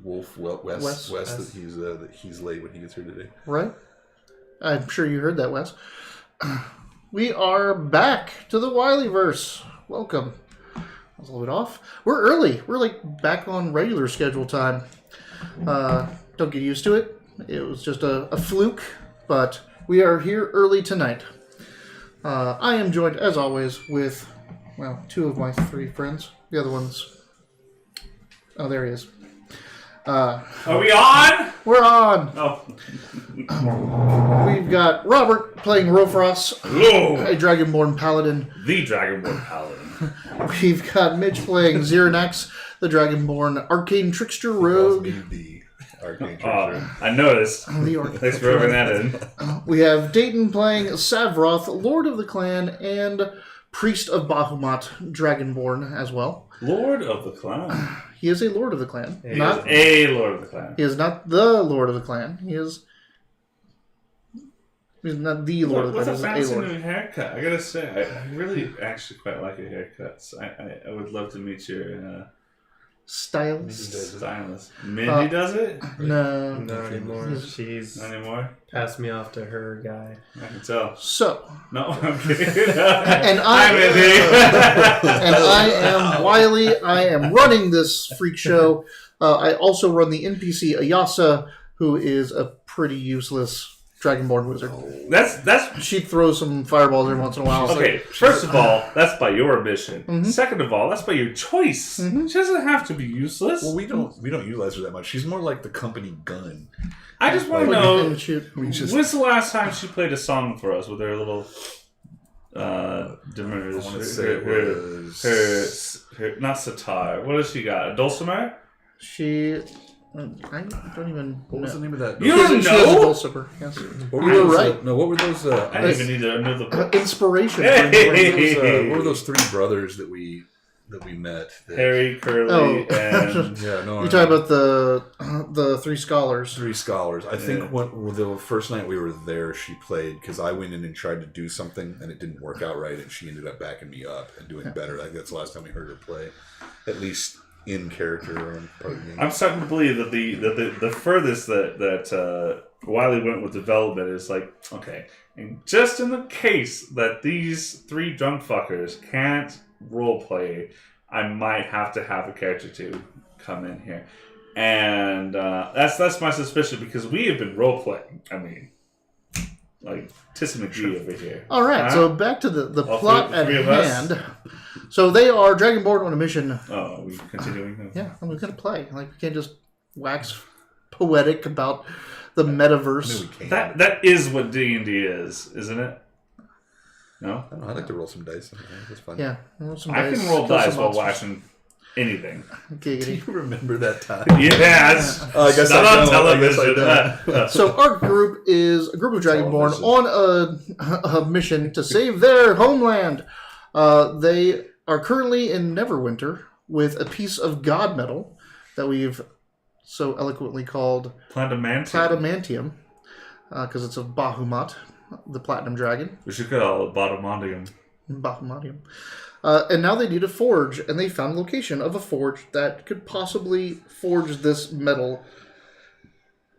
Wolf Wes that he's late when he gets here today. Right? I'm sure you heard that, Wes. We are back to the Wileyverse. Welcome. I was a little bit off. We're early. We're like back on regular schedule time. Don't get used to it. It was just a fluke, but we are here early tonight. I am joined, as always, with, well, 2 of my 3 friends. The other one's... Oh, there he is. Are we on? We're on. Oh. We've got Robert playing Rofros, a Dragonborn Paladin. The Dragonborn Paladin. We've got Mitch playing Xerinax, the Dragonborn Arcane Trickster Rogue. The Arcane Trickster. I noticed. Thanks for rubbing that in. We have Dayton playing Savroth, Lord of the Clan, and Priest of Bahamut, Dragonborn as well. Lord of the Clan. He is a Lord of the Clan. He is a Lord of the Clan. He is not the Lord of the Clan. He's not the Lord of the Clan. What's a fancy new haircut? I gotta say, I really actually quite like your haircuts. I would love to meet your stylist. Mindy does it? No. Not anymore. She's Not anymore? passed me off to her guy. I can tell. So. No, I'm kidding. And I am Wiley. I am running this freak show. I also run the NPC Ayasa, who is a pretty useless Dragonborn wizard. That's She throws some fireballs every once in a while. okay. First of all, that's by your mission. Mm-hmm. Second of all, that's by your choice. Mm-hmm. She doesn't have to be useless. Well, we don't utilize her that much. She's more like the company gun. I just want to know, When's the last time she played a song for us with her little demers? I want to say it was her not sitar. What has she got? A dulcimer? She... I don't even... What was the name of that? You don't She has a know? dulcimer, yes. What You were right. No, what were those? I don't even need to know the book. Inspiration. Hey! What were those 3 brothers that we met? Harry, Curly, and... Yeah, no. You're talking about the 3 scholars. 3 scholars. I think the first night we were there, she played, because I went in and tried to do something, and it didn't work out right, and she ended up backing me up and doing better. I think that's the last time we heard her play. At least... in character on part of the game. I'm starting to believe that the furthest that Wiley went with development is like, okay, and just in the case that these 3 drunk fuckers can't roleplay, I might have to have a character to come in here, and that's my suspicion because we have been roleplaying. I mean, like Tissa McGee over here. All right, so back to the plot at hand. So they are Dragonborn on a mission. Oh, are we continuing? Yeah, and we're going to play. Like, we can't just wax poetic about the metaverse. That is what D&D is, isn't it? No? I don't know, I like to roll some dice sometimes. It's fun. Yeah, roll some I dice, can roll kill dice some while monsters. watching anything. Do you remember that time? Yes! I guess not I on don't. television. So our group is a group of Dragonborn on a mission to save their homeland. They are currently in Neverwinter with a piece of god metal that we've so eloquently called Platamantium, because it's of Bahamut, the platinum dragon. We should call it Bottomondium. Bahamutium. And now they need a forge, and they found the location of a forge that could possibly forge this metal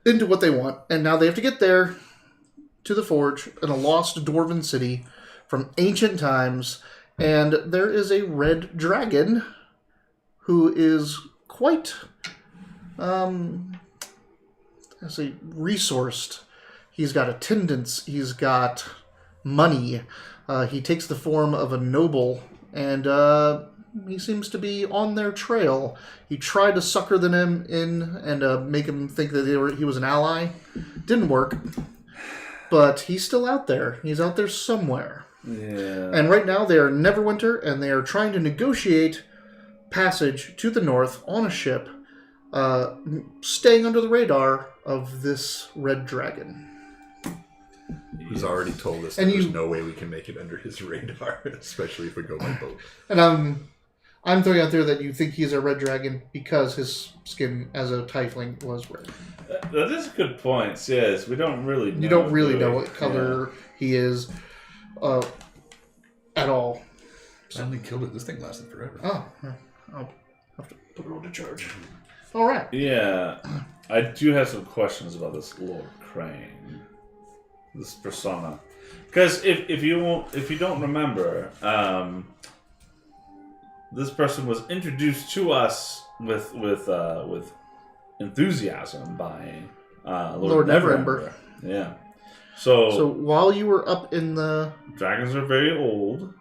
into what they want. And now they have to get there to the forge in a lost dwarven city from ancient times. And there is a red dragon who is quite, resourced. He's got attendants. He's got money. He takes the form of a noble, and he seems to be on their trail. He tried to sucker them in and make him think that he was an ally. Didn't work. But he's still out there. He's out there somewhere. Yeah. And right now they are in Neverwinter, and they are trying to negotiate passage to the north on a ship, staying under the radar of this red dragon. He's already told us that there's no way we can make it under his radar, especially if we go by boat. And I'm throwing out there that you think he's a red dragon because his skin as a tiefling was red. That is a good point. Yes, we don't really know. You don't really know what color he is at all. I only killed it. This thing lasted forever. Oh, I'll have to put it on to charge. All right. Yeah, I do have some questions about this Lord Crane, this persona, because if you don't remember, this person was introduced to us with enthusiasm by Lord Neverember. Yeah. So while you were up in the dragons are very old.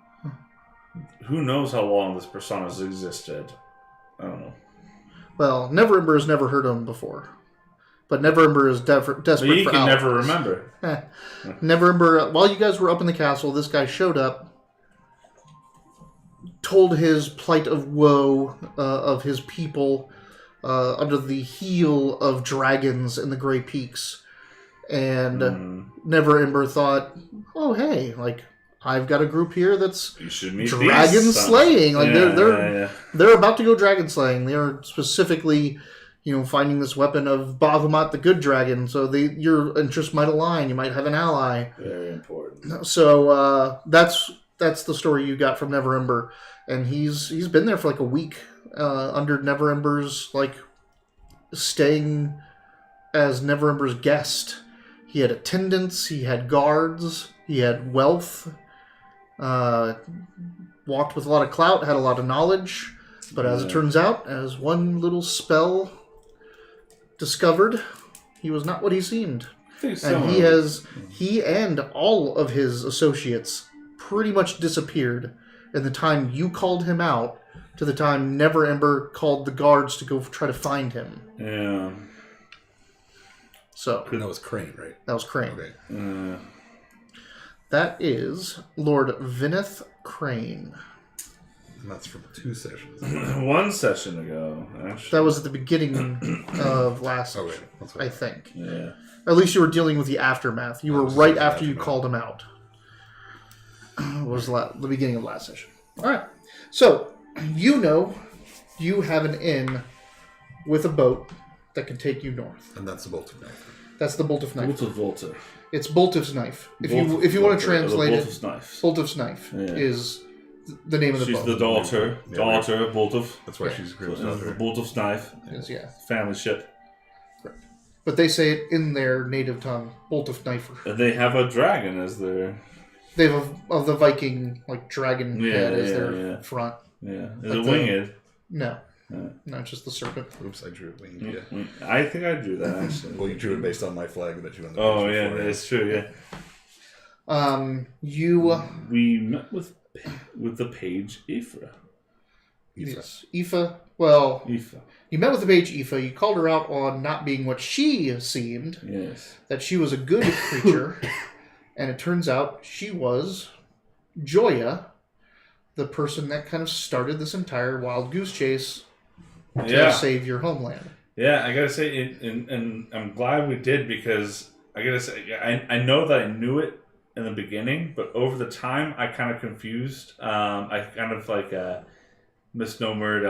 Who knows how long this persona has existed? I don't know. Well, Neverember has never heard of him before. But Neverember is desperate But for he can allies. never remember. Neverember, while you guys were up in the castle, this guy showed up, told his plight of woe of his people under the heel of dragons in the Grey Peaks. And Neverember thought, oh, hey, like, I've got a group here that's dragon slaying. Like they're about to go dragon slaying. They are specifically, finding this weapon of Bahamut, the good dragon. So your interests might align. You might have an ally. Very important. So that's the story you got from Neverember, and he's been there for like a week under Neverember's staying as Neverember's guest. He had attendants. He had guards. He had wealth. Walked with a lot of clout, had a lot of knowledge, but as it turns out, as one little spell discovered, he was not what he seemed. And he and all of his associates pretty much disappeared in the time you called him out to the time Neverember called the guards to go try to find him. Yeah. So that was Crane, right? That was Crane. Okay. That is Lord Vinnith Crane. And that's from 2 sessions. 1 session ago, actually. That was at the beginning of last session, I think. Yeah. At least you were dealing with the aftermath. You were right after you called him out. It was the beginning of last session. All right. So, you have an inn with a boat that can take you north. And that's the Bolt of Knife. That's the Bolt of Knife. Volta. It's Boltif's Knife. If you want to translate it, Boltif's Knife Yeah. is the name of the boat. She's the daughter of Boltif. That's why she's Grim's daughter. Boltif's Knife. Yeah. Family ship. Correct. But they say it in their native tongue, Boltif Knifer. They have a dragon as their... They have the Viking dragon head as their front. Yeah. Is it winged? No. Not just the serpent. Oops, I drew it winged. Yeah. I think I drew that actually. Well, you drew it based on my flag that you on the Oh yeah, that's true. Yeah. We met with the page Aoife. Yes, Aoife. Well, Aoife. You met with the page Aoife. You called her out on not being what she seemed. Yes. That she was a good creature, and it turns out she was Joya, the person that kind of started this entire wild goose chase to save your homeland. Yeah, I gotta say, and I'm glad we did, because I gotta say, I know that I knew it in the beginning, but over the time I kind of confused. I kind of misnomered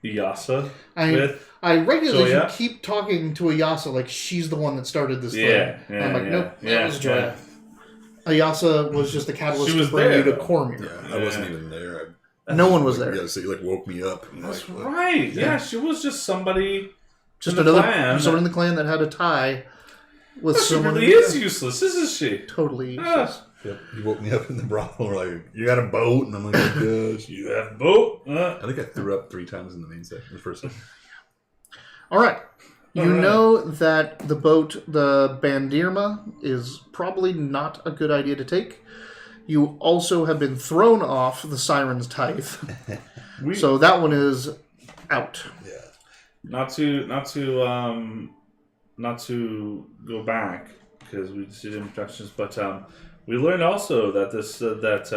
Iyasa I regularly keep talking to Iyasa like she's the one that started this thing. And I'm like, nope, that was Joya. Iyasa was just the catalyst to bring you to Cormier. Yeah, I wasn't even there. No one was there. Yeah, so you woke me up. That's right. Yeah, she was just somebody. Just someone in the clan that had a tie with someone. She really is useless, isn't she? Totally useless. Yep. You woke me up in the brothel. We're like, you got a boat? And I'm like, yes. You have a boat? I think I threw up 3 times in the main section, the first time. All right. You know that the boat, the Bandirma, is probably not a good idea to take. You also have been thrown off the Siren's Tithe. So that one is out. Yeah. Not to go back, because we just did introductions, but we learned also that that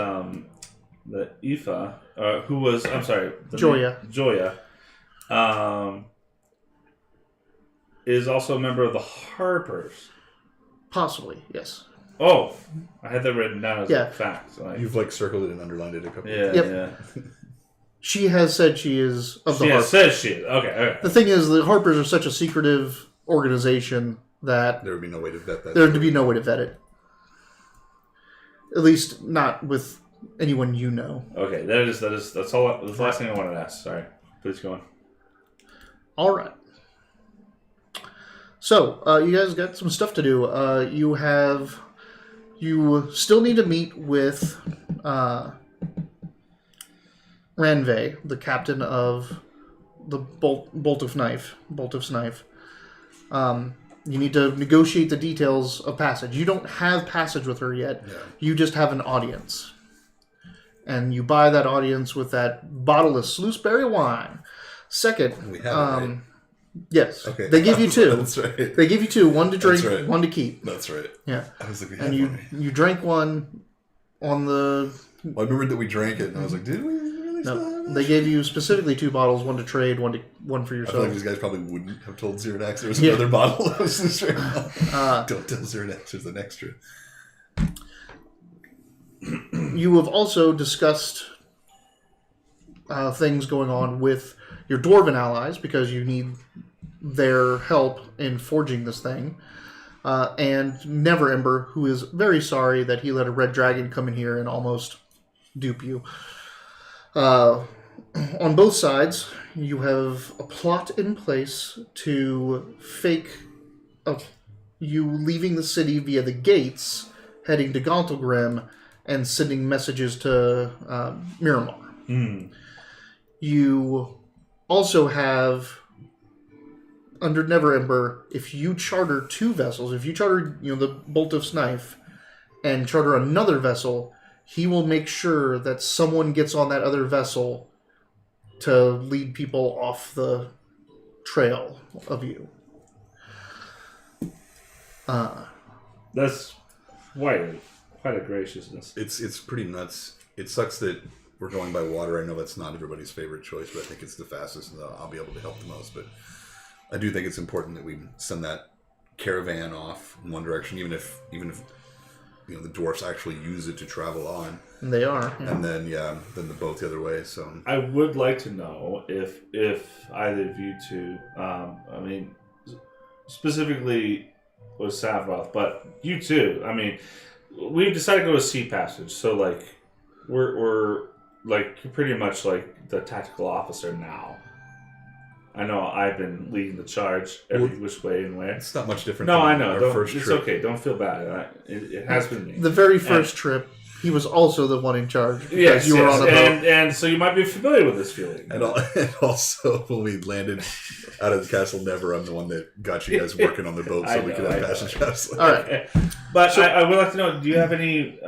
Aoife, who was, I'm sorry, Joya, is also a member of the Harpers. Possibly, yes. Oh, I had that written down as a fact. So You've circled it and underlined it a couple of times. Yeah. She has said she is of the Harpers. She says she is. Okay. The thing is, the Harpers are such a secretive organization that there would be no way to vet that. There would be no way to vet it. At least not with anyone you know. Okay, that's all. That's the last thing I wanted to ask. Sorry, please go on. All right. So, you guys got some stuff to do. You still need to meet with Ranvey, the captain of the Bolt of Snife. You need to negotiate the details of passage. You don't have passage with her yet. Yeah. You just have an audience. And you buy that audience with that bottle of Slooseberry wine. Second, We have it, right? Yes. Okay. They give you two. That's right. They give you two, one to drink, That's right. one to keep. That's right. Yeah. I was like, we And have one. you drank one on the... Well, I remembered that we drank it, and I was like, did we really still have No, it? they gave you specifically two bottles, one to trade, one for I yourself. feel like these guys probably wouldn't have told Zerdax there was Yeah. another bottle of straight Don't tell Zerdax there's an extra. You have also discussed things going on with your dwarven allies because you need their help in forging this thing. And Neverember, who is very sorry that he let a red dragon come in here and almost dupe you. On both sides, you have a plot in place to fake you leaving the city via the gates, heading to Gauntlgrim, and sending messages to Miramar. You also have, under Neverember, if you charter two vessels, if you charter the Bolt of Snife and charter another vessel, he will make sure that someone gets on that other vessel to lead people off the trail of you. That's quite a graciousness. It's pretty nuts. It sucks that we're going by water. I know that's not everybody's favorite choice, but I think it's the fastest and I'll be able to help the most. But I do think it's important that we send that caravan off in one direction, even if the dwarfs actually use it to travel on. And they are. Yeah. And then then the boat the other way. So I would like to know if either of you two, specifically with Savroth, but you too. I mean, we've decided to go to sea passage, so like we're like pretty much like the tactical officer now. I know I've been leading the charge every which way and way. it's not much different. No, than I know. our It's first trip. okay. Don't feel bad. It has been me. The very first trip, he was also the one in charge. Because Yes, you were on a boat. and so you might be familiar with this feeling. And also, when we landed out of the castle, I'm the one that got you guys working on the boat so we could have passage pass. All right. But so, I would like to know, do you have any,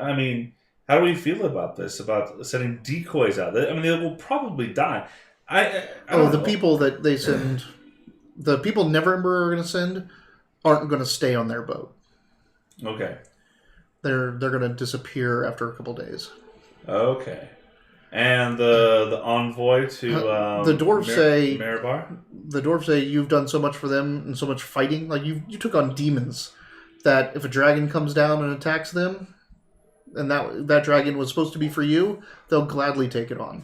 how do we feel about this, about sending decoys out? I mean, they will probably die. I don't know. People that they send, the people Neverember are going to send aren't going to stay on their boat. Okay. They're going to disappear after a couple days. Okay. And the envoy to the dwarves say Marabar? The dwarves say you've done so much for them and so much fighting. Like you took on demons. That if a dragon comes down and attacks them, and that dragon was supposed to be for you, they'll gladly take it on.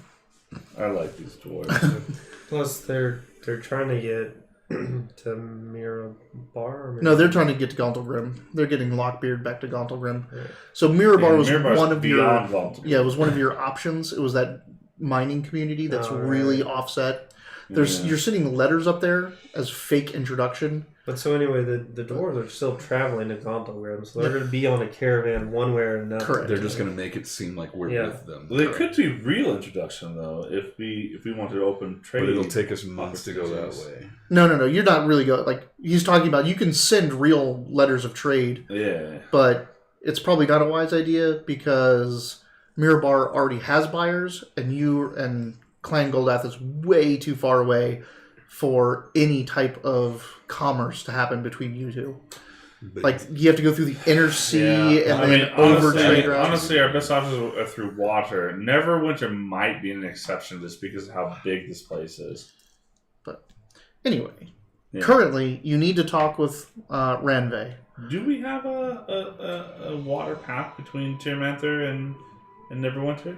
I like these dwarves. Plus, they're trying to get to Mirabar. No, they're trying to get to Gauntlgrim. They're getting Lockbeard back to Gauntlgrim. Yeah. So Mirabar was one of your it was one of your options. It was that mining community that's really offset. You're sending letters up there as fake introduction. But so anyway, the dwarves are still traveling to Gauntlgrim, so they're going to be on a caravan one way or another. Correct. They're just going to make it seem like we're with them. Well, it could be real introduction though, if we wanted to open trade. But it'll take us months to go that way. No. You're not really going. Like he's talking about, you can send real letters of trade. Yeah. But it's probably not a wise idea because Mirabar already has buyers, and Clan Goldath is way too far away for any type of commerce to happen between you two. Like, you have to go through the inner sea and then over trade routes. Honestly, our best options are through water. Neverwinter might be an exception just because of how big this place is. But anyway, currently, you need to talk with Ranvey. Do we have a water path between Tyrmanther and Neverwinter?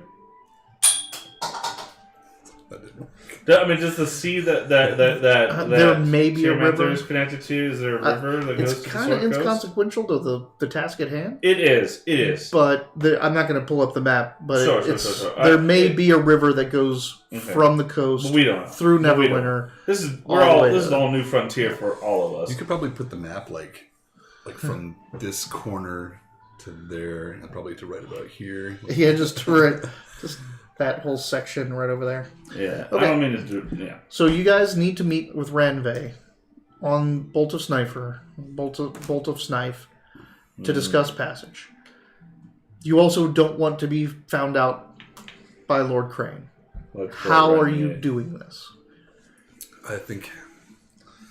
That didn't work. I mean, just to see that there may be a river is connected to. Is there a river that goes to the It's kind of Sword Coast? inconsequential to the task at hand. It is. But I'm not going to pull up the map. But Sure. there may be a river that goes from the coast But we don't know. through Neverwinter. This is all new frontier for all of us. You could probably put the map like from this corner to there, and probably to right about here. Yeah, just that whole section right over there. Yeah. Okay. I don't mean to do. Yeah. So you guys need to meet with Ranvey on Bolt of Snife to discuss passage. You also don't want to be found out by Lord Crane. How are you doing this? I think.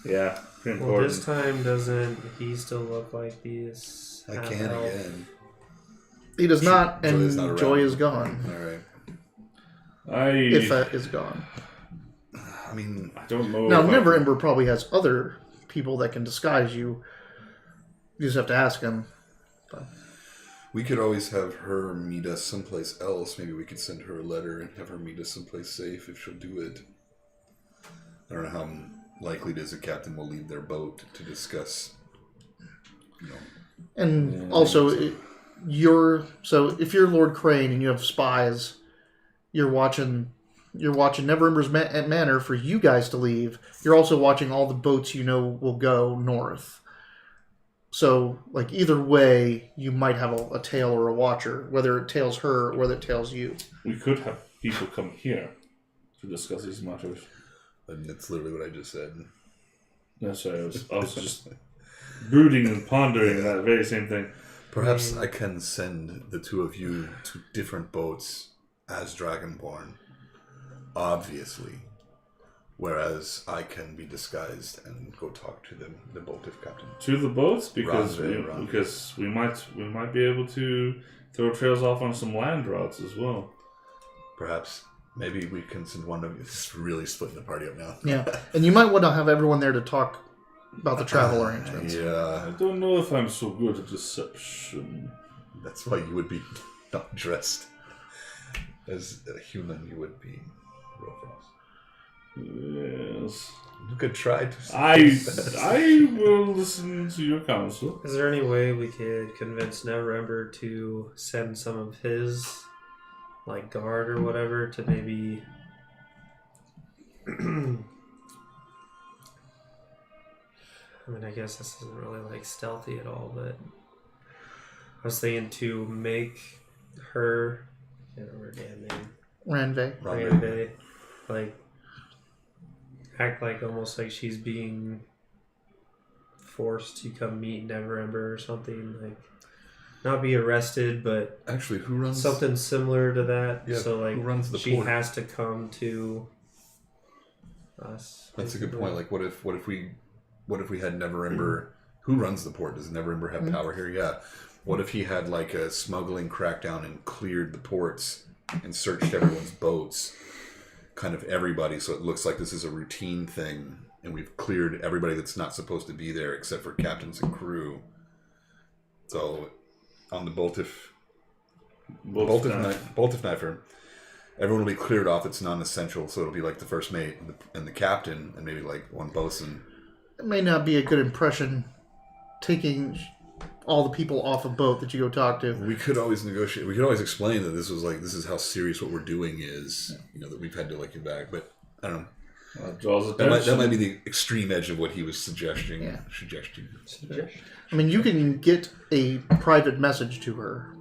Yeah. Well, this time doesn't he still look like these? I can again. He does not, Joy is and not Joy around. is gone. All right. Ifa is gone. I mean, I don't know. Now, Neverember probably has other people that can disguise you. You just have to ask him. we could always have her meet us someplace else. Maybe we could send her a letter and have her meet us someplace safe if she'll do it. I don't know how likely it is a captain will leave their boat to discuss. And also, if you're Lord Crane and you have spies, you're watching Neverember's manor for you guys to leave. You're also watching all the boats will go north. So, like, either way, you might have a tail or a watcher, whether it tails her or whether it tails you. We could have people come here to discuss these matters. And that's literally what I just said. That's right. I was just brooding and pondering that very same thing. Perhaps I can send the two of you to different boats as Dragonborn, obviously. Whereas I can be disguised and go talk to the boat of captain. To the boats because Rendezvous. because we might be able to throw trails off on some land routes as well. Perhaps. Maybe we can send one of you. This is really splitting the party up now. Yeah, and you might want to have everyone there to talk about the travel arrangements. Yeah. I don't know if I'm so good at deception. That's why you would be not dressed as a human. You would be Rofrost. Yes. You could try to. I will listen to your counsel. Is there any way we could convince Neverember to send some of his, like, guard or whatever to maybe... I mean, I guess this isn't really, like, stealthy at all, but I was thinking to make her... I can't remember her damn name. Ranvey. Like, act like almost like she's being forced to come meet Neverember or something, like not be arrested, but Actually, who runs something similar to that. Yeah, so like who runs the she port? has to come to us. That's a good point. Like, what if we had Neverember? Who runs the port? Does Neverember have power here? Yeah. What if he had like a smuggling crackdown and cleared the ports and searched everyone's boats? Kind of everybody, so it looks like this is a routine thing, and we've cleared everybody that's not supposed to be there except for captains and crew. So, on the Bolt of Knifer, everyone will be cleared off that's non-essential, so it'll be like the first mate and the captain, and maybe like one bosun. It may not be a good impression taking all the people off a boat that you go talk to. We could always negotiate. We could always explain that this is how serious what we're doing is. That we've had to get back. But I don't know. Draws That attention. might be the extreme edge of what he was suggesting. Yeah. I mean, you can get a private message to her.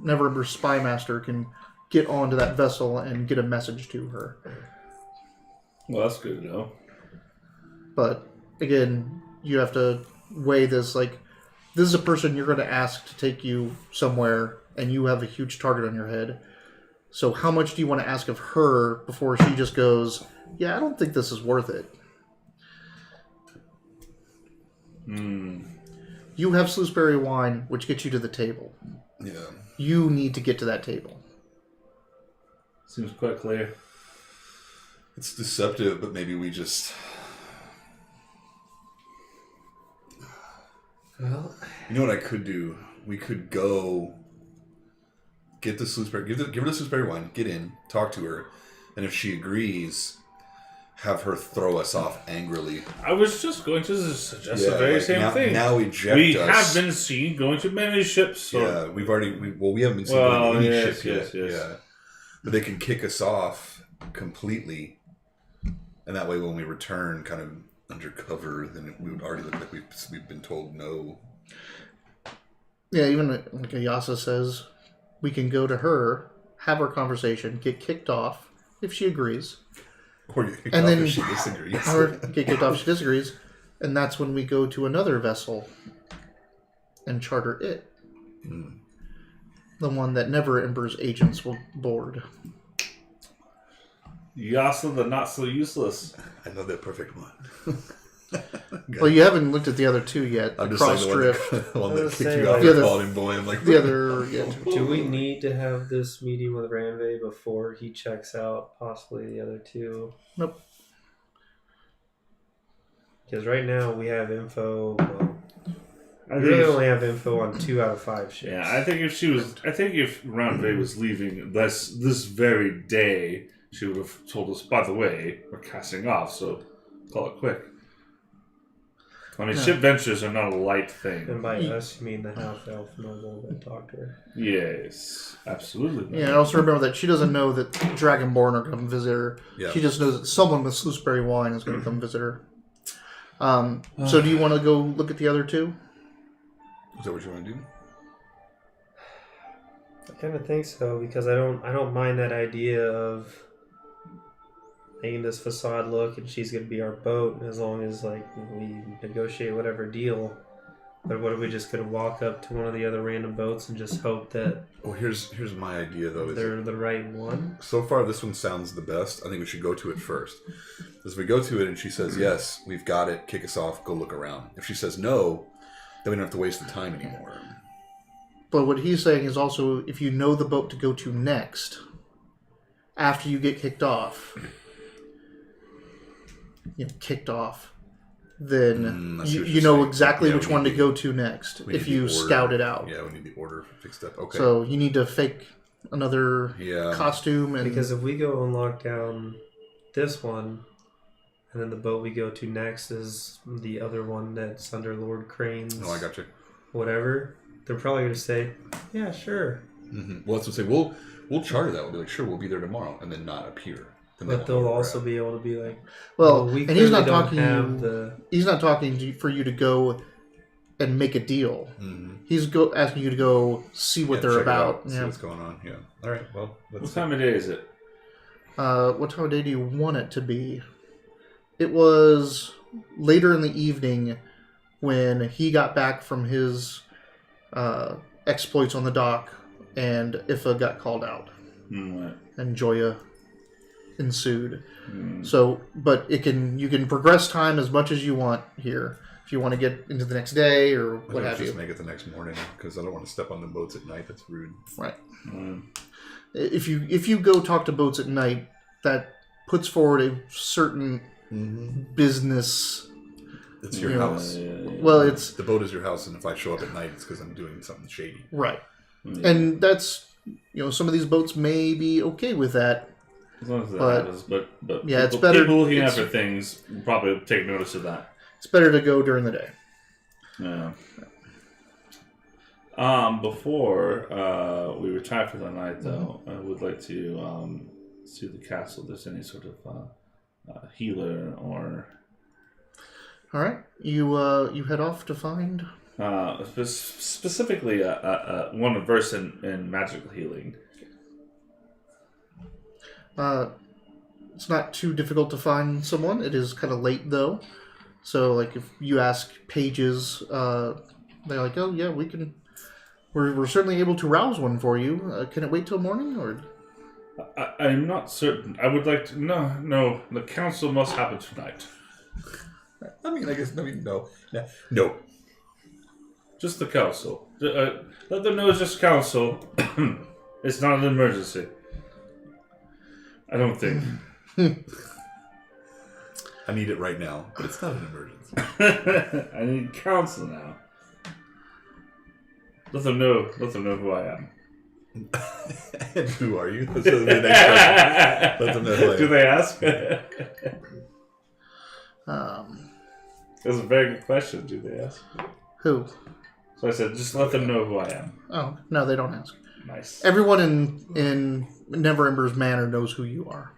Neverember's spy master can get onto that vessel and get a message to her. Well, that's good to know. But again, you have to weigh this. Like, this is a person you're going to ask to take you somewhere, and you have a huge target on your head. So how much do you want to ask of her before she just goes, yeah, I don't think this is worth it? You have Slewsbury wine, which gets you to the table. Yeah. You need to get to that table. Seems quite clear. It's deceptive, but maybe we just... Well, You know what I could do? We could go get the Slewsbury... Give her the Slewsbury wine, get in, talk to her, And if she agrees, have her throw us off angrily. I was just going to suggest the very same thing. Now eject we us. have been seen going to many ships. So. Yeah, we haven't been seen going to any ship yet. Yes. Yeah. But they can kick us off completely. And that way when we return kind of undercover, then we would already look like we've been told no. Yeah, even like Ayasa says, we can go to her, have our conversation, get kicked off if she agrees. Or get kicked off if she disagrees. Or get kicked off if she disagrees. And that's when we go to another vessel and charter it. Mm. The one that Never Ember's agents will board. Yasa the not so useless. I know the perfect one. Well, you haven't looked at the other two yet. I'm The just cross like drift. the one I that was kicked saying, you off the and other- called him boy. I'm like, The other, yeah. Do we need to have this meeting with Ranvey before he checks out possibly the other two? Nope. Because right now we have info. Well, I we think really if- only have info on 2 out of 5 ships. Yeah, I think if Ranvey was leaving this very day, she would have told us, by the way, we're casting off, so call it quick. I mean, ship ventures are not a light And thing. by us, you mean the half-elf noble that talked to her. Yes, absolutely. Yeah, and also remember that she doesn't know that Dragonborn are going to come visit her. Yeah. She just knows that someone with Slooseberry wine is going to come visit her. So do you want to go look at the other two? is that what you want to do? I kind of think so because I don't mind that idea of making this facade look, and she's gonna be our boat as long as like we negotiate whatever deal. But what if we just gonna walk up to one of the other random boats and just hope that Well, here's my idea though. they're the right one? So far, this one sounds the best. I think we should go to it first. As we go to it and she says, yes, we've got it, kick us off, go look around. If she says no, then we don't have to waste the time anymore. But what he's saying is also, if you know the boat to go to next, after you get kicked off, then I see what you you're know saying. exactly Yeah, which we one to need go to next We need if the you order. scout it out. Yeah, we need the order fixed up. Okay. So you need to fake another yeah. costume. And Because if we go and lock down this one, and then the boat we go to next is the other one that's under Lord Crane's No, I got you. whatever, they're probably going to say, yeah, sure. Mm-hmm. Well, that's what I'm saying. We'll charter that. We'll be like, sure, we'll be there tomorrow, and then not appear. Then But they'll also be able to be like, well, we and he's not clearly talking. don't have He's not talking for you to go and make a deal. Mm-hmm. He's asking you to go see what they're about. See Yeah. what's going on. Yeah. All right. Well, What let's time of day is it? What time of day do you want it to be? It was later in the evening when he got back from his exploits on the dock, and Ifa got called out, and Joya ensued. So, but you can progress time as much as you want here. If you want to get into the next day or what have you. Just make it the next morning because I don't want to step on the boats at night. That's rude. Right. Mm. If you go talk to boats at night, that puts forward a certain business. It's your You know, house. Well, it's The boat is your house, and if I show up at night, it's because I'm doing something shady. right, Yeah. and that's some of these boats may be okay with that. As long as that But- happens, but yeah, it's people, better- people looking out it's- for things will probably take notice of that. It's better to go during the day. Yeah. Before we retire for the night, though, I would like to see the castle. If there's any sort of healer or All right, you head off to find. specifically one versed in magical healing. It's not too difficult to find someone. It is kind of late though, so like if you ask pages, they're like, "Oh yeah, we can. We're certainly able to rouse one for you. Can it wait till morning or?" I'm not certain. I would like to. No. The council must happen tonight. I mean, I guess no. No. Just the council. Let them know it's just council. It's not an emergency. I don't think. I need it right now, but it's not an emergency. I need council now. Let them know who I am. And who are you? That's the next question. Let them know who I am. Do they ask? That's a very good question. Do they ask? Who? So I said, just let them know who I am. Oh, no, they don't ask. Nice. Everyone in Never Ember's Manor knows who you are.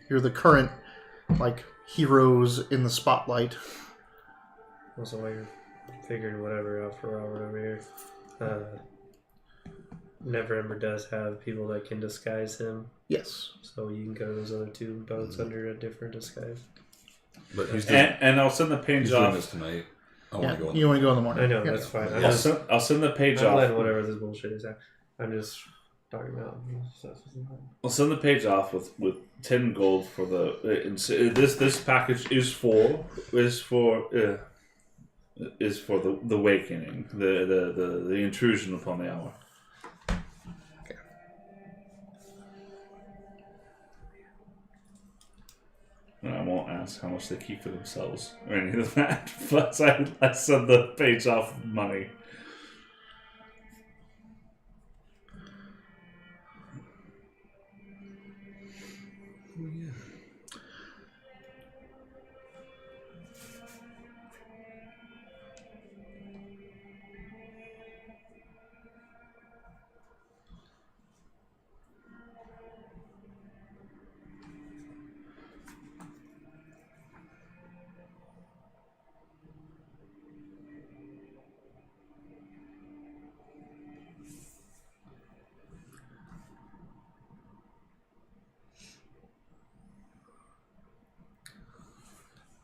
You're the current, heroes in the spotlight. Also, while you're figuring whatever out for Robert over here, Never Ember does have people that can disguise him. Yes. So you can go to those other two boats under a different disguise. But he's doing, and I'll send the page he's off. doing this tonight. I want to go. You want to go in the morning? I know, Yeah. that's fine. I'll send the page I'm off. letting whatever this bullshit is. I'm just talking about. I'll send the page off with 10 gold for the. This package is for the awakening, the intrusion upon the hour. Okay. And I won't ask how much they keep for themselves or any of that, but I send the page off with money.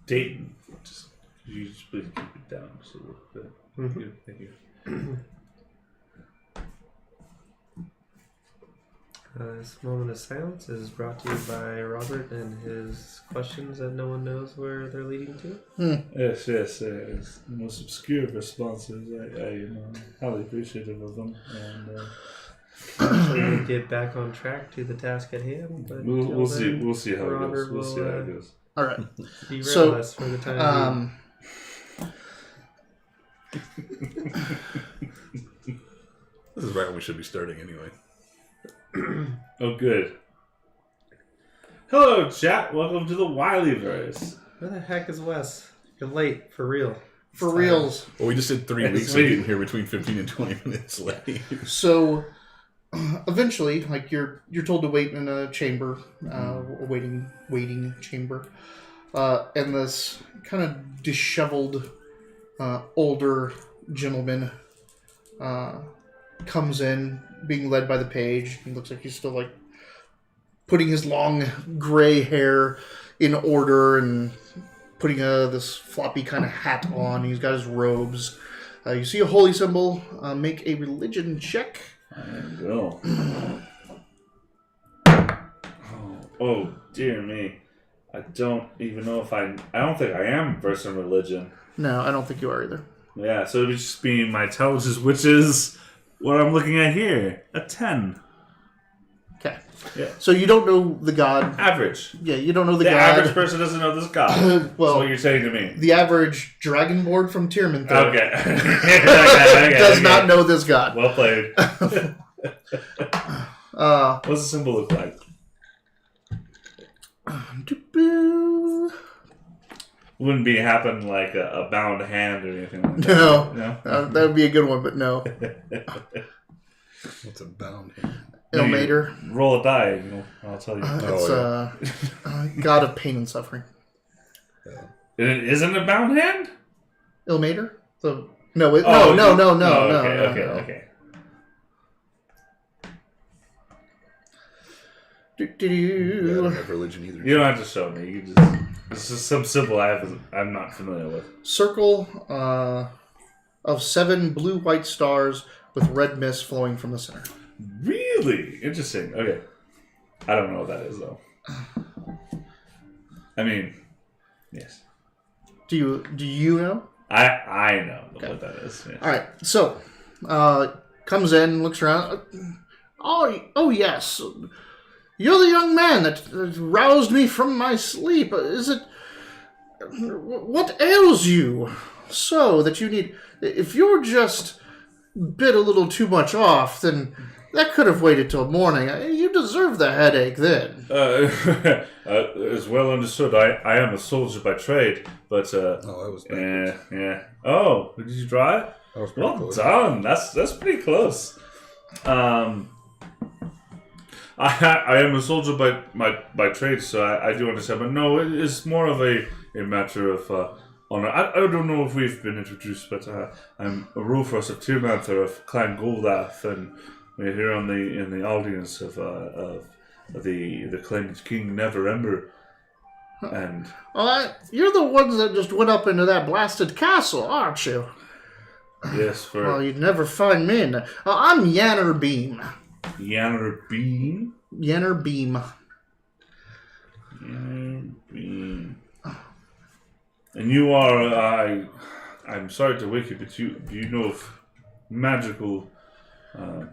Dayton, you just please keep it down just a little bit. Thank you. This moment of silence is brought to you by Robert and his questions that no one knows where they're leading to. Yes, it's the most obscure responses. I am highly appreciative of them, and Eventually we'll get back on track to the task at hand. But we'll see. We'll see how it Robert goes. We'll see how it goes. All right. derail So, us for the time This is right when we should be starting anyway. Oh, good. Hello, chat. Welcome to the Wileyverse. Where the heck is Wes? You're late, for real. For reals. Well, we just did 3 weeks of being here between 15 and 20 minutes late. So, eventually, you're told to wait in a chamber, a waiting chamber, and this kind of disheveled, older gentleman comes in, being led by the page. He looks like he's still putting his long gray hair in order and putting this floppy kind of hat on. He's got his robes. You see a holy symbol. Make a religion check. I will. Oh, dear me. I don't even know if I don't think I am versed in religion. No, I don't think you are either. Yeah, so it'd just be my intelligence, which is what I'm looking at here. A 10. Okay. Yeah. So you don't know the god. Average. Yeah, you don't know the The god. average person doesn't know this god. Well, That's what you're saying to me. the average Dragonborn from Tyrmand Okay. does not know this god. Well played. What's the symbol look like? Wouldn't be happen like a bound hand or anything like that. No. No? That would be a good one, but no. What's a bound hand? Ilmater. Roll a die, I'll tell you. It's god of pain and suffering. It isn't a bound hand? Ilmater? No. Oh, okay. I don't have religion either. You don't have to show me. You this is some symbol I'm not familiar with. Circle of 7 blue-white stars with red mist flowing from the center. Really interesting. Okay, I don't know what that is though. I mean, yes. Do you know? I know what that is. Yeah. All right. So, comes in, looks around. Oh yes. You're the young man that roused me from my sleep. Is it... What ails you so that you need... If you're just bit a little too much off, then That could have waited till morning. You deserve the headache then. As well understood, I am a soldier by trade, but I was backwards. yeah. Oh, did you draw it? I was pretty Well close. done. That's pretty close. I am a soldier by trade, so I do understand. But no, it's more of a matter of honor. I don't know if we've been introduced, but I'm a Rufus of Tyrmanther of Clan Goldath, and we're here in the audience of the claimed King Neverember. And You're the ones that just went up into that blasted castle, aren't you? yes, Well, you'd never find me in there. I'm Yanner Beam. Yanner Bean. Yanner Beam. Yanner Bean. And you are, I'm sorry to wake you, but you know of magical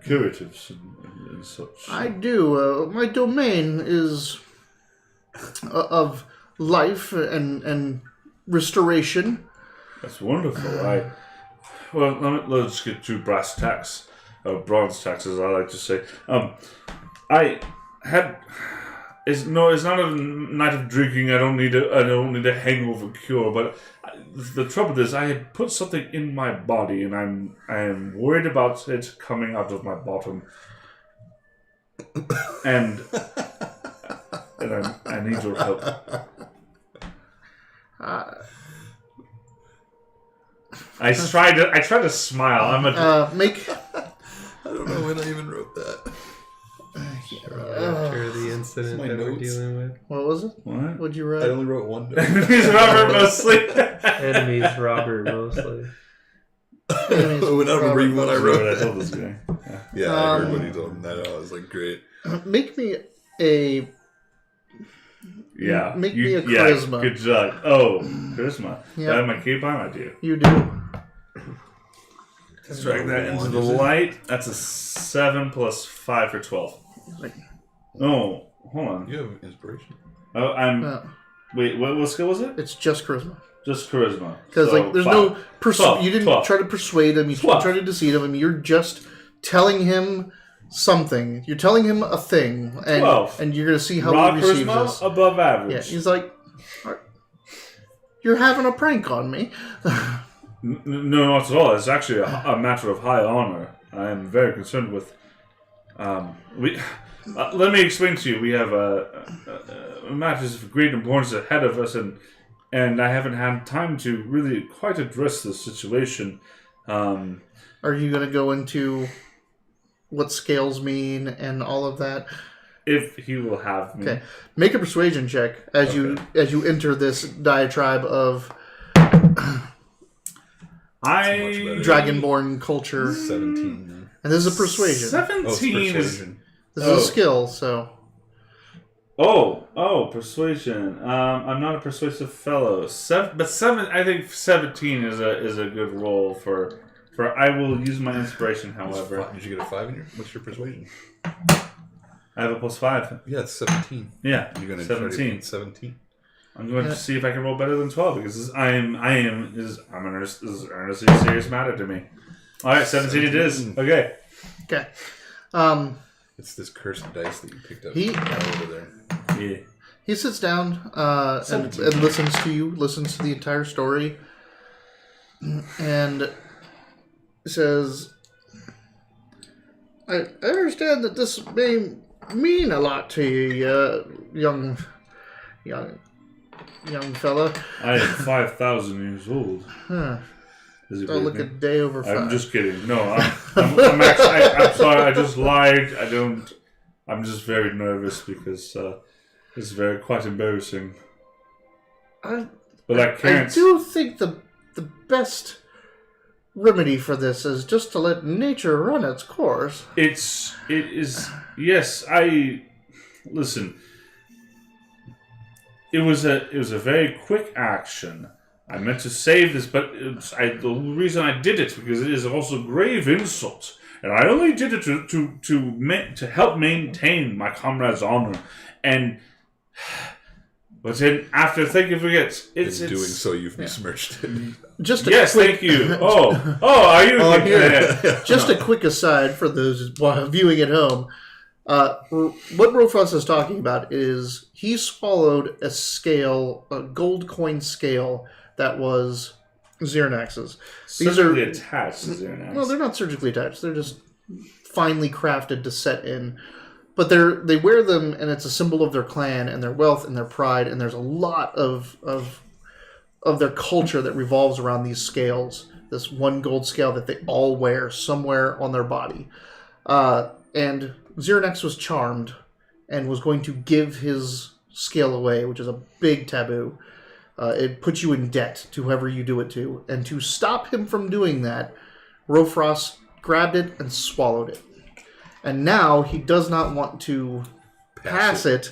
curatives and such. I do. My domain is of life and restoration. That's wonderful. Let's get to brass tacks, or bronze tacks, as I like to say. It's not a night of drinking. I don't need a hangover cure. But the trouble is, I had put something in my body, and I am worried about it coming out of my bottom. And I need your help. I try to smile. Make. I don't know when I even wrote that. After the incident my that we're notes. dealing with. What was it? What? What'd you I write? only wrote one note. Enemies Robert mostly. Enemies, Robert, mostly. I don't remember even what I wrote. What I told this guy. Yeah, I heard what he told me. I was like, great. Make me a. Yeah. Make me a charisma. Good job. Oh, charisma. Yeah. That might keep on idea. You do. Let's drag that into the light. That's a 7 plus 5 for 12. Oh, hold on. You have inspiration. Oh, Wait, what skill was it? It's just charisma. Just charisma. Because So, there's 5. no you didn't 12. try to persuade him. You didn't 12. try to deceive him. You're just telling him something. You're telling him a thing, and 12. and you're gonna see how Raw he receives charisma this. above Yeah, average. he's like, "You're having a prank on me." No, not at all. It's actually a matter of high honor. I am very concerned with. Let me explain to you. We have matters of great importance ahead of us, and I haven't had time to really quite address this situation. Are you gonna go into what scales mean and all of that? If he will have me. Okay, make a persuasion check as you enter this diatribe of Dragonborn culture. 17. Then. And this is a persuasion. 17 Oh, it's is. persuasion. This is a skill, so. Oh, persuasion. I'm not a persuasive fellow. I think 17 is a good roll for. I will use my inspiration, however. Did you get a 5 in your? What's your persuasion? I have a plus 5. Yeah, it's 17. Yeah, You're gonna 17. 17. I'm going to see if I can roll better than 12 because this is earnestly a serious matter to me. All right, 17 it is. Okay. Okay. It's this cursed dice that you picked up He- over there. Yeah. He sits down and listens to you, listens to the entire story, and says, I understand that this may mean a lot to you, young fella. I am 5,000 years old. Huh. Does it Don't look me? a day over 5. I'm just kidding. No, I'm actually. I'm sorry. I just lied. I don't. I'm just very nervous because it's quite embarrassing. But I can't. I do think the best remedy for this is just to let nature run its course. It is. Yes, listen. It was a very quick action. I meant to save this, but the reason I did it because it is also grave insult, and I only did it to help maintain my comrade's honor. And But then, after thinking forgets, it's In doing so, you've besmirched it. Just a Yes, quick, thank you. Are you? I'm here. Yeah. Just a quick aside for those viewing at home. What Rofus is talking about is he swallowed a scale, a gold coin scale that was Xernax's. Surgically attached to Xernax. No, they're not surgically attached. They're just finely crafted to set in. But they wear them, and it's a symbol of their clan and their wealth and their pride. And there's a lot of their culture that revolves around these scales. This one gold scale that they all wear somewhere on their body. And Xernax was charmed and was going to give his scale away, which is a big taboo. It puts you in debt to whoever you do it to. And to stop him from doing that, Rofros grabbed it and swallowed it. And now he does not want to pass it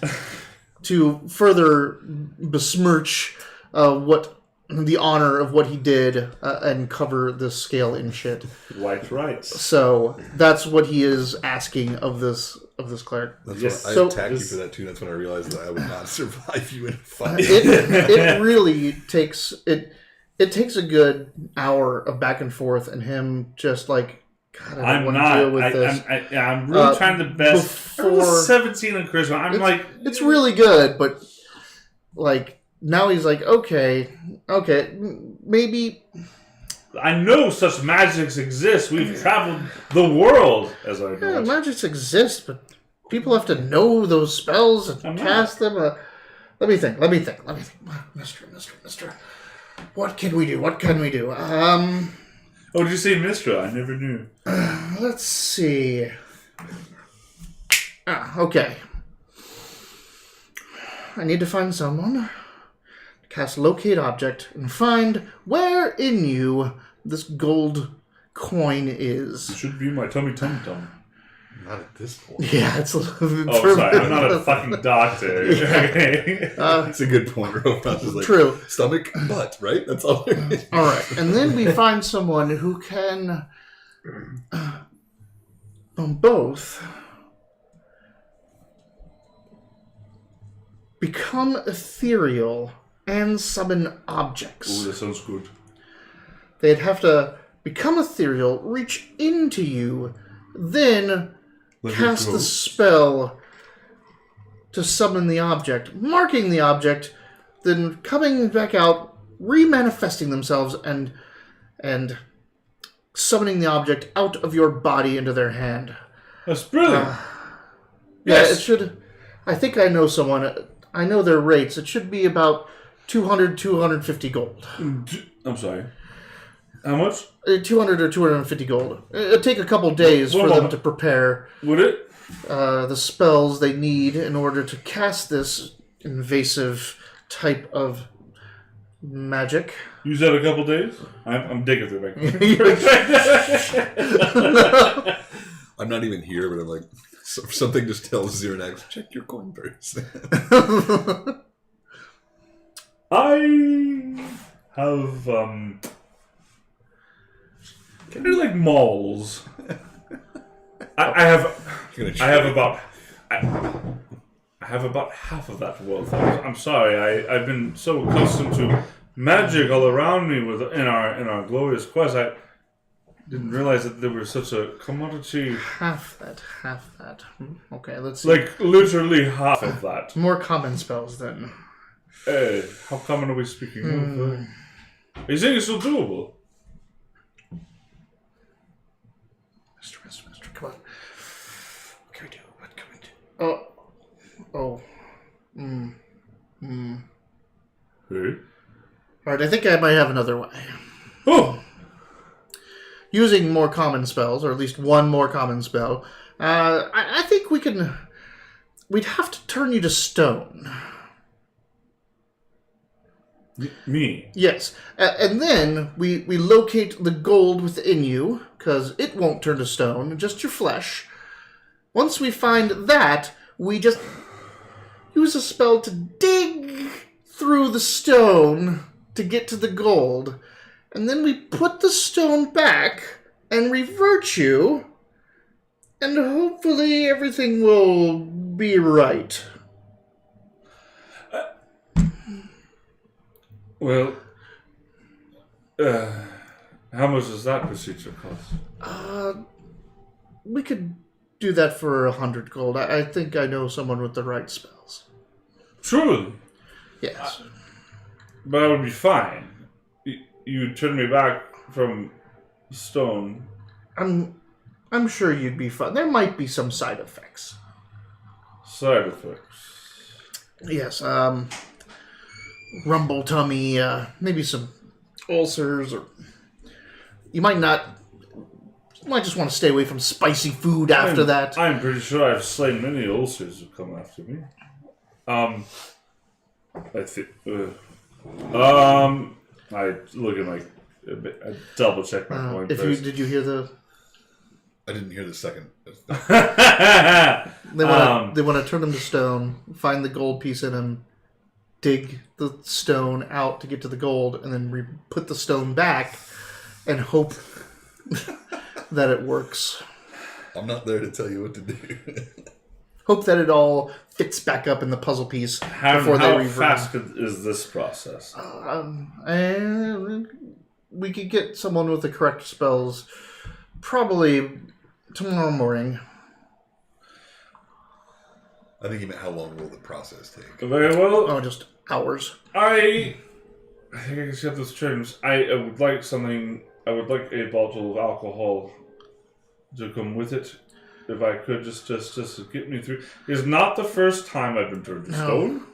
to further besmirch what the honor of what he did and cover the scale in shit. White rights. So that's what he is asking of this cleric. That's Yes. I attacked you for that too. That's when I realized that I would not survive you in a fight. It really takes it takes a good hour of back and forth and him just like, God, I don't want to deal with this. I'm really trying the best. I was 17 in charisma. I'm like, it's really good, but like now he's like, okay, maybe. I know such magics exist. We've traveled the world, as I know. Yeah, magics exist, but people have to know those spells and cast them. Let me think. Mister. What can we do? Oh, did you say Mistra? I never knew. Let's see. Okay. I need to find someone. Cast Locate Object and find where in you this gold coin is. It should be my tummy. Not at this point. Yeah, it's. Oh, sorry. I'm not a fucking doctor. Okay. That's a good point. Rofus is like, True. Stomach, butt, right? That's all there is. All right, and then we find someone who can both become ethereal and summon objects. Ooh, that sounds good. They'd have to become ethereal, reach into you, then cast the spell to summon the object, marking the object, then coming back out, remanifesting themselves, and summoning the object out of your body into their hand. That's brilliant. Yeah, it should. I think I know someone. I know their rates. It should be about 200, 250 gold. I'm sorry. How much? 200 or 250 gold. It'll take a couple days for them to prepare. Would it? The spells they need in order to cast this invasive type of magic. You said a couple days? I'm digging through my I'm not even here, but I'm like, something just tells Xernax, check your coin purse. I have kind of like malls. I have about half of that wealth. I'm sorry. I've been so accustomed to magic all around me in our glorious quest. I didn't realize that there was such a commodity. Half that. Okay, let's see. Like literally half of that. More common spells then. How common are we speaking of? Are you saying it's still doable? Mister, come on. What can we do? Hey. Alright, I think I might have another way. Oh! Using more common spells, or at least one more common spell, I think we'd have to turn you to stone. Me? Yes. And then we locate the gold within you, because it won't turn to stone, just your flesh. Once we find that, we just use a spell to dig through the stone to get to the gold. And then we put the stone back and revert you, and hopefully everything will be right. Well, how much does that procedure cost? We could do that for 100 gold. I think I know someone with the right spells. Truly. Yes. But that would be fine. You turn me back from stone. I'm sure you'd be fine. There might be some side effects. Side effects. Yes, rumble tummy, maybe some ulcers, or you might just want to stay away from spicy food after that. I'm pretty sure I've slain many ulcers who come after me. I think. I look at my. I double check my coin first. Did you hear the? I didn't hear the second. They want to turn him to stone, find the gold piece in him, dig the stone out to get to the gold, and then put the stone back, and hope that it works. I'm not there to tell you what to do. Hope that it all fits back up in the puzzle piece before they How fast is this process? And we could get someone with the correct spells probably tomorrow morning. I think you meant how long will the process take? Very well. Oh, just hours. I think I can set those terms. I would like something. I would like a bottle of alcohol to come with it. If I could just get me through. It's not the first time I've been turned to stone.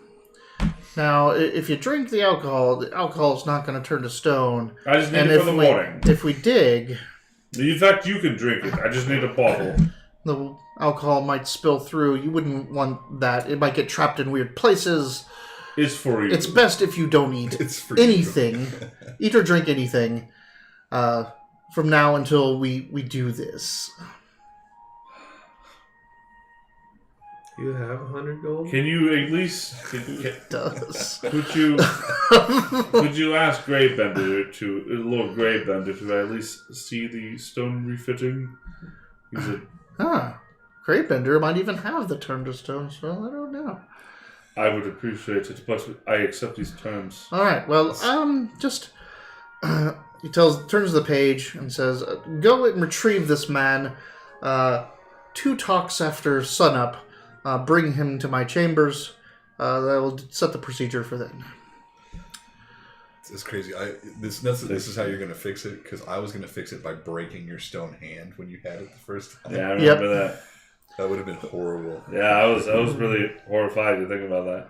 Now, if you drink the alcohol is not going to turn to stone. I just need it for the morning. If we dig... In fact, you can drink it. I just need a bottle. The alcohol might spill through. You wouldn't want that. It might get trapped in weird places. It's for you. It's best if you don't eat anything. Eat or drink anything from now until we do this. You have 100 gold? Can you at least... It does. Could you ask Lord Gravebender to at least see the stone refitting? Gravebender might even have the turn to stone spell. I don't know. I would appreciate it, but I accept these terms. All right. Well, he turns the page and says, "Go and retrieve this man. 2 talks after sunup. Bring him to my chambers. That will set the procedure for that." It's crazy. This is how you're going to fix it, because I was going to fix it by breaking your stone hand when you had it the first time. Yeah, I remember that. That would have been horrible. Yeah, I was really horrified to think about that.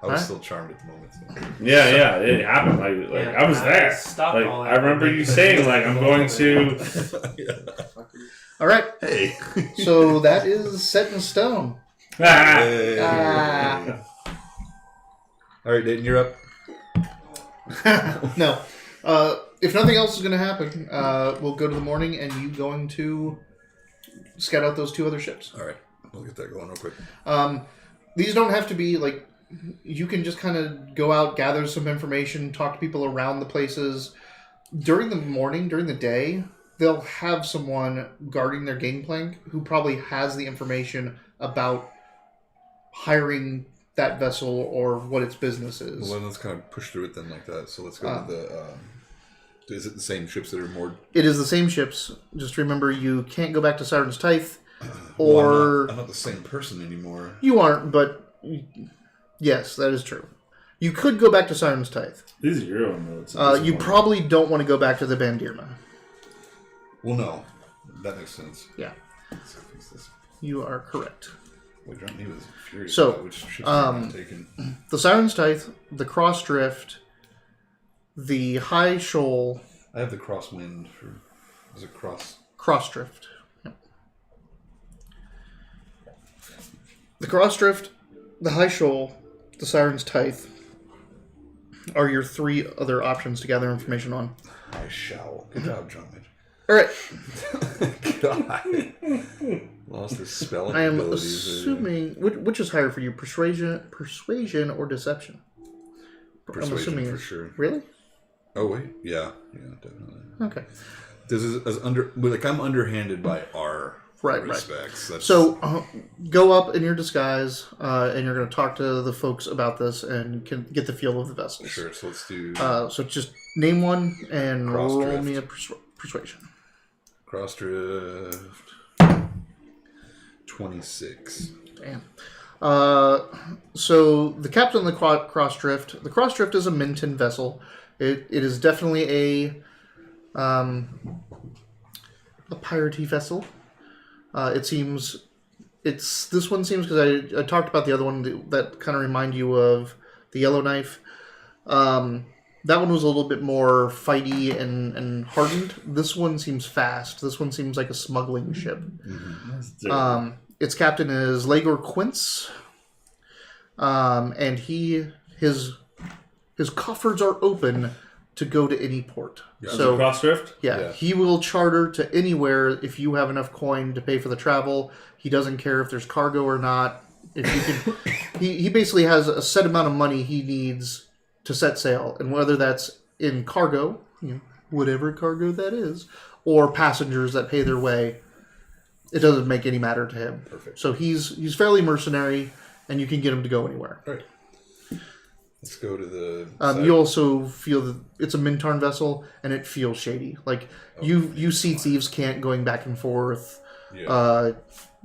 I was still charmed at the moment. So. Yeah, it happened. I was there. I remember you saying, I'm going to... All right. Hey. So that is set in stone. Hey. All right, Dayton, you're up. No. If nothing else is going to happen, we'll go to the morning and you going to scout out those 2 other ships. All right. We'll get that going real quick. These don't have to be, you can just kind of go out, gather some information, talk to people around the places. During the morning, during the day, they'll have someone guarding their gangplank who probably has the information about hiring that vessel or what its business is. Well, then let's kind of push through it then like that. So let's go to the... is it the same ships that are moored? It is the same ships. Just remember, you can't go back to Siren's Tithe, or... I'm not the same person anymore. You aren't, but... Yes, that is true. You could go back to Siren's Tithe. These are your own notes. You probably don't want to go back to the Bandirma. Well, no. That makes sense. Yeah. You are correct. Wait, he was furious so, about which ships were taken. The Siren's Tithe, the Cross Drift, the High Shoal... I have the Crosswind for... Is it Cross... Cross Drift. Yep. The Cross Drift, the High Shoal, the Siren's Tithe are your 3 other options to gather information on. I shall. Good job, John Mitch. All right. God. Lost his spelling I am abilities. assuming... Which is higher for you, persuasion or deception? Persuasion, I'm assuming for sure. Really? Oh, wait. Yeah, definitely. Okay. This is I'm underhanded by our Right. respects. That's... So go up in your disguise, and you're going to talk to the folks about this and can get the feel of the vessels. Sure, so let's do... so just name one and roll Cross-drift. me a persuasion. Cross-drift... 26. Damn. So the captain of the Cross-drift. The Cross-drift is a Minton vessel. It is definitely a piratey vessel. This one seems, because I talked about the other one that kind of remind you of the Yellowknife. That one was a little bit more fighty and hardened. This one seems fast. This one seems like a smuggling ship. Mm-hmm. Its captain is Legor Quince, and his coffers are open to go to any port. Yeah. So Cross-drift? yeah, he will charter to anywhere if you have enough coin to pay for the travel. He doesn't care if there's cargo or not. If you can, he basically has a set amount of money he needs to set sail, and whether that's in cargo, whatever cargo that is, or passengers that pay their way, it doesn't make any matter to him. Perfect. So he's fairly mercenary, and you can get him to go anywhere. All right. Let's go to the... You also feel that it's a Mintarn vessel, and it feels shady. Like you see thieves' cant going back and forth. Yeah.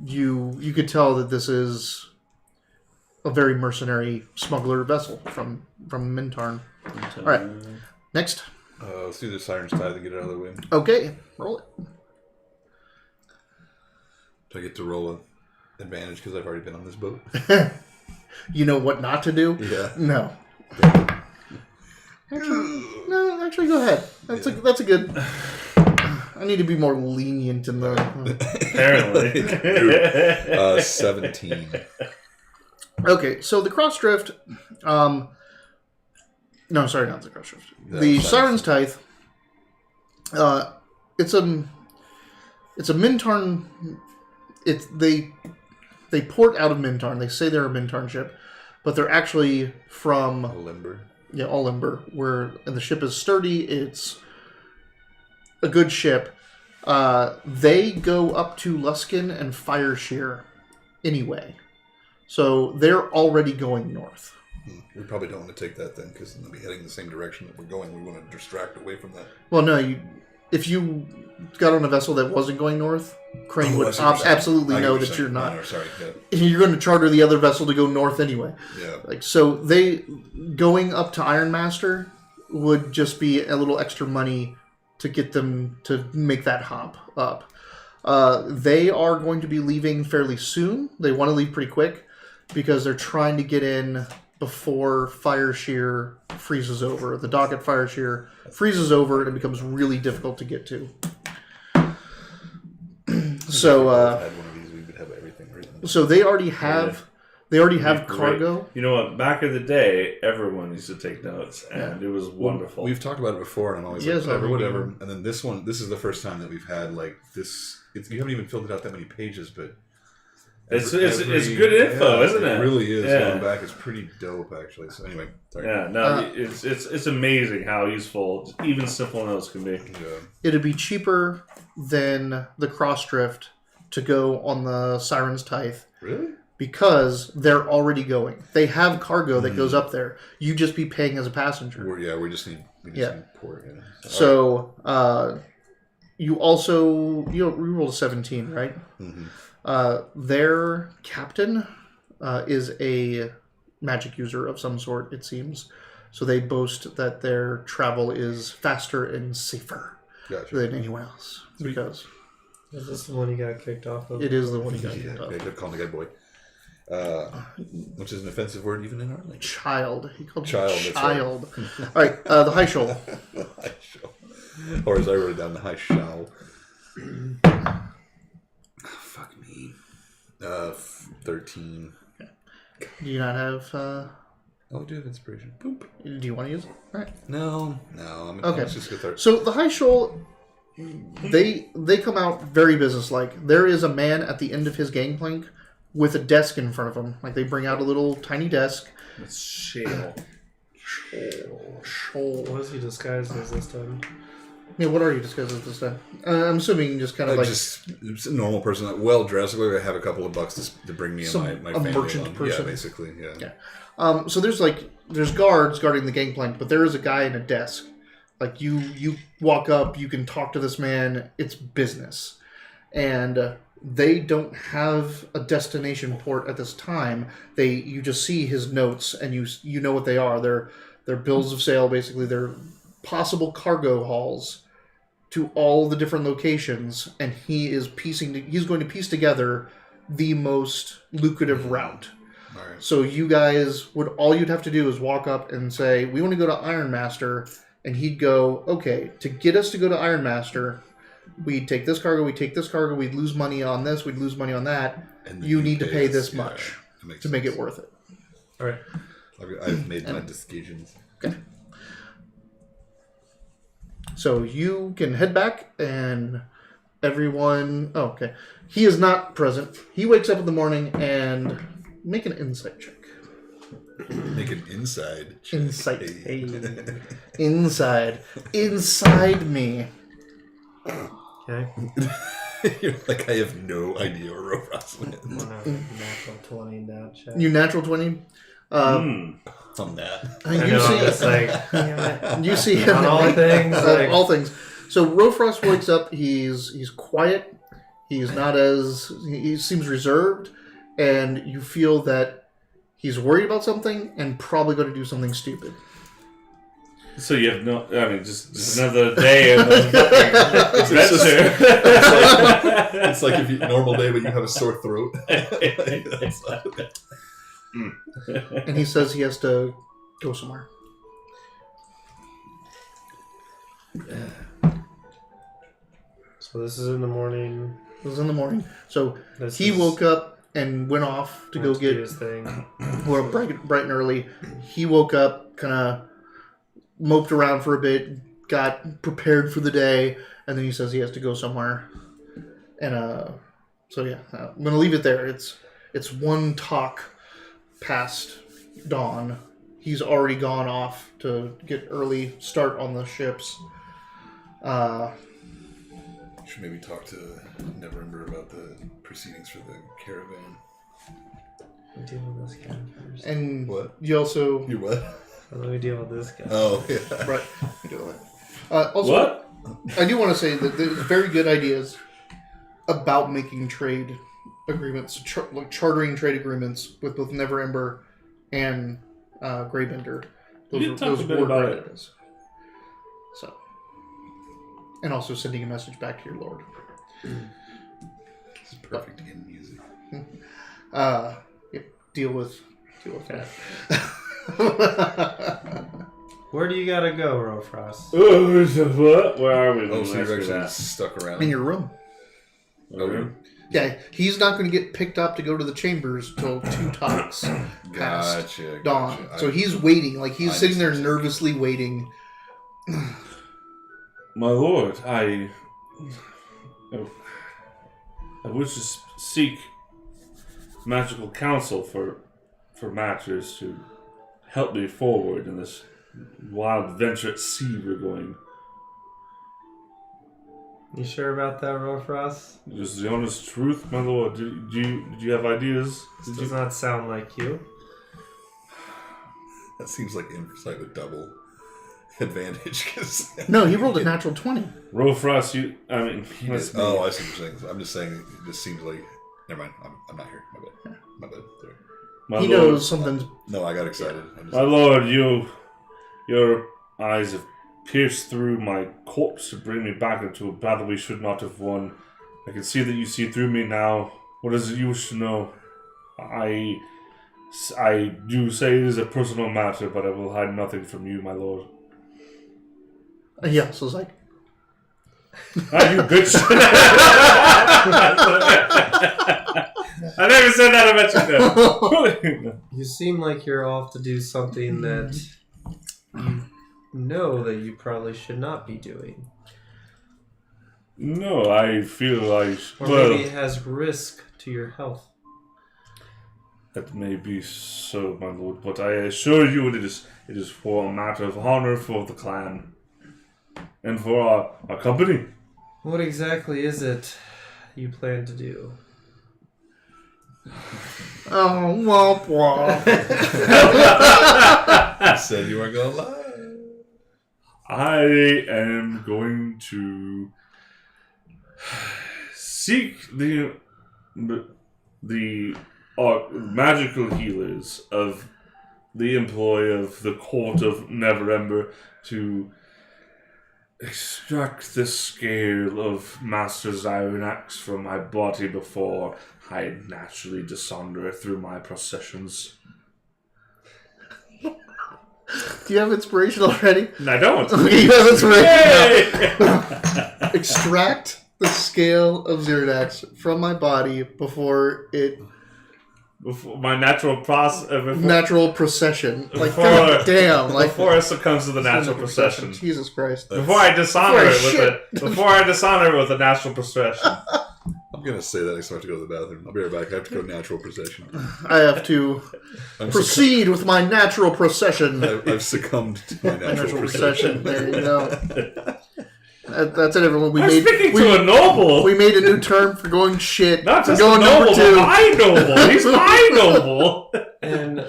You could tell that this is a very mercenary smuggler vessel from Mintarn. All right, next. Let's do the Siren's Tithe and get it out of the way. Okay, roll it. Do I get to roll an advantage because I've already been on this boat? You know what not to do? Yeah. No. Actually, go ahead. That's a good. I need to be more lenient in the. Apparently. 17. Okay, so the Cross-drift. No, sorry, not the Cross-drift. The Siren's Tithe. It's a Mintarn. They port out of Mintarn. They say they're a Mintarn ship, but they're actually from Limber. Yeah, Limber. And the ship is sturdy. It's a good ship. They go up to Luskin and Fireshear anyway, so they're already going north. We probably don't want to take that then, because they'll be heading the same direction that we're going. We want to distract away from that. Well, no, if you got on a vessel that wasn't going north, Crane would absolutely know that you're not. No, sorry. Yeah. You're going to charter the other vessel to go north anyway. Yeah. So they going up to Ironmaster would just be a little extra money to get them to make that hop up. They are going to be leaving fairly soon. They want to leave pretty quick because they're trying to get in before Fireshear freezes over. The dock at Fireshear freezes over and it becomes really difficult to get to. So, had one of these, we would have everything written. So they already have cargo. You know what? Back in the day, everyone used to take notes, and it was wonderful. We've talked about it before, and I'm always like, whatever. And then this is the first time that we've had like this. You haven't even filled it out that many pages, but it's good info, isn't it? It really is. Yeah. Going back, it's pretty dope, actually. So anyway, sorry. Yeah, no, it's amazing how useful even simple notes can be. Yeah. It'd be cheaper than the Cross-drift to go on the Siren's Tithe. Really? Because they're already going. They have cargo that goes up there. You just be paying as a passenger. We just need port. Yeah. So you rolled a 17, right? Mm-hmm. Their captain is a magic user of some sort, it seems. So they boast that their travel is faster and safer than anyone else. Sweet. Because is this the one you got kicked off of? it is the one you got kicked off. They kept calling the guy boy. Which is an offensive word even in our language. Child. He called Child, me that's child. All right, the High Shoal. The high show. Or as I wrote it down, the high show. Fuck me. 13. Do you not have... Oh, I do have inspiration. Boop. do you want to use it? All right. No. Okay. Let's just go 13. So the High Shoal, they come out very businesslike. There is a man at the end of his gangplank with a desk in front of him. Like they bring out a little tiny desk. It's shale. Shoal. What was he disguised as this time? what are you discussing at this time? I'm assuming just kind of like just a normal person, well dressed. I have a couple of bucks to bring me and my family merchant along. person. Yeah, basically. Yeah. So there's guards guarding the gangplank, but there is a guy in a desk. Like you walk up, you can talk to this man. It's business, and they don't have a destination port at this time. You just see his notes, and you know what they are. They're bills of sale, basically. They're possible cargo hauls to all the different locations, and he's going to piece together the most lucrative route. All right. So you guys all you'd have to do is walk up and say, we want to go to Iron Master, and he'd go, okay, to get us to go to Iron Master, we'd take this cargo, we'd lose money on this, we'd lose money on that. And you need to pay this much to make it worth it. All right. I've made my decisions. Okay. So you can head back, and everyone... Oh, okay. He is not present. He wakes up in the morning and make an insight check. Make an inside check. Insight. Hey. Inside me. Okay. You're like, I have no idea where Rofrost went. Natural 20 that check. You natural 20? From that. You see, it's like, damn it. You see On all things. Like, all things. So Rofrost wakes up. He's quiet. He's not as... He seems reserved. And you feel that he's worried about something and probably going to do something stupid. So you have no... I mean, just another day of adventure. It's like if you normal day, but you have a sore throat. And he says he has to go somewhere. so this is in the morning. It was in the morning. So This he is- woke up and went off to go do get... his thing. Well, bright and early. He woke up, kind of moped around for a bit, got prepared for the day, and then he says he has to go somewhere. And so yeah, I'm gonna leave it there. It's one talk past dawn. He's already gone off to get early start on the ships. Should maybe talk to Neverember about the proceedings for the caravan. We deal with this guy first. And What? you also You what? Let me deal with this guy. Oh, yeah. right. Also, What? I do want to say that there's very good ideas about making trade agreements, like chartering trade agreements with both Neverember and Greybender. You talked a bit were about great it. ideas. So, and also sending a message back to your lord. It's perfect in music. Yep, deal with that. Where do you gotta go, Rofrost? Oh, what? Where are we? Oh, so you're actually that. stuck around. In your room. Okay. Yeah, he's not going to get picked up to go to the chambers till 2 talks past Gotcha. dawn. So he's waiting, like he's I sitting there understand. nervously waiting. My lord, I wish to seek magical counsel for matters to help me forward in this wild venture at sea we're going. You sure about that, Rofrost? This is the honest truth, my lord. Did you have ideas? This does not sound like you. That seems like insight with double advantage. Cause No, he rolled a natural 20. Rofrost, he I was see what you're saying. I'm just saying it just seems like... Never mind. I'm not here. My bad. Sorry. my He lord. knows something's... No, I got excited. My lord, your eyes have pierced through my corpse to bring me back into a battle we should not have won. I can see that you see through me now. What is it you wish to know? I do say it is a personal matter, but I will hide nothing from you, my lord. Yeah, so it's like... Ah, you bitch! I never said that about you. You seem like you're off to do something that you know that you probably should not be doing. No, I feel like... Or well, maybe it has risk to your health. that may be so, my lord, but I assure you it is for a matter of honor for the clan. and for our company. What exactly is it you plan to do? Oh, womp womp. I said you weren't gonna lie. I am going to seek the magical healers of the employ of the court of Neverember to extract the scale of Master Zyronax from my body before I naturally dishonor it through my processions. Do you have inspiration already? I don't. Okay, you have inspiration. Yay! Extract the scale of Zyronax from my body before it... Before my natural natural procession. Like, Before- God damn. Like, before it succumbs to the natural procession. Jesus Christ. Before I dishonor it with a natural procession. I'm gonna say that next time I have to go to the bathroom. I'll be right back. I have to go natural procession. I have to proceed with my natural procession. I've succumbed to my natural procession. There you go. That's it, everyone. I'm speaking to a noble. We made a new term for going shit. Not just going a noble, number 2. but my noble. He's my noble. And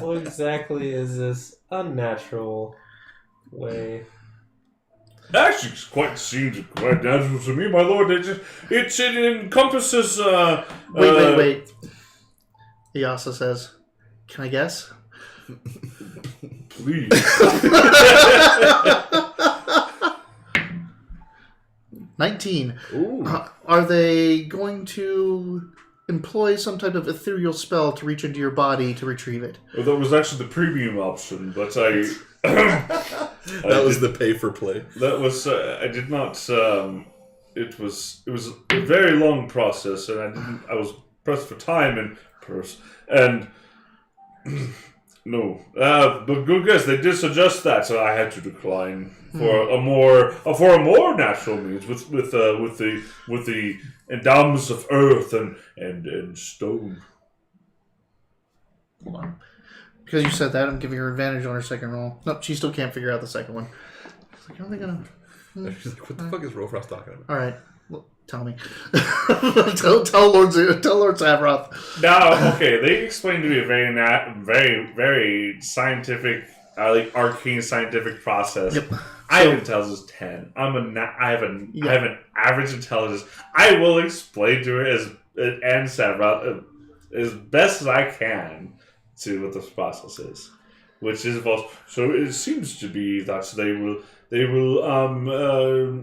what exactly is this unnatural way? Actually, seems quite natural to me, my lord. It encompasses. Wait. Iyasa says, "Can I guess?" Please. 19. Ooh. Are they going to employ some type of ethereal spell to reach into your body to retrieve it? Well, that was actually the premium option, but I. That was the pay for play. That was I did not. It was a very long process, and I was pressed for time and purse and. No, but good guess. They did suggest that, so I had to decline for a more natural means with the endowments of earth and stone. Hold on. Because you said that, I'm giving her advantage on her second roll. Nope, she still can't figure out the second one. It's like, are they gonna? She's like, what the fuck is Rofrost talking about? All right, well, tell me. tell Lord Zavroth. Now, okay, they explained to me a very scientific, arcane scientific process. Yep. I have intelligence 10. I have an average intelligence. I will explain to her as best as I can to what this process is, which is so it seems to be that they will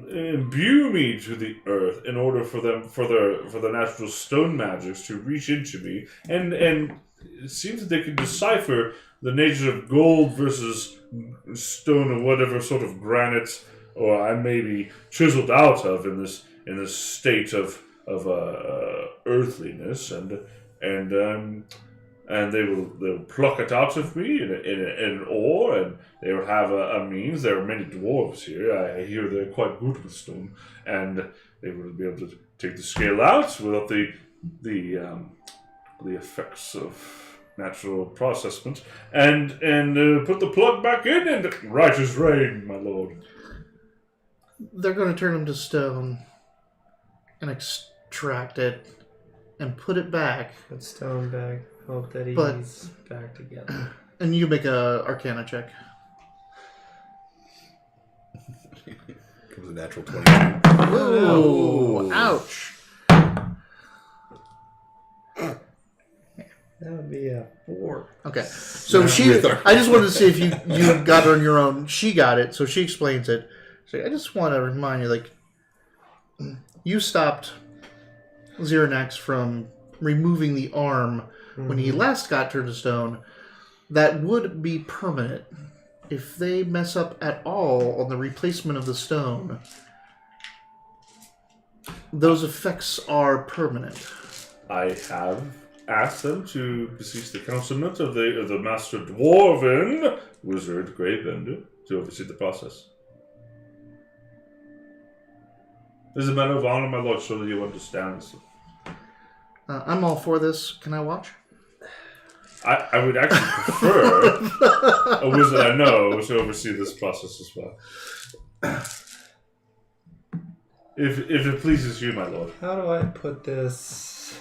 imbue me to the earth in order for the natural stone magics to reach into me, and it seems that they can decipher the nature of gold versus stone or whatever sort of granite or I may be chiseled out of in this state of earthliness, and they'll pluck it out of me in an ore, and they will have a means. There are many dwarves here. I hear they're quite good with stone, and they will be able to take the scale out without the effects of natural processment, and put the plug back in, and right as rain, my lord. They're going to turn him to stone and extract it and put it back. Put stone back. Hope that he's back together. And you make a Arcana check. Comes a natural 20. Ooh, ouch. That would be a 4. Okay, so I just wanted to see if you got it on your own. She got it, so she explains it. So I just want to remind you, you stopped Zyronax from removing the arm when he last got turned to stone. That would be permanent. If they mess up at all on the replacement of the stone, those effects are permanent. I have asked them to beseech the counselment of the Master Dwarven Wizard Gravebender to oversee the process. This is a matter of honor, my lord, so that you understand. I'm all for this. Can I watch? I would actually prefer a wizard I know to oversee this process as well. If it pleases you, my lord. How do I put this?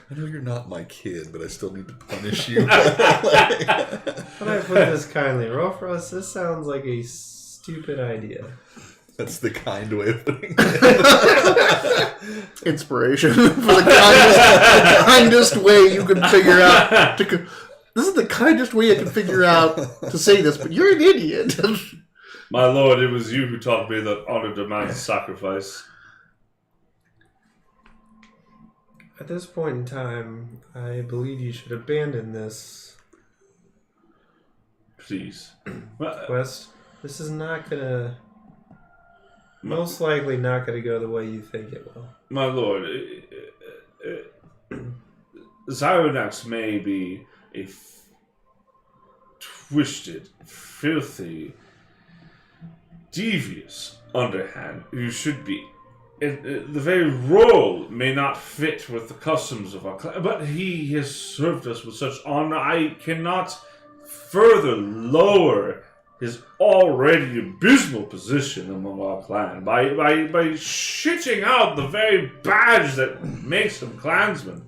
I know you're not my kid, but I still need to punish you. How do I put this kindly? Rofros, this sounds like a stupid idea. That's the kind way of putting it. Inspiration for the kindest way you can figure out. This is the kindest way I can figure out to say this, but you're an idiot. My lord, it was you who taught me that honor demands sacrifice. At this point in time, I believe you should abandon this Please. quest. This is not gonna... Most likely not gonna go the way you think it will. My lord, Zyronax may be a twisted, filthy, devious underhand who should be. The very role may not fit with the customs of our clan, but he has served us with such honor. I cannot further lower his already abysmal position among our clan by shitting out the very badge that makes him clansman.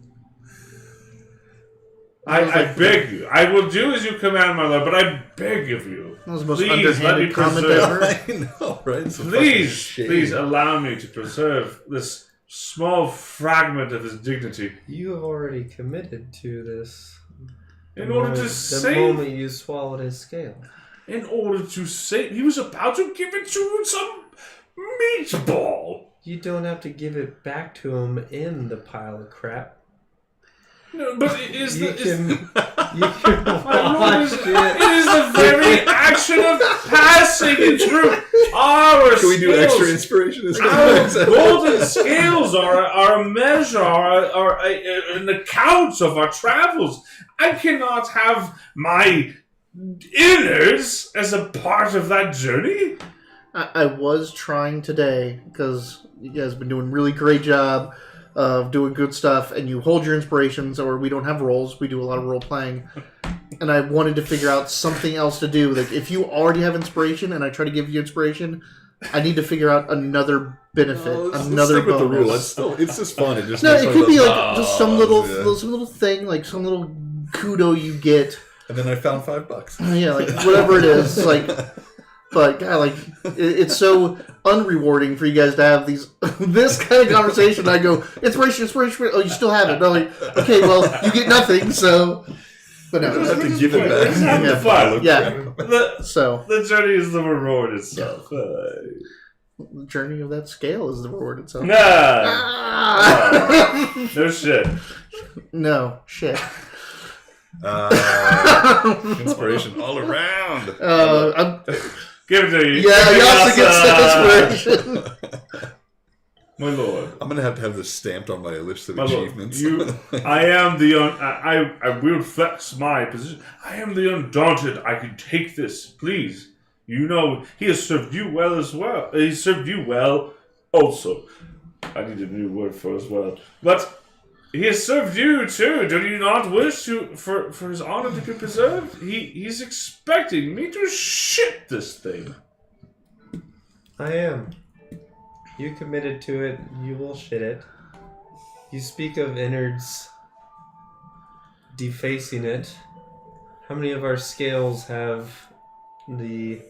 I beg you. I will do as you command, my lord, but I beg of you. That was the most Please let me underhanded comment preserve. ever. I know, right? It's a fucking Please shame. allow me to preserve this small fragment of his dignity. You have already committed to this. In order to The save. moment you swallowed his scale. In order to save. He was about to give it to some meatball. You don't have to give it back to him in the pile of crap. No, but it is You the. can My lord, watch it it. is the very action of passing it through our Can we do scales. extra inspiration? Our golden scales are a measure, are an account of our travels. I cannot have my innards as a part of that journey. I was trying today, because you guys have been doing a really great job of doing good stuff, and you hold your inspirations, or we don't have roles, we do a lot of role playing, and I wanted to figure out something else to do. Like, if you already have inspiration and I try to give you inspiration, I need to figure out another benefit, another stick with the rule. bonus. It's just fun. It just No, makes it fun could of be those, like just some little thing, like some little kudo you get. And then I found $5. Yeah, like whatever it is, like. But God, like it's so unrewarding for you guys to have this kind of conversation. I go inspiration. Oh, you still have it. No, like okay, well you get nothing. So, but I no, have to give it back. Let's have the fun. Yeah. So The journey is the reward itself. the journey of that scale is the reward itself. Nah. Ah! No shit. No shit. Inspiration all around. Give it to you. Yeah, you also get some inspiration. My lord. I'm gonna have this stamped on my list of My lord, achievements. I am the I will flex my position. I am the undaunted. I can take this, please. You know he has served you well as well. He served you well, also. I need a new word for as well, but he has served you too. Do you not wish for his honor to be preserved? He's expecting me to shit this thing. I am. You committed to it, you will shit it. You speak of innards defacing it. How many of our scales have the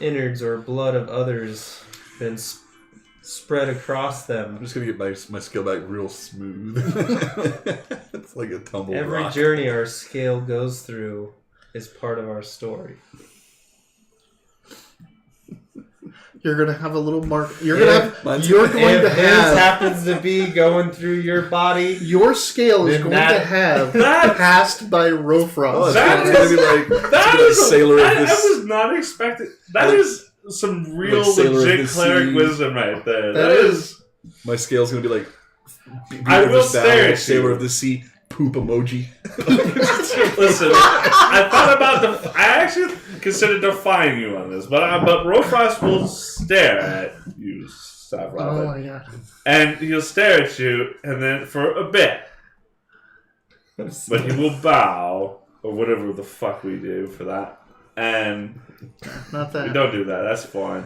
innards or blood of others been spread across them? I'm just gonna get my skill back real smooth. It's like a tumble Every rock. journey our scale goes through is part of our story. You're gonna have a little mark. You're If going to his have happens to be going through your body, your scale is Then going to have passed by Rofrost. Oh, That it's gonna be like That it's is a sailor of I this. was not expecting. That is some real Like Sailor of legit the cleric Sea. wisdom right there. That That is. My scale's gonna be like. I will stare at you. Sailor of the Sea poop emoji. Listen, I thought about I actually considered defying you on this, but Rofrost will stare at you, Stav Robin, Oh my god! and he'll stare at you, and then for a bit, but he will bow or whatever the fuck we do for that. And Not that. we don't do that. That's fine.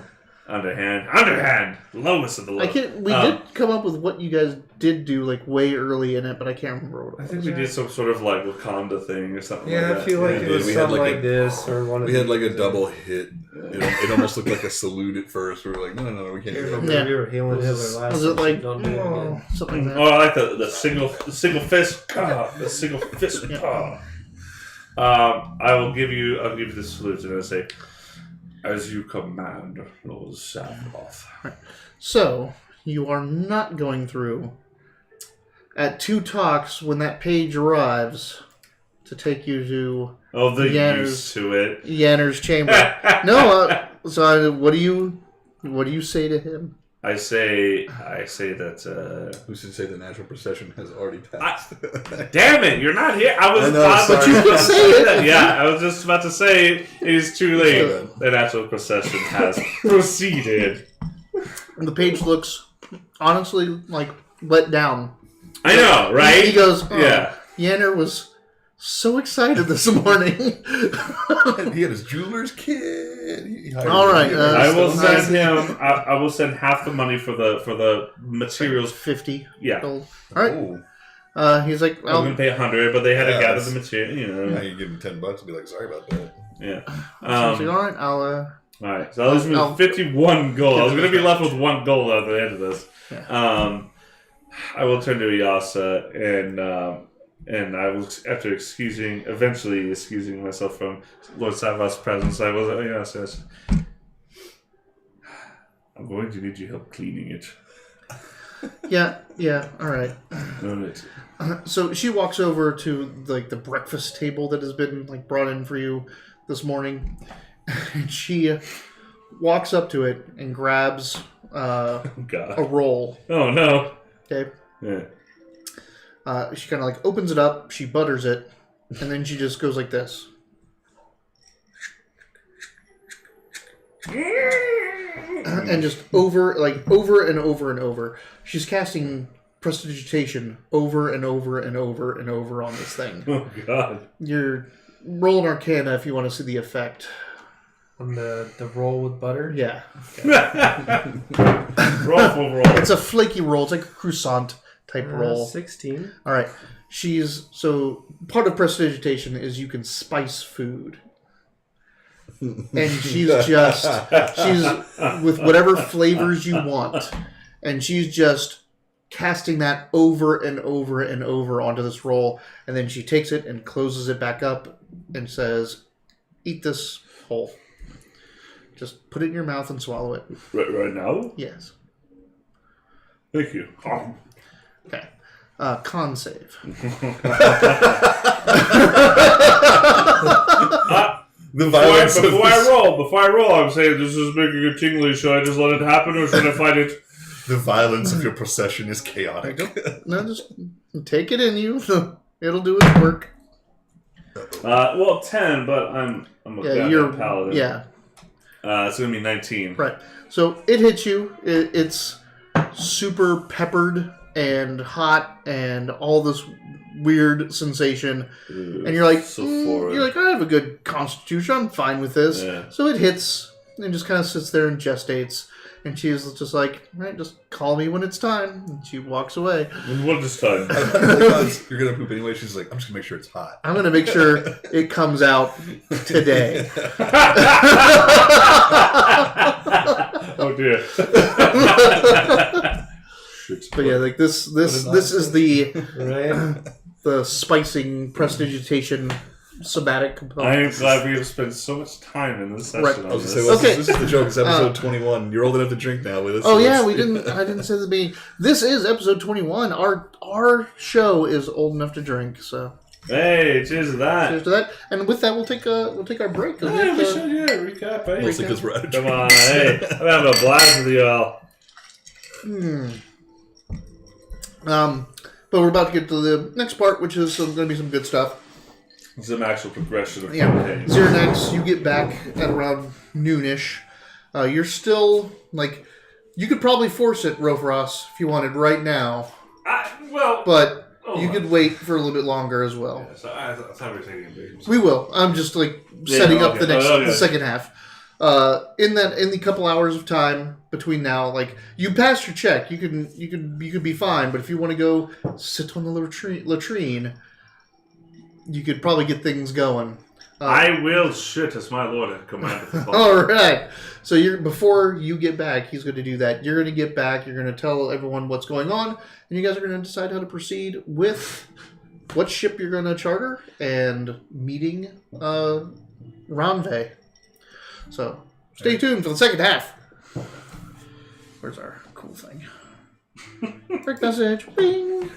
Underhand, lowest of the low. We did come up with what you guys did do like way early in it, but I can't remember what it was. I think we did some sort of like Wakanda thing or something like that. I feel like it was something like this or one of We had like a double hit. It almost looked like a salute at first. We were like, no, we can't do that. Yeah. We were healing Hitler last Was it like don't do it again. something like that? Oh, I like the single fist. The single fist. I'll give you the salute and I say, as you command, Lord Saffroth. So, you are not going through at 2 talks when that page arrives to take you to Used to it. Yanner's chamber. No, what do you say to him? I say that. Who should say the natural procession has already passed? Damn it! You're not here. I was. But you can say it. Yeah, I was just about to say it is too late. The natural procession has proceeded. The page looks honestly like let down. I know, right? He goes, Yeah. Yanner was so excited this morning. He had his jeweler's kit. All right, I will send him. I will send half the money for the materials. 50. Yeah. All right. Oh. He's like, I was going to pay 100, but they had to gather the Yes. material. You Now know. you give him $10 and be like, sorry about that. Yeah. he's like, all right, I'll. All right. So that leaves me with 51 gold. I was going to be left with 1 gold at the end of this. Yeah. I will turn to Iyasa and I will, after eventually excusing myself from Lord Savas' presence, I will, yes. I'm going to need your help cleaning it. Yeah, all right. All right. So she walks over to like the breakfast table that has been like brought in for you this morning, and she walks up to it and grabs a roll. Oh no. Okay. Yeah. She kind of like opens it up, she butters it, and then she just goes like this. And just over and over and over. She's casting prestidigitation over and over and over and over on this thing. Oh god. You're rolling Arcana if you want to see the effect. On the roll with butter? Yeah. Roll for roll. It's a flaky roll. It's like a croissant type roll. 16. All right. So part of prestidigitation is you can spice food. And she's with whatever flavors you want. And she's just casting that over and over and over onto this roll. And then she takes it and closes it back up and says, eat this whole. Just put it in your mouth and swallow it. Right now? Yes. Thank you. Okay. Con save. Before I roll, I'm saying this is making it tingly. Should I just let it happen, or should I fight it? The violence of your procession is chaotic. No, just take it in you. It'll do its work. 10, but I'm a goddamn paladin. Yeah. It's gonna be 19. Right. So it hits you. It's super peppered and hot and all this weird sensation. And you're like, I have a good constitution. I'm fine with this. Yeah. So it hits and just kind of sits there and gestates. And she's just like, right, just call me when it's time. And she walks away. What is time? You're going to poop anyway. She's like, I'm just going to make sure it's hot. I'm going to make sure it comes out today. Oh, dear. But yeah, like this is the Right? the spicing prestidigitation somatic component. I am glad we have spent so much time in this session Right. on I was this. going to say, Okay. this is the joke. It's episode 21. You're old enough to drink now with us. Oh yeah, I didn't say the beginning. This is episode 21. Our show is old enough to drink, so Hey, cheers to that. cheers to that. And with that, we'll take our break. Hey, we should recap, eh? Mostly because we're out of Come drink. on, hey. I'm having a blast with you all. But we're about to get to the next part, which is going to be some good stuff. Some actual progression of Yeah. campaigns. Xernex, you get back at around noonish. You're still, you could probably force it, Rofros, if you wanted right now. Well, But You could wait for a little bit longer as well. Yeah, so I thought we were taking a break. We will. I'm just setting up the second half. In the couple hours of time between now, you passed your check, you could be fine. But if you want to go sit on the latrine, you could probably get things going. I will shit as my lord and commander. All right. So before you get back, he's going to do that. You're going to get back. You're going to tell everyone what's going on, and you guys are going to decide how to proceed with what ship you're going to charter and meeting Ranve. So stay tuned for the second half. Where's our cool thing? Break message. Bing.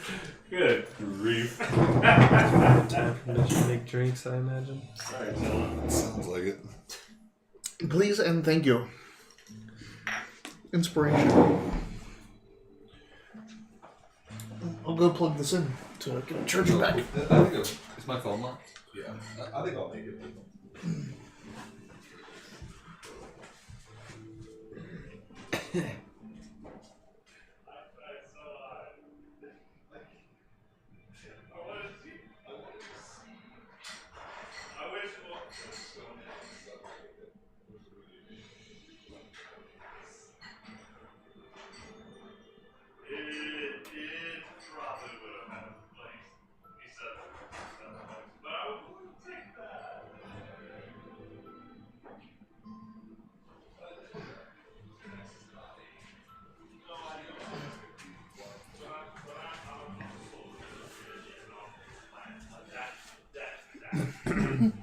Good grief. Time for me to make drinks, I imagine. Sounds like it. Please and thank you. Inspiration. I'll go plug this in to get it charging back. I think is my phone locked? Yeah. I think I'll make it.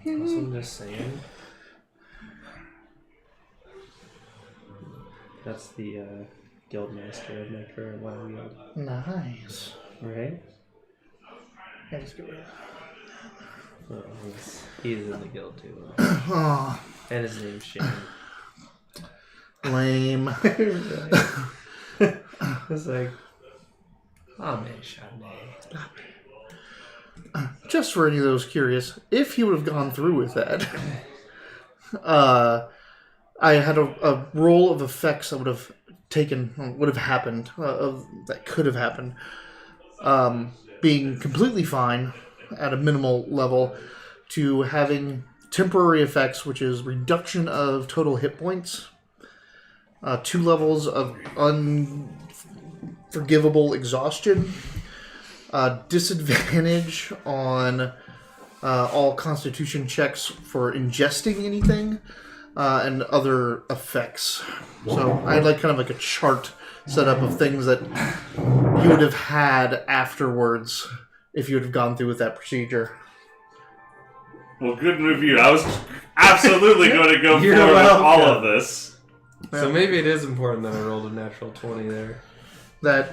So I'm just saying. That's the guildmaster of my current WoW guild. Nice. Right? Yeah, just get rid of Oh, he's in the guild too. Oh, And his name's Shane. lame. It's like, oh man, Chardonnay. Just for any of those curious, if he would have gone through with that, I had a roll of effects that would have happened, that could have happened. Being completely fine at a minimal level to having temporary effects, which is reduction of total hit points, 2 levels of unforgivable exhaustion, disadvantage on all constitution checks for ingesting anything, and other effects. So I had kind of a chart set up of things that you would have had afterwards if you would have gone through with that procedure. Well, good review. I was absolutely going to go You're forward with all welcome. of this. So maybe it is important that I rolled a natural 20 there. That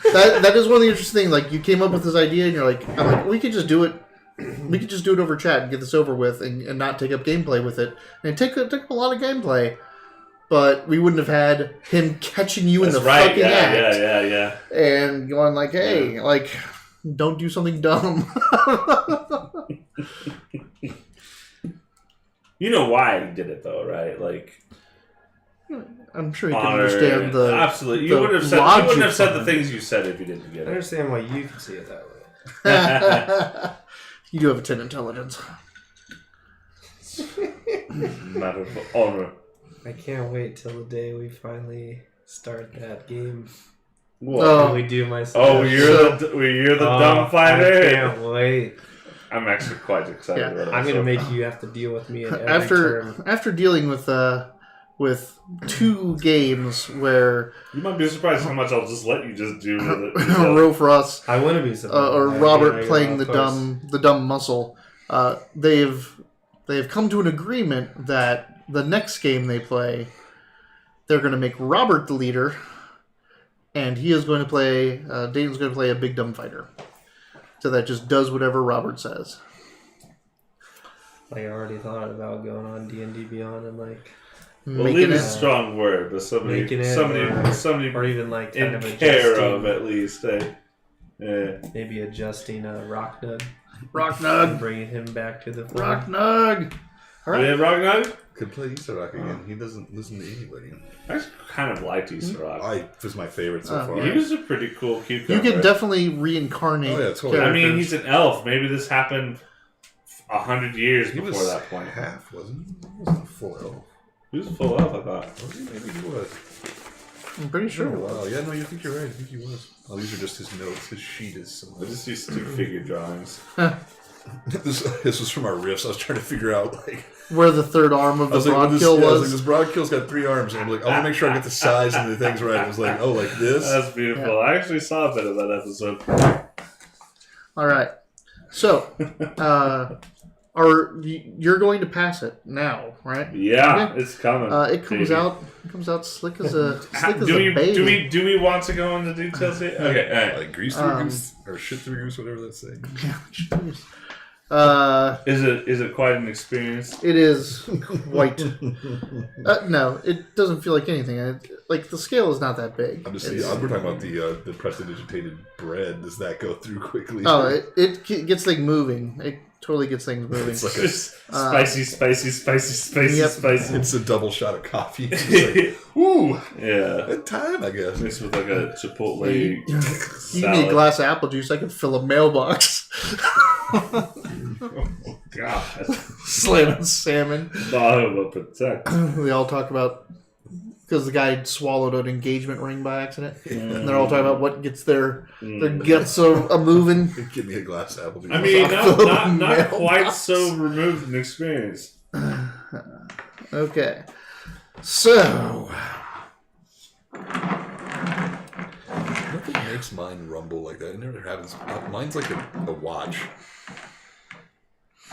is one of the interesting things. You came up with this idea, and I'm like, we could just do it. We could just do it over chat and get this over with, and not take up gameplay with it. And it took up a lot of gameplay, but we wouldn't have had him catching you in the fucking act. Yeah. And going hey, don't do something dumb. You know why he did it, though, right? I'm sure you can honor, understand the absolutely. the You wouldn't have said the things you said if you didn't get I it. understand why you can see it that way. You do have a 10 intelligence. Matter of honor. I can't wait till the day we finally start that game. What? Oh. When we do my Oh, you're the dumb fighter. I can't wait. I'm actually quite excited Yeah. about it. I'm gonna so make you have to deal with me in every term. After dealing with 2 games where You might be surprised how much I'll just let you just do with it. Row for us I want to be surprised. or Robert playing the dumb muscle, they've come to an agreement that the next game they play, they're going to make Robert the leader, and he is going to play. Dayton's going to play a big dumb fighter, so that just does whatever Robert says. I already thought about going on D&D Beyond and Well, Making leave is it. a strong word, but somebody or even kind in of care adjusting, of at least. Yeah. maybe adjusting Rocknug Rock and Nug. bringing him back to the Rock Nug. All Yeah, right. Ragnar? could play Isarok again. He doesn't listen to anybody. I kind of liked Isarok. This is my favorite so far. He was a pretty cool cucumber. You can definitely reincarnate. Oh, yeah, totally. I mean, he's an elf. Maybe this happened 100 years He before was that point. half, wasn't he? He wasn't a full elf. He was a full elf, I thought. Was he? Maybe he was. I'm pretty sure. Oh, wow. Yeah, no, you think you're right. I think he was. Oh, these are just his notes. His sheet is so... I just see stick-figure drawings. This was from our riffs. I was trying to figure out, like... Where the third arm of the broadkill I was like, was. this broadkill's got 3 arms. And I'm like, I want to make sure I get the size and the things right. I was like, oh, like this? That's beautiful. Yeah. I actually saw a bit of that episode. All right. So, you're going to pass it now, right? Yeah, Okay. it's coming. It comes baby. out. It comes out slick as a baby. Do we want to go into details here? Okay, all right. Like grease through goose? Or shit through goose, whatever that's saying. Is it quite an experience? It is quite. No, it doesn't feel like anything. Like the scale is not that big. I'm just saying, we're talking about the prestidigitated bread. Does that go through quickly? Oh, it gets things moving. It totally gets things moving. It's like Just spicy. Yep. Spicy. it's a double shot of coffee. It's just like, ooh, Yeah. good time, I guess. Mixed with like a chipotle You need a salad. glass of apple juice. I could fill a mailbox. Oh, God. Slamming salmon. Bottom of protect. We all talk about because the guy swallowed an engagement ring by accident, and they're all talking about what gets their guts a moving. Give me a glass of apple juice. I mean, not Mailbox. quite so removed an experience. Okay, so nothing makes mine rumble like that. It never happens. Mine's like a watch.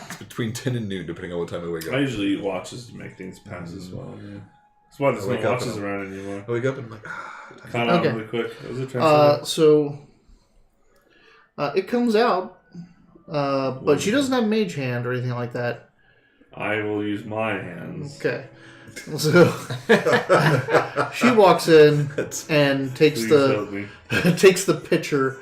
It's between 10 and noon, depending on what time I wake up. I usually eat watches to make things pass as well. Yeah. That's why there's I wake no up watches and around anymore. I wake up and I'm like, Count out Okay. really quick. Was it translated? So it comes out, but she doesn't have mage hand or anything like that. I will use my hands. Okay. So she walks in and takes Please the help me. takes the picture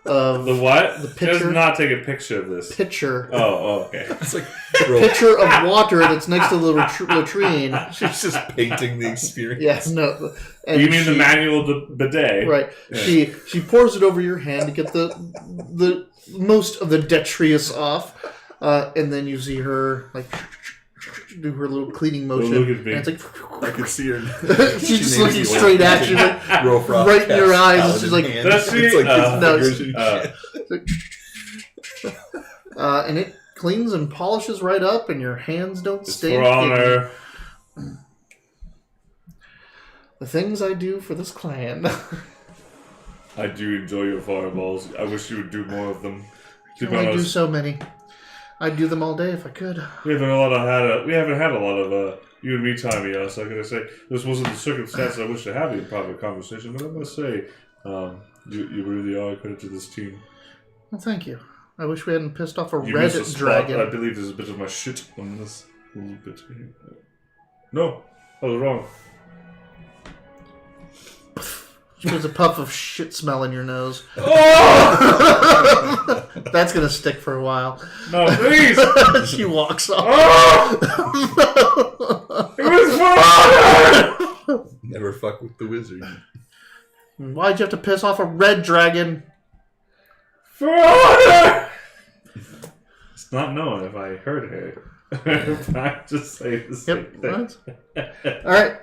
of The what? The She picture? does not take a picture of this. pitcher Oh, okay. it's like, picture of water that's next to the latrine. she's just painting the experience. Yes, no. And You mean the manual bidet? Right. Yeah. She pours it over your hand to get the most of the detritus off, and then you see her like do her little cleaning motion. look at me. And it's I could see her. She's just looking straight at you, like, Rofroth right in your cast eyes. Paladin She's like, hand. Does she? It's like No, his fingers and shit. and it cleans and polishes right up, and your hands don't It's stay. for honor. The things I do for this clan. I do enjoy your fireballs. I wish you would do more of them. To be I do honest, so many. I'd do them all day if I could. we haven't had a lot of you and me time yet. So I gotta say, this wasn't the circumstance I wish to have in proper conversation. But I must say, you really are a credit to this team. Well, thank you. I wish we hadn't pissed off a You red missed a spot. dragon. I believe there's a bit of my shit on this little bit here. No, I was wrong. There's a puff of shit smell in your nose. Oh! That's gonna stick for a while. No, please! She walks off. Oh! It was for honor! Never fuck with the wizard. Why'd you have to piss off a red dragon? For honor! It's not known if I heard her. I just say the same thing. All right.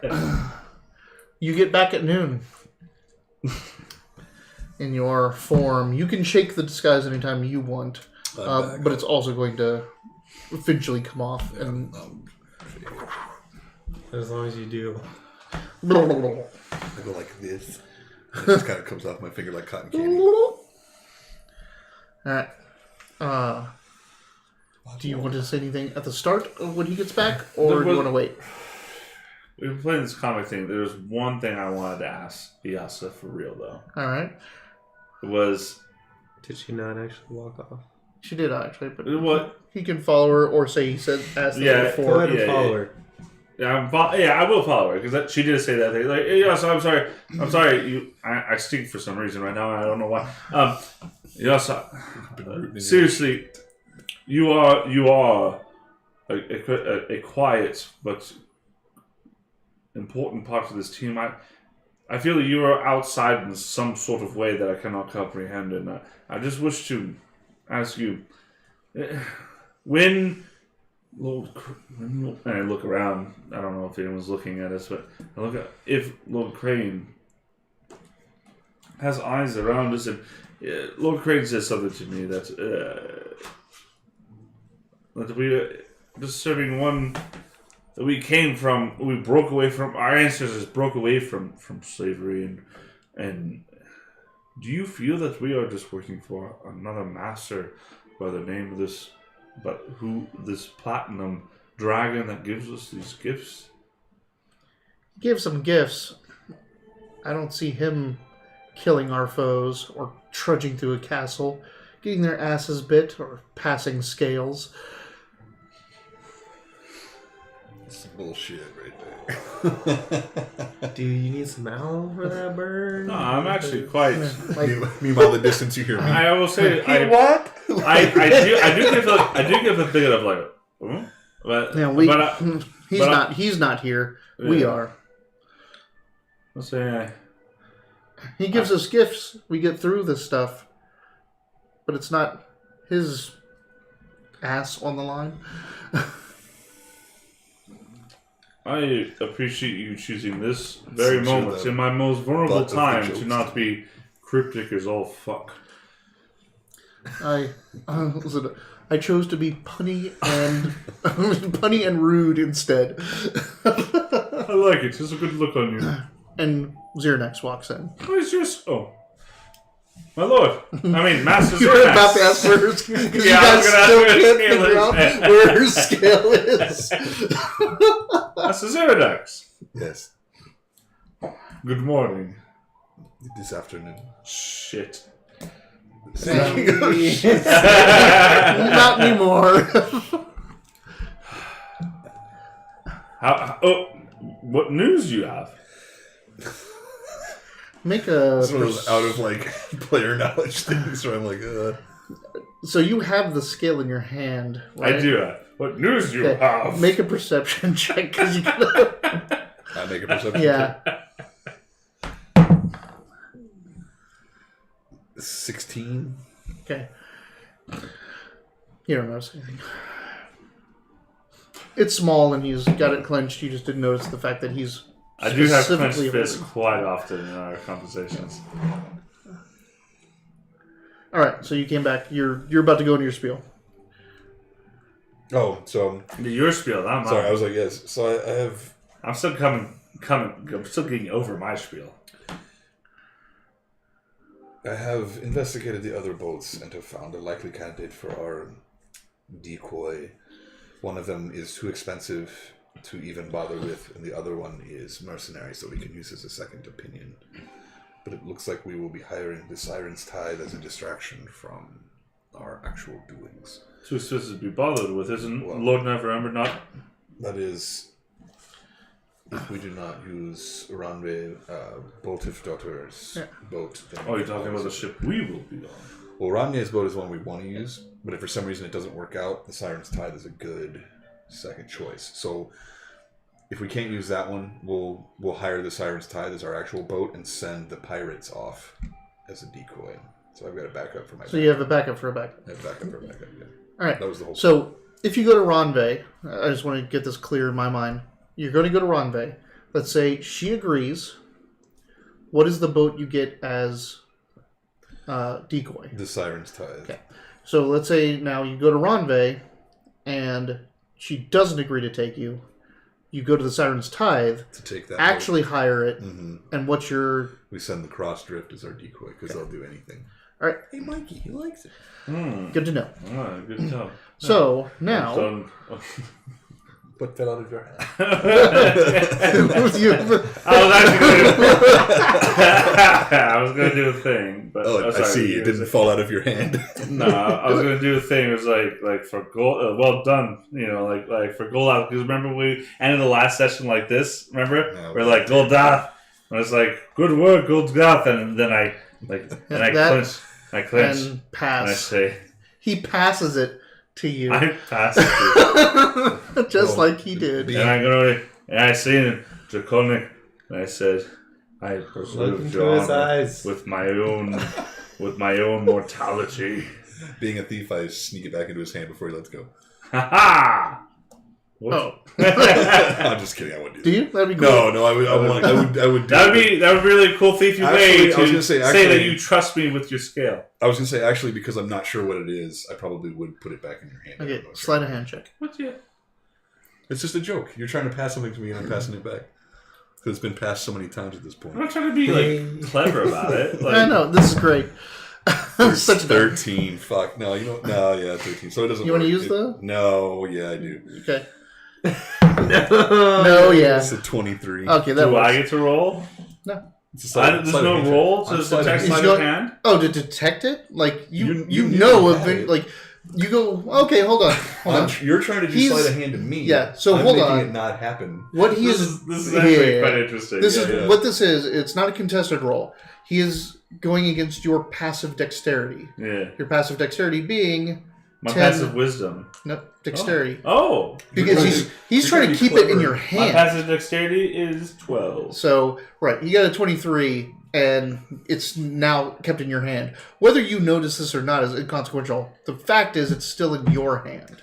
You get back at noon. In your form, you can shake the disguise anytime you want, but it's also going to eventually come off. And As long as you do. I go like this. And it just kind of comes off my finger like cotton candy. All right. Do you want to say anything at the start of when he gets back, or do you want to wait? We've been playing this comic thing. There was one thing I wanted to ask Iyasa for real, though. All right. It was... Did she not actually walk off? She did actually, but What? he can follow her or say he said asked Yeah, her Go before. ahead and Yeah, follow yeah. her. Yeah, I will follow her, because she did say that thing. Like, Iyasa, I'm sorry. I stink for some reason right now, and I don't know why. Iyasa, seriously, you are a quiet but important part of this team. I feel that you are outside in some sort of way that I cannot comprehend, and I just wish to ask you, when I look around, I don't know if anyone's looking at us, but I look at if Lord Crane has eyes around us, and Lord Crane says something to me that we are just serving one that we came from. We broke away from our ancestors, broke away from slavery, and do you feel that we are just working for another master by the name of this? But this platinum dragon that gives us these gifts? Give some gifts. I don't see him killing our foes or trudging through a castle, getting their asses bit or passing scales. That's bullshit right there. Do you need some aloe for that burn? No, I'm actually quite. Meanwhile, the distance you hear me. I will say, What? I do give a bit of like, but yeah, he's not here. Yeah. We are. I'll say, He gives us gifts. We get through this stuff, but it's not his ass on the line. I appreciate you choosing this very moment in my most vulnerable time to not be cryptic as all fuck. I chose to be punny and rude instead. I like it. It's a good look on you. And Xernex walks in. What is yours? Oh, my lord. I mean, Master You were about to ask where his scale is. Yeah, I was You guys gonna still ask can't where figure out his where her scale is. Master Zeradex. Yes. Good morning. This afternoon. Shit. Not anymore. What news do you have? Make a. This one was out of like player knowledge things, so I'm like, So you have the scale in your hand, right? I do. What news do you have? Make a perception check because you gotta. I make a perception Yeah. check. 16. Okay. You don't notice anything. It's small and he's got it clenched. You just didn't notice the fact that he's. I do have clenched specifically fists quite often in our conversations. All right, so you came back. You're about to go into your spiel. Oh, so Your spiel, not mine. sorry. I was like, yes. So I have. I'm still coming. I'm still getting over my spiel. I have investigated the other boats and have found a likely candidate for our decoy. One of them is too expensive to even bother with, and the other one is mercenary, so we can use as a second opinion. But it looks like we will be hiring the Siren's Tide as a distraction from our actual doings. Too expensive to be bothered with, isn't Lord Neverember not? That is, if we do not use Ranve, Boltif Daughter's boat. Then Oh, you're talking about the ship we will be on. Well, Ranve's boat is one we want to use, but if for some reason it doesn't work out, the Siren's Tide is a good second choice. So if we can't use that one, we'll hire the Siren's Tide as our actual boat and send the pirates off as a decoy. So I've got a backup for my So you have a backup for a backup. I have a backup for a backup, yeah. All right. That was the whole So if you go to Ranve, I just want to get this clear in my mind. You're going to go to Ranve. Let's say she agrees. What is the boat you get as decoy? The Siren's Tide. Okay. So let's say now you go to Ranve and she doesn't agree to take you. You go to the Siren's Tithe, To take that actually hire it, boat. and what's your... We send the Cross Drift as our decoy, because they'll do anything. All right, Hey, Mikey, he likes it. good to know. Oh, good to know. So, now... Done. What fell out of your hand? I was going to do a thing, but Oh, I sorry, see. It didn't fall out of your hand. No, I was gonna do a thing. It was like for gold. Well done, like for gold out. Because remember we ended the last session like this. Remember No, we're like gold off. I was like, good work, gold off, and then I clinch, and and I pass. say, He passes it to you. I passed it. Just like he did. And I go over and I see him, Draconic, and I said, I Look preserved into your his honor eyes. with my own mortality. Being a thief, I sneak it back into his hand before he lets go. Ha ha! Oh. I'm just kidding. I wouldn't do Do that. you? That'd be cool. No, I would do That would be really a cool thief you Actually, made I was to gonna say, say that actually- you trust me with your scale. I was going to say, actually, because I'm not sure what it is, I probably would put it back in your hand. Okay, slide a hand check. What's your... It's just a joke. You're trying to pass something to me and I'm passing it back. Because it's been passed so many times at this point. I'm not trying to be clever about it. Like, I know, this is great. Such a 13. Fuck. No, 13. So it doesn't You want to work. use the? No, yeah, I do. Okay. No, yeah. It's a 23. Okay, that Do works. I get to roll? No. It's a slide, There's slide no of hand roll check. to I'm sliding detect hand sleight He's of going- hand? Oh, to detect it? Like, you You know, had it. like, you go, okay, hold on. You're trying to do He's- sleight of hand to me. yeah, so I'm hold making on. it not happen. What he This is... is actually yeah. quite interesting. This yeah, is yeah. what this is. It's not a contested roll. He is going against your passive dexterity. Yeah. Your passive dexterity being My 10 passive wisdom. dexterity. Oh. Because he's you're trying trying to to keep be it in clever. your My hand. passive dexterity is 12. So, right, you got a 23, and it's now kept in your hand. Whether you notice this or not is inconsequential. The fact is, it's still in your hand.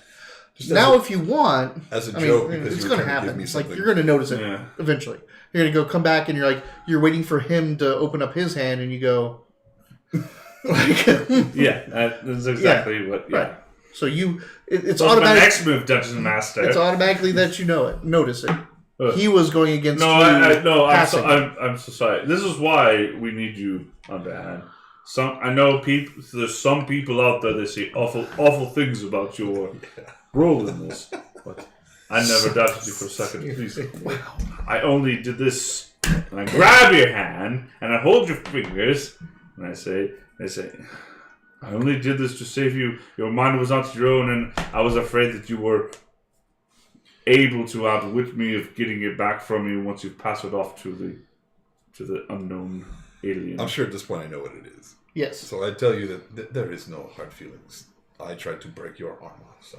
Just Now, as if you want, as a I joke, mean, because it's you going were to trying to give happen. me It's like something. you're going to notice it Yeah. eventually. You're going to go come back, and you're waiting for him to open up his hand, and you go, like, Yeah, that's exactly what. Yeah. Right. So it's So automatic. my next move, Dungeon Master. It's automatically that you know it, notice it. Ugh. He was going against No, you. I'm passing. I'm so sorry. This is why we need you on the hand. I know people. There's some people out there that say awful things about your role in this, but I never doubted you for a second. Please, I only did this, and I grab your hand and I hold your fingers, and I say, I only did this to save you. Your mind was not your own, and I was afraid that you were able to outwit me of getting it back from you once you pass it off to the unknown alien. I'm sure at this point I know what it is. Yes. So I tell you that there is no hard feelings. I tried to break your armor, so.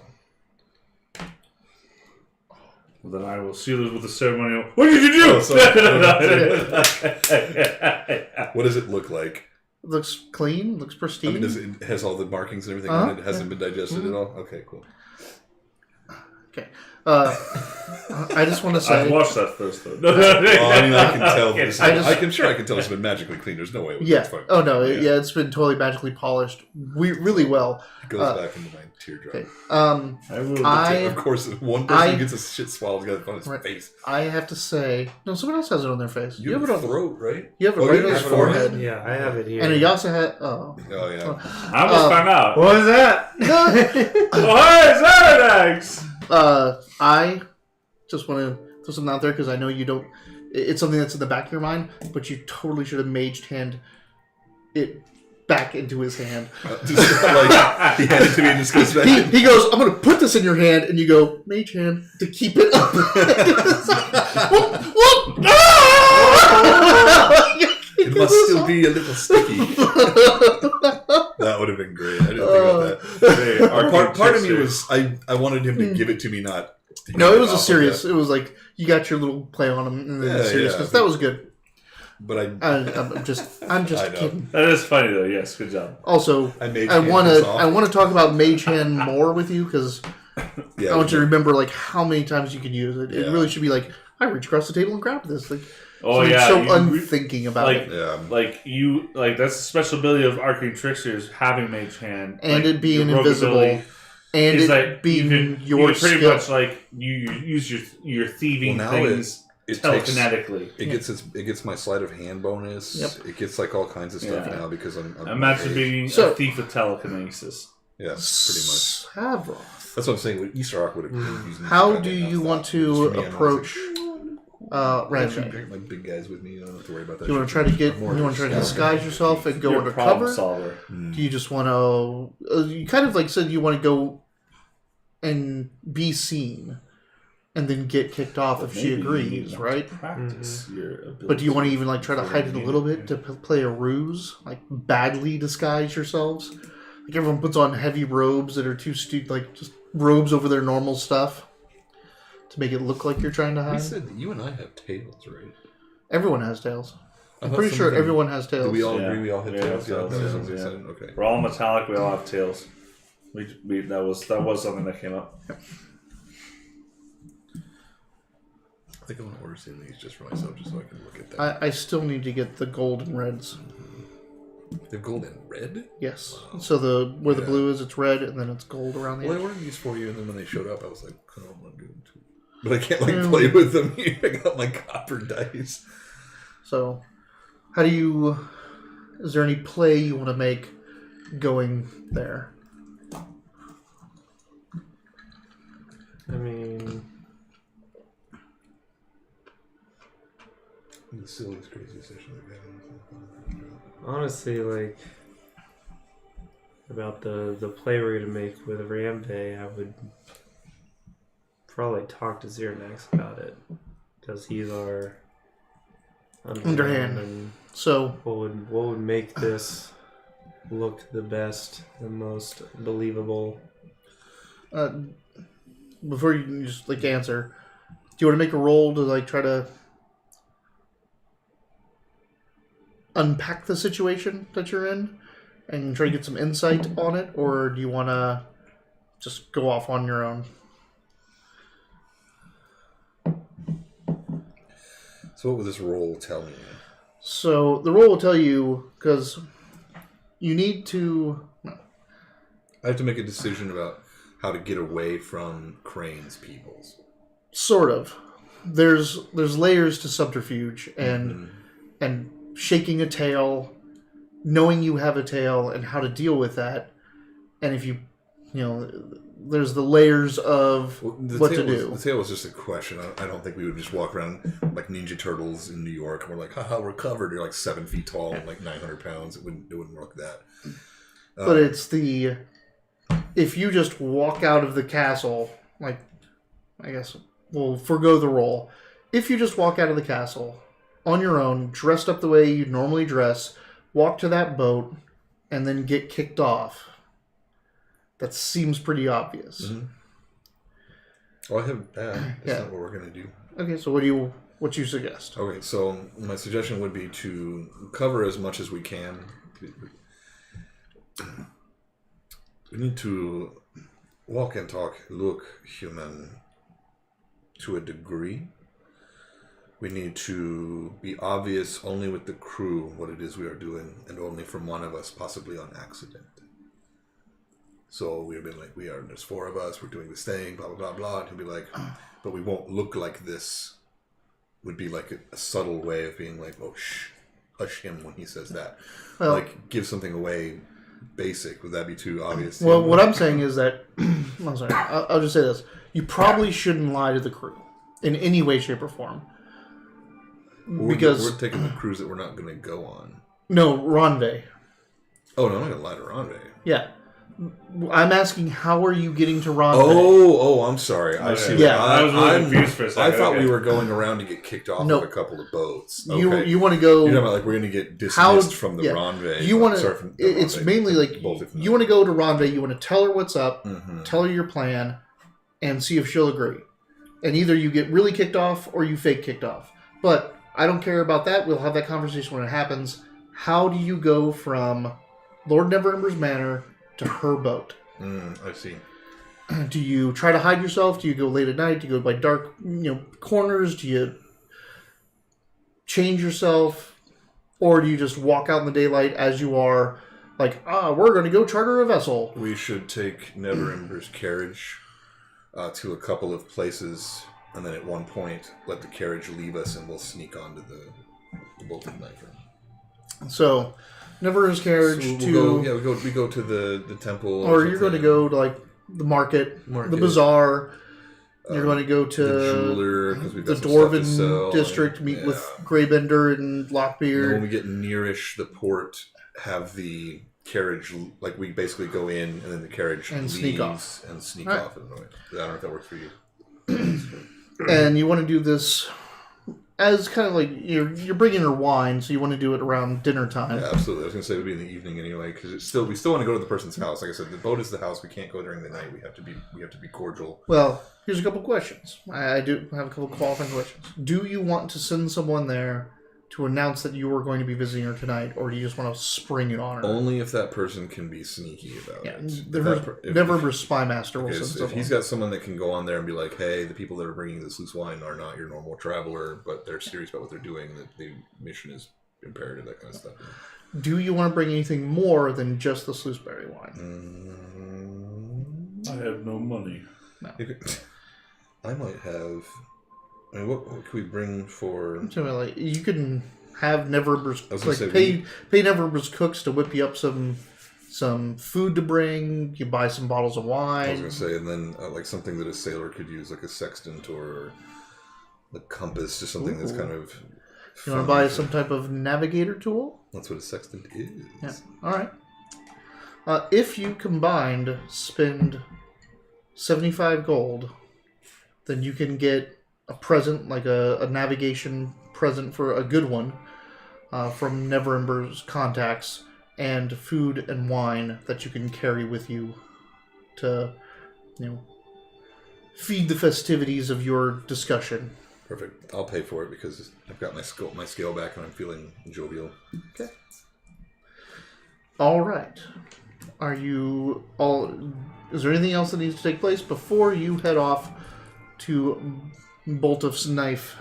Well, then I will seal it with a ceremonial. What did you do? Oh, what does it look like? Looks clean. Looks I pristine. mean, it has all the markings and everything Uh-huh. on it. It hasn't been digested at all? Okay, cool. Okay. I just want to I'd say. watch that first, though. Well, I mean, I can tell. Okay. This, I just- I can tell it's been magically clean. There's no way. Yeah. It's fucking- Oh no. Yeah. It's been totally magically polished. Really well. It goes back into my teardrop. Okay. I will. Of course, if one person gets a shit swallowed, he's got it on his Right. face. I have to say. No, someone else has it on their face. You have have it a on. throat, right? You have it Oh, right you on his have it on forehead. his- Yeah, I have it here. And he also had. Oh. Oh, yeah. I almost found out. What was that? Oh, hey, Xanax! I just want to throw something out there because I know you don't. It's something that's in the back of your mind, but you totally should have maged hand it back into his hand. Just like, he handed it to me and just goes back. He goes, I'm going to put this in your hand, and you go, mage hand, to keep it up. Whoop, whoop, ah! It must still be a little sticky. That would have been great. I didn't think about that. Hey, Part of me was I wanted him to give it to me, not. No, it was a off serious. like It was like you got your little play on him, and then Yeah, seriousness. yeah. That was good. But I'm just I know. kidding. That is funny, though. Yes, good job. Also, I made I want hands to off. talk about mage hand more with you because Yeah, I want you to remember like how many times you can use it. It Yeah. really should be like I reach across the table and grab this. Like, Oh so yeah, so you- unthinking about like- it, Yeah. that's the special ability of Arcane Tricksters having Mage Hand and like, it being your rogue invisible, ability and is it like being you your can pretty skill. much like you use your thieving Well, now things it takes. telekinetically. It gets my sleight of hand bonus. Yep. It gets like all kinds of stuff Yeah. now because I'm Imagine being So- a thief of telekinesis. yeah, pretty much. Savroth. That's what I'm saying. With Easter Arc would have used me How to do find you out want that. to Just for me, I'm approach always like, Ranjay? I got my big guys with me. I don't have to worry about that. Do you want to try to get? You want to try to disguise yourself and go You're a problem undercover? solver. Do you just want to? You kind of like said you want to go and be seen, and then get kicked off if she Maybe you agrees, want right? to Practice your ability. But do you want to even like try to hide it a little bit to play a ruse, like badly disguise yourselves? Like everyone puts on heavy robes that are too like just robes over their normal stuff to make it look like you're trying to hide. We said that you and I have tails, right? Everyone has tails. I'm thought pretty sure somebody- everyone has tails. Do we all Yeah. agree we all have Yeah, tails? tails, that's yeah. something we Yeah. said. Okay. We're all metallic. We all have tails. That was something that came up. I think I'm gonna order some of these just for myself, just so I can look at that. I still need to get the gold and reds. They're gold and red. Yes. So where the Yeah. blue is, it's red, and then it's gold around the Well, I edge. ordered these for you, and then when they showed up, I was like, oh, I want to do them too. But I can't play with them. I got my copper dice. So, how do you? Is there any play you want to make going there? I mean, The silliest, craziest session I've had. honestly, like about the play we're gonna make with Ramve, I would probably talk to Zirnax about it because he's our Underhand. And So, what would make this look the best, the most believable? before you just answer, do you want to make a roll to try to unpack the situation that you're in and try to get some insight on it, or do you want to just go off on your own? So what would this roll tell me? So the roll will tell you, because you need to... I have to make a decision about how to get away from Crane's peoples. Sort of. There's layers to subterfuge, and shaking a tail, knowing you have a tail, and how to deal with that. And if there's the layers of what to do. The tail was just a question. I don't think we would just walk around like Ninja Turtles in New York and we're like, haha, we're covered. You're like 7 feet tall and like 900 pounds. It wouldn't work that. But it's if you just walk out of the castle, I guess we'll forgo the roll. If you just walk out of the castle on your own, dressed up the way you normally dress, walk to that boat, and then get kicked off, that seems pretty obvious. Mm-hmm. Oh, I have that. That's not what we're going to do. Okay, so what you suggest? Okay, so my suggestion would be to cover as much as we can. We need to walk and talk, look human to a degree. We need to be obvious only with the crew what it is we are doing, and only from one of us, possibly on accident. So we've been like, there's 4 of us, we're doing this thing, blah, blah, blah, blah. And he'll be like, but we won't look like this. Would be like a subtle way of being like, oh, hush him when he says that. Well, give something away basic. Would that be too obvious? Well, what I'm saying is that, I'm sorry, I'll just say this. You probably shouldn't lie to the crew in any way, shape, or form. Because we're taking the cruise that we're not going to go on. No, Ronve. Oh, no, I'm not going to lie to Ronve. Yeah. I'm asking, how are you getting to Ronve? Oh, I'm sorry. I see. Yeah. I was really confused for a I second. thought we were going around to get kicked off No. of a couple of boats. Okay. You want to go... You're talking about like we're going to get dismissed from the Ronve. You want Sorry, to... from the It's Ronve, mainly but like, both of them. you want to go to Ronve, you want to tell her what's up, Mm-hmm. tell her your plan, and see if she'll agree. And either you get really kicked off, or you fake kicked off. But I don't care about that. We'll have that conversation when it happens. How do you go from Lord Neverember's manor to her boat? I see. Do you try to hide yourself? Do you go late at night? Do you go by dark, corners? Do you change yourself? Or do you just walk out in the daylight as you are, like, we're going to go charter a vessel? We should take Neverember's carriage to a couple of places, and then at one point let the carriage leave us, and we'll sneak onto the bolted knife room. So, Neverember's carriage we go to the temple, or you're going to go to like the market, the bazaar. You're going to go to the jeweler, 'cause we've the got some stuff to Dwarven sell, district, meet with Greybender and And then Lockbeard. when we get nearish the port, have the carriage, like we basically go in, and then the carriage And leaves sneak off. and sneak Right. off. I don't know if that works for you. And you want to do this as kind of like you're bringing her wine, so you want to do it around dinner time. Yeah, absolutely. I was going to say it would be in the evening anyway, because we still want to go to the person's house. Like I said, the boat is the house. We can't go during the night. We have to be cordial. Well, here's a couple questions. I do have a couple qualifying questions. Do you want to send someone there to announce that you are going to be visiting her tonight, or do you just want to spring it on her? Only if that person can be sneaky about it. Never spy master will send if he's got someone that can go on there and be like, hey, the people that are bringing this loose wine are not your normal traveler, but they're serious about what they're doing, that the mission is imperative, that kind of stuff. Do you want to bring anything more than just the Slooseberry wine? I have no money. No. I might have... I mean, what could we bring for... You can have Neverber's... pay Neverber's cooks to whip you up some food to bring. You buy some bottles of wine. I was going to say, and then like something that a sailor could use, like a sextant or a compass, just something that's kind of... You want to buy some type of navigator tool? That's what a sextant is. Yeah. All right. If you combined spend 75 gold, then you can get a present, like a navigation present for a good one, from Neverember's contacts, and food and wine that you can carry with you to, feed the festivities of your discussion. Perfect. I'll pay for it because I've got my scale back and I'm feeling jovial. Okay. All right. Are you all? Is there anything else that needs to take place before you head off to Boltoff's knife?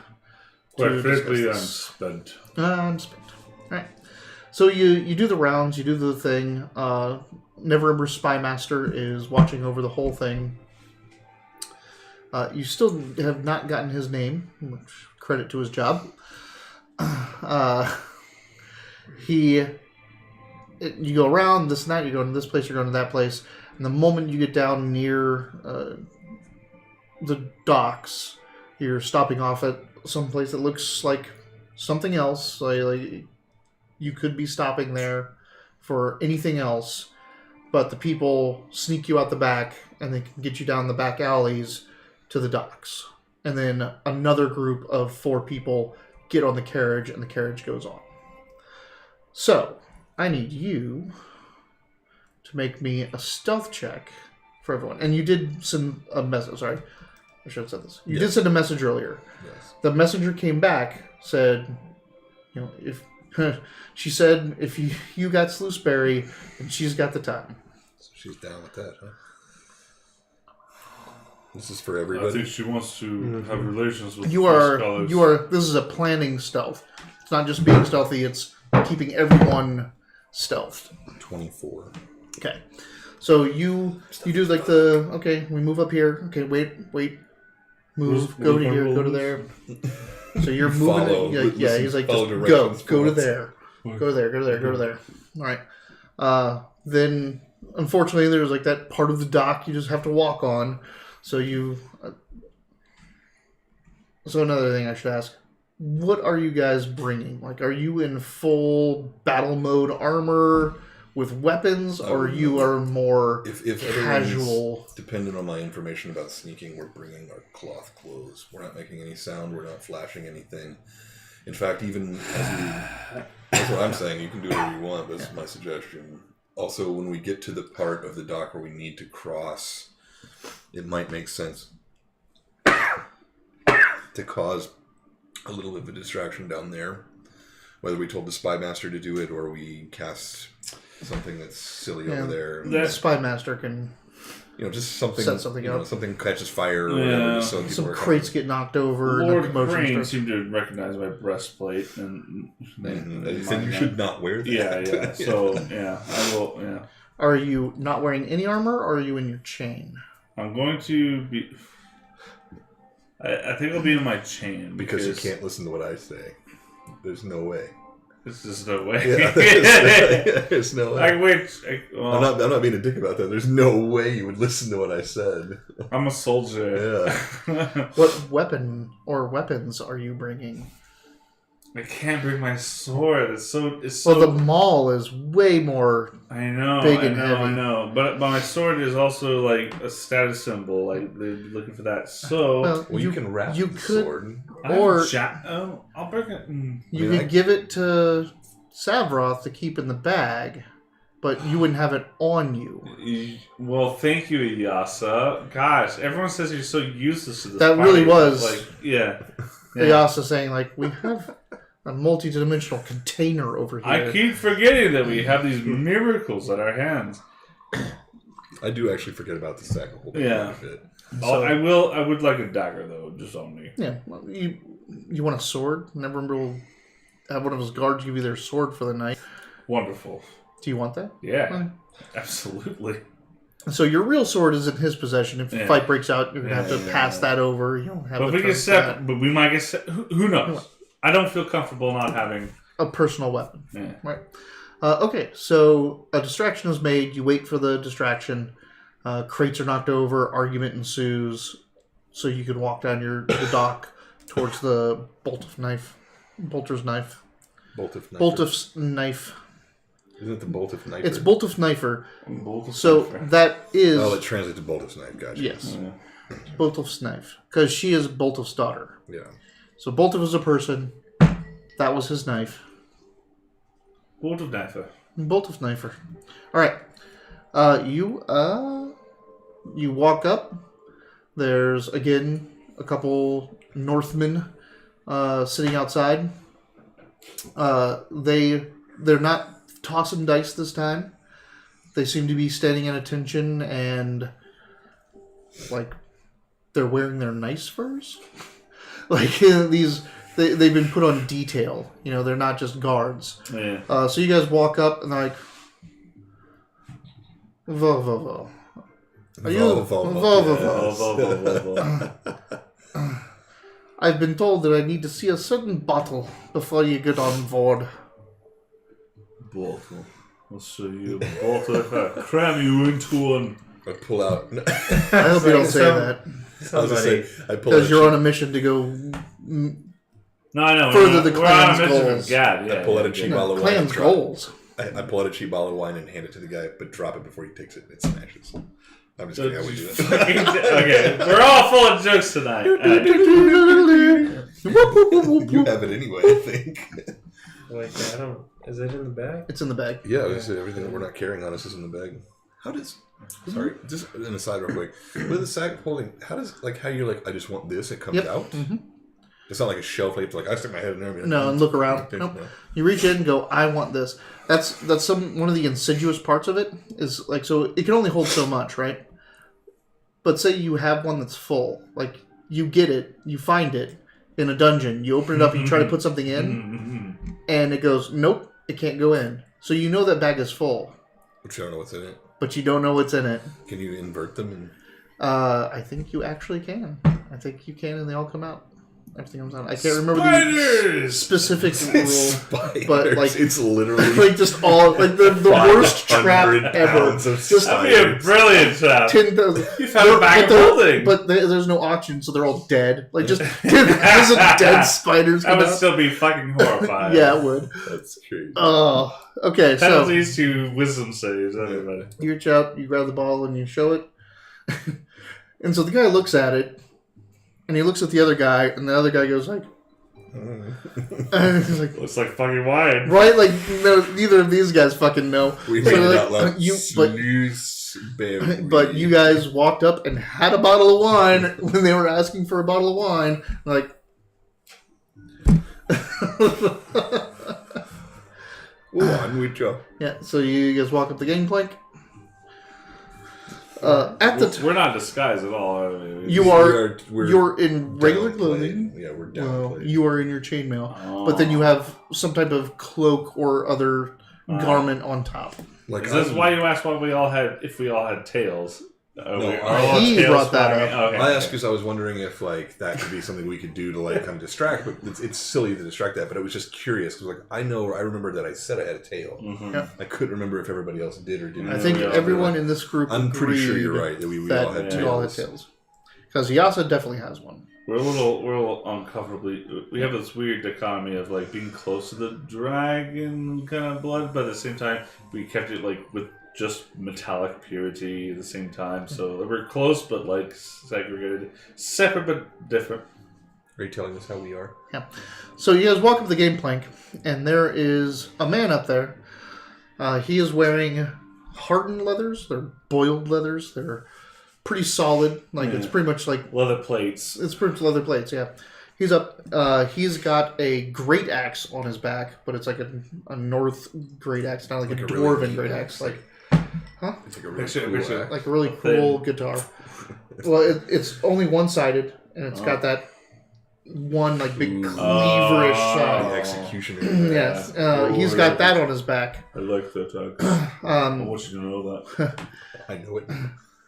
Quite frankly, I'm spent. I'm spent. All right. So you do the rounds. You do the thing. Neverember Spymaster is watching over the whole thing. You still have not gotten his name, which credit to his job. You go around this night, you're going to this place, you're going to that place, and the moment you get down near the docks, you're stopping off at some place that looks like something else. Like you could be stopping there for anything else, but the people sneak you out the back, and they can get you down the back alleys to the docks. And then another group of 4 people get on the carriage, and the carriage goes on. So, I need you to make me a stealth check for everyone. And you did send a message. Sorry, I should have said this. You did send a message earlier. Yes. The messenger came back, said, if she said if you got Slooseberry, and she's got the time. So she's down with that, huh? This is for everybody. I think she wants to have relations with You are. This is a planning stealth. It's not just being stealthy. It's keeping everyone stealthed. 24. Okay. So you do like okay, we move up here. Okay, wait. Move. Go to here. Go to there. So you're moving. He's like, just go to there. Go to there. Go to there. Go to there. All right. Then, unfortunately, there's like that part of the dock you just have to walk on. So So another thing I should ask. What are you guys bringing? Like, are you in full battle mode armor with weapons, or you are more if casual? Dependent on my information about sneaking, we're bringing our cloth clothes. We're not making any sound. We're not flashing anything. In fact, even that's what I'm saying. You can do whatever you want, but it's my suggestion. Also, when we get to the part of the dock where we need to cross, it might make sense to cause a little bit of a distraction down there. Whether we told the spy master to do it or we cast something that's silly over there. The spy master can, just something set something up. Something catches fire or whatever. Just so some crates get knocked over. Lord Crane seemed to recognize my breastplate, and said you should not wear that. Yeah. So I will. Yeah. Are you not wearing any armor, or are you in your chain? I'm going to be. I think I'll be in my chain because you can't listen to what I say. There's no way. There's just no way. Yeah, there's no way. I'm not being a dick about that. There's no way you would listen to what I said. I'm a soldier. Yeah. What weapon or weapons are you bringing? I can't bring my sword. It's so. Well, the maul is way more. I know. Big and heavy. I know. But my sword is also like a status symbol. Like they're looking for that. So you can wrap the sword. Or I'll bring it. You could give it to Savroth to keep in the bag, but you wouldn't have it on you. Well, thank you, Iyasa. Gosh, everyone says you're so useless to this. That party. really was. Like, yeah. Iyasa saying, like, we have a multi-dimensional container over here. I keep forgetting that we have these miracles at our hands. Uh, I do actually forget about the sack a whole bit. So, I would like a dagger though, just on me. Yeah. Well, you want a sword? And everyone will have one of his guards give you their sword for the night. Wonderful. Do you want that? Yeah. Okay. Absolutely. So your real sword is in his possession. If a fight breaks out, you're gonna have to pass that over. You don't have. But we might get set. Who knows? I don't feel comfortable not having a personal weapon. Yeah. Right. Okay. So a distraction is made. You wait for the distraction. Crates are knocked over. Argument ensues. So you can walk down the dock towards the bolter's knife. Boltif's knife. Isn't it the Boltif knife? It's Boltif knifer. So that is. Oh, it translates to Boltif's knife. Gotcha. Yes. Yeah. Boltif's knife. Because she is Boltif's daughter. Yeah. So Boltif is a person. That was his knife. Boltif knifer. Boltif knifer. Alright. You walk up. There's, again, a couple Northmen sitting outside. They're not tossing dice this time. They seem to be standing at attention and like they're wearing their nice furs. Like they've been put on detail. You know, they're not just guards. Yeah. So you guys walk up and they're like, "Vo. Are you Vo? I've been told that I need to see a certain bottle before you get on board." Bottle. I'll show you a bottle if I cram you into one. I pull out. I hope you don't say that. I was say, because you're on a mission to go. No, I know. Further the clan's goals. I pull out a cheap bottle of wine. Clan's goals. I pull out a cheap bottle of wine and hand it to the guy, but drop it before he takes it and it smashes. I'm just kidding. I would do that. Okay, we're all full of jokes tonight. You have it anyway, I think. Wait, I don't. Is it in the bag? It's in the bag. Yeah, everything that we're not carrying on us is in the bag. How does? Sorry, just an aside real quick. With the sack holding, how you're like, I just want this, it comes out? Mm-hmm. It's not like a shelf, like, I stick my head in there. No, and look around. Nope. No. You reach in and go, I want this. That's one of the insidious parts of it. Is like, so it can only hold so much, right? But say you have one that's full. Like, you get it, you find it in a dungeon, you open it up and you try to put something in, and it goes, nope, it can't go in. So you know that bag is full. But you don't know what's in it. But you don't know what's in it. Can you invert them? And... I think you actually can. I think you can, and they all come out. Everything comes out. I can't remember the specific rule, but like it's literally like just all like the worst trap ever. Just that'd be a brilliant trap. 10,000. You found a bag of holding, but there's no auction, so they're all dead. Like just there's dead spiders. That would still be fucking horrifying. Yeah, it would. That's crazy. Oh, okay. Penalties to wisdom saves, everybody. You reach out, you grab the ball, and you show it. And so the guy looks at it. And he looks at the other guy, and the other guy goes like, and he's like, looks like fucking wine, right? Like neither of these guys fucking know. We made it out loud. But you guys walked up and had a bottle of wine when they were asking for a bottle of wine. Like, on with you. Yeah. So you guys walk up the gangplank. We're not disguised at all. I mean, you're in regular clothing. Yeah, we're down. You are in your chainmail, but then you have some type of cloak or other garment on top. Like, is this why you asked if we all had tails? He brought that up. Okay. I asked because I was wondering if like that could be something we could do to like kind of distract, but it's silly to distract that. But I was just curious because like I remember that I said I had a tail. Mm-hmm. Yeah. I couldn't remember if everybody else did or didn't. I think everyone in this group. I'm pretty sure you're right that we all had tails. Because Yasa definitely has one. we're a little uncomfortably. We have this weird dichotomy of like being close to the dragon kind of blood, but at the same time, we kept it like with just metallic purity at the same time. So we're close, but like segregated, separate but different. Are you telling us how we are? Yeah. So you guys walk up the game plank, and there is a man up there. He is wearing hardened leathers. They're boiled leathers. They're pretty solid. Like it's pretty much like leather plates. It's pretty much leather plates. Yeah. He's up. He's got a great axe on his back, but it's like a North great axe, not like a dwarven really great axe. Like, huh? It's like a really cool axe. Like a really cool guitar. Well, it's only one-sided, and it's got that one like big cleaverish the executioner. Yes, he's got that on his back. I like that axe. I want you to know that. I know it.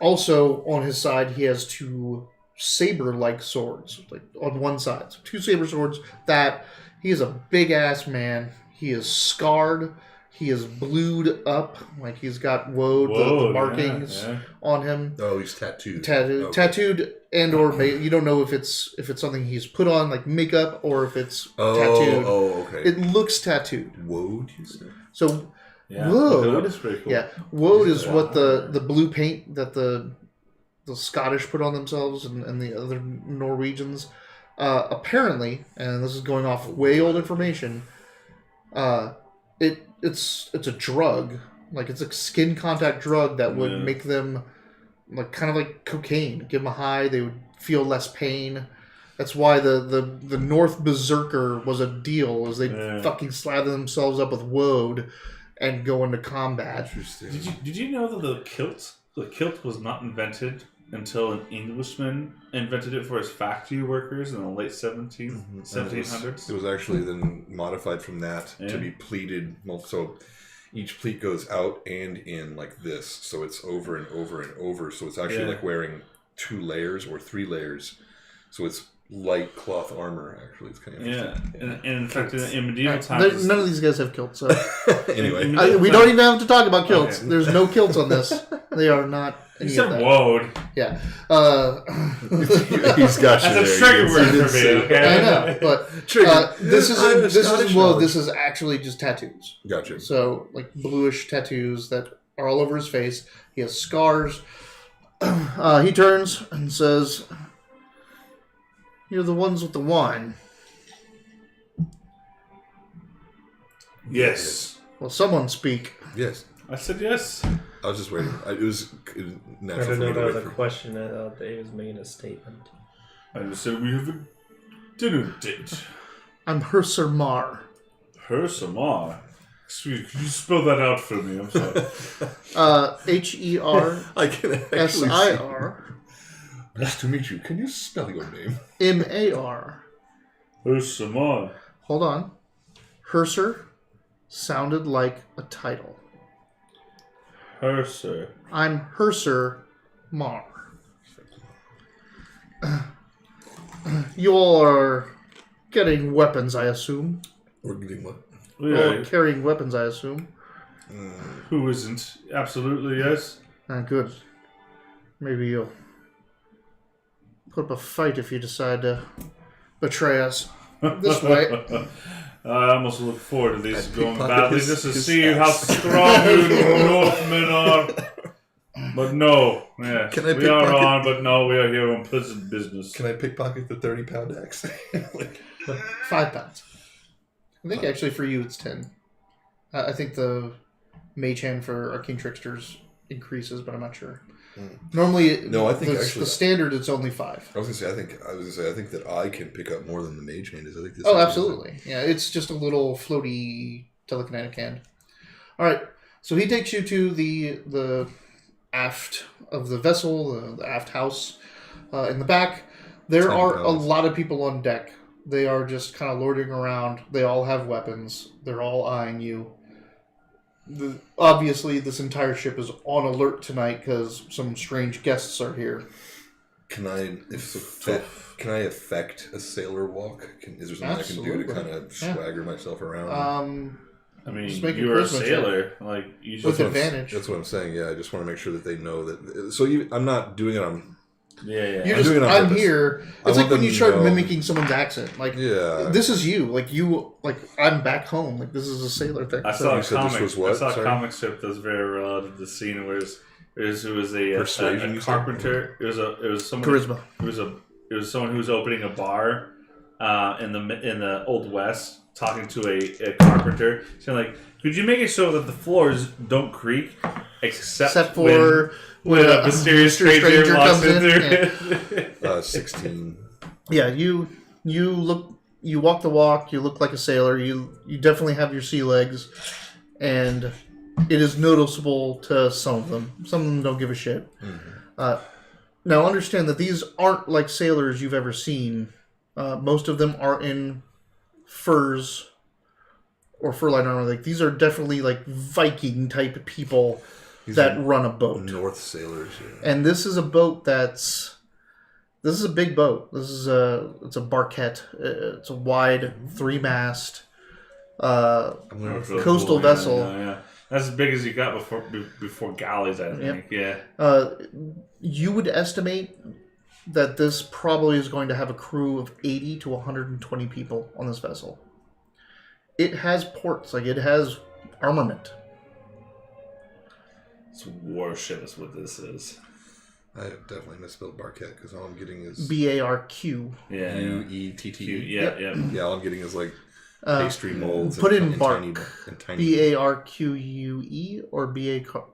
Also on his side, he has two saber-like swords, like on one side. So two saber swords. That he is a big ass man. He is scarred. He is blued up, like he's got woad, the markings on him. Oh, he's tattooed. Okay. Tattooed, and or you don't know if it's something he's put on like makeup or if it's tattooed. Oh, okay. It looks tattooed. Woad, you said? So yeah, woad. That is pretty cool. Yeah, woad is what the blue paint that the Scottish put on themselves and the other Norwegians. Apparently, and this is going off way old information. It's a drug, like it's a skin contact drug that would make them like kind of like cocaine. Give them a high, they would feel less pain. That's why the North Berserker was a deal, is they fucking slather themselves up with woad and go into combat. Interesting. Did you know that the kilt was not invented until an Englishman invented it for his factory workers in the late 1700s. It was actually then modified from that to be pleated. So each pleat goes out and in like this. So it's over and over and over. So it's actually like wearing 2 layers or 3 layers. So it's light cloth armor, actually. It's kind of interesting. And in fact, in medieval times... None of these guys have kilts, so... Anyway. We don't even have to talk about kilts. Okay. There's no kilts on this. They are not... You said woad. Yeah. He's got you. That's a trigger word for me, okay? I know, but this is actually just tattoos. Gotcha. So, like, bluish tattoos that are all over his face. He has scars. He turns and says, "You're the ones with the wine." Yes. Well, someone speak. Yes. I said yes. I was just waiting. It was natural. I didn't know that was a question. I thought that he was making a statement. I just said we have a dinner date. I'm Herser Mar. Herser Mar? Sweet, could you spell that out for me? I'm sorry. H-E-R I can actually S-I-R. Nice to meet you. Can you spell your name? M-A-R. Herser Mar. Hold on. Herser sounded like a title. Herser. I'm Herser Mar. You all are getting weapons, I assume. We're getting what? Or carrying weapons, I assume. Who isn't? Absolutely, yes. Good. Maybe you'll put up a fight if you decide to betray us. This way. I almost look forward to these going badly just to see how strong you Northmen are. But no, yes, we are on, but no, we are here on pleasant business. Can I pickpocket the 30-pound axe? 5 pounds. I think actually for you it's 10. I think the mage hand for Arcane Tricksters increases, but I'm not sure. Normally, I think actually the standard it's only 5. I think that I can pick up more than the mage hand is. I think this. Oh, absolutely. Yeah, it's just a little floaty telekinetic hand. All right, so he takes you to the aft of the vessel, the aft house. In the back, there are a lot of people on deck. They are just kind of lording around. They all have weapons. They're all eyeing you. Obviously, this entire ship is on alert tonight because some strange guests are here. Can I affect a sailor walk? Is there something Absolutely. I can do to kind of swagger myself around? I mean, you're a sailor. Like you with advantage. That's what I'm saying. Yeah, I just want to make sure that they know that. So I'm not doing it on Yeah. You're I'm doing it on I'm purpose. here. I It's want like when them you to start know- mimicking someone's accent. Like, Yeah. this is you. Like I'm back home. Like, this is a sailor thing. I So- saw a You said this comic. was what? I saw a Sorry? comic strip that was very relative to the scene where it was a Persuasion, you said? carpenter. It was someone. Charisma. It was someone who was opening a bar in the Old West, talking to a carpenter, saying like, "Could you make it so that the floors don't creak, except for when a mysterious stranger walks in through?" 16. Yeah, you walk the walk. You look like a sailor. You definitely have your sea legs, and it is noticeable to some of them. Some of them don't give a shit. Mm-hmm. Now, understand that these aren't like sailors you've ever seen. Most of them are in furs or fur-lined armor. Like, these are definitely like Viking type people that run a boat. North sailors. Yeah. And this is a boat this is a big boat. It's a barquette. It's a wide 3-mast coastal vessel. Yeah. That's as big as you got before galleys, I think. Yep. Yeah. You would estimate that this probably is going to have a crew of 80 to 120 people on this vessel. It has ports, like it has armament. It's warship is what this is. I have definitely misspelled Barquette because all I'm getting is BARQ. Yeah. UETT. Yeah. Yeah, all I'm getting is like pastry molds. Put and, in bark. and tiny. BARQUE or BARQ.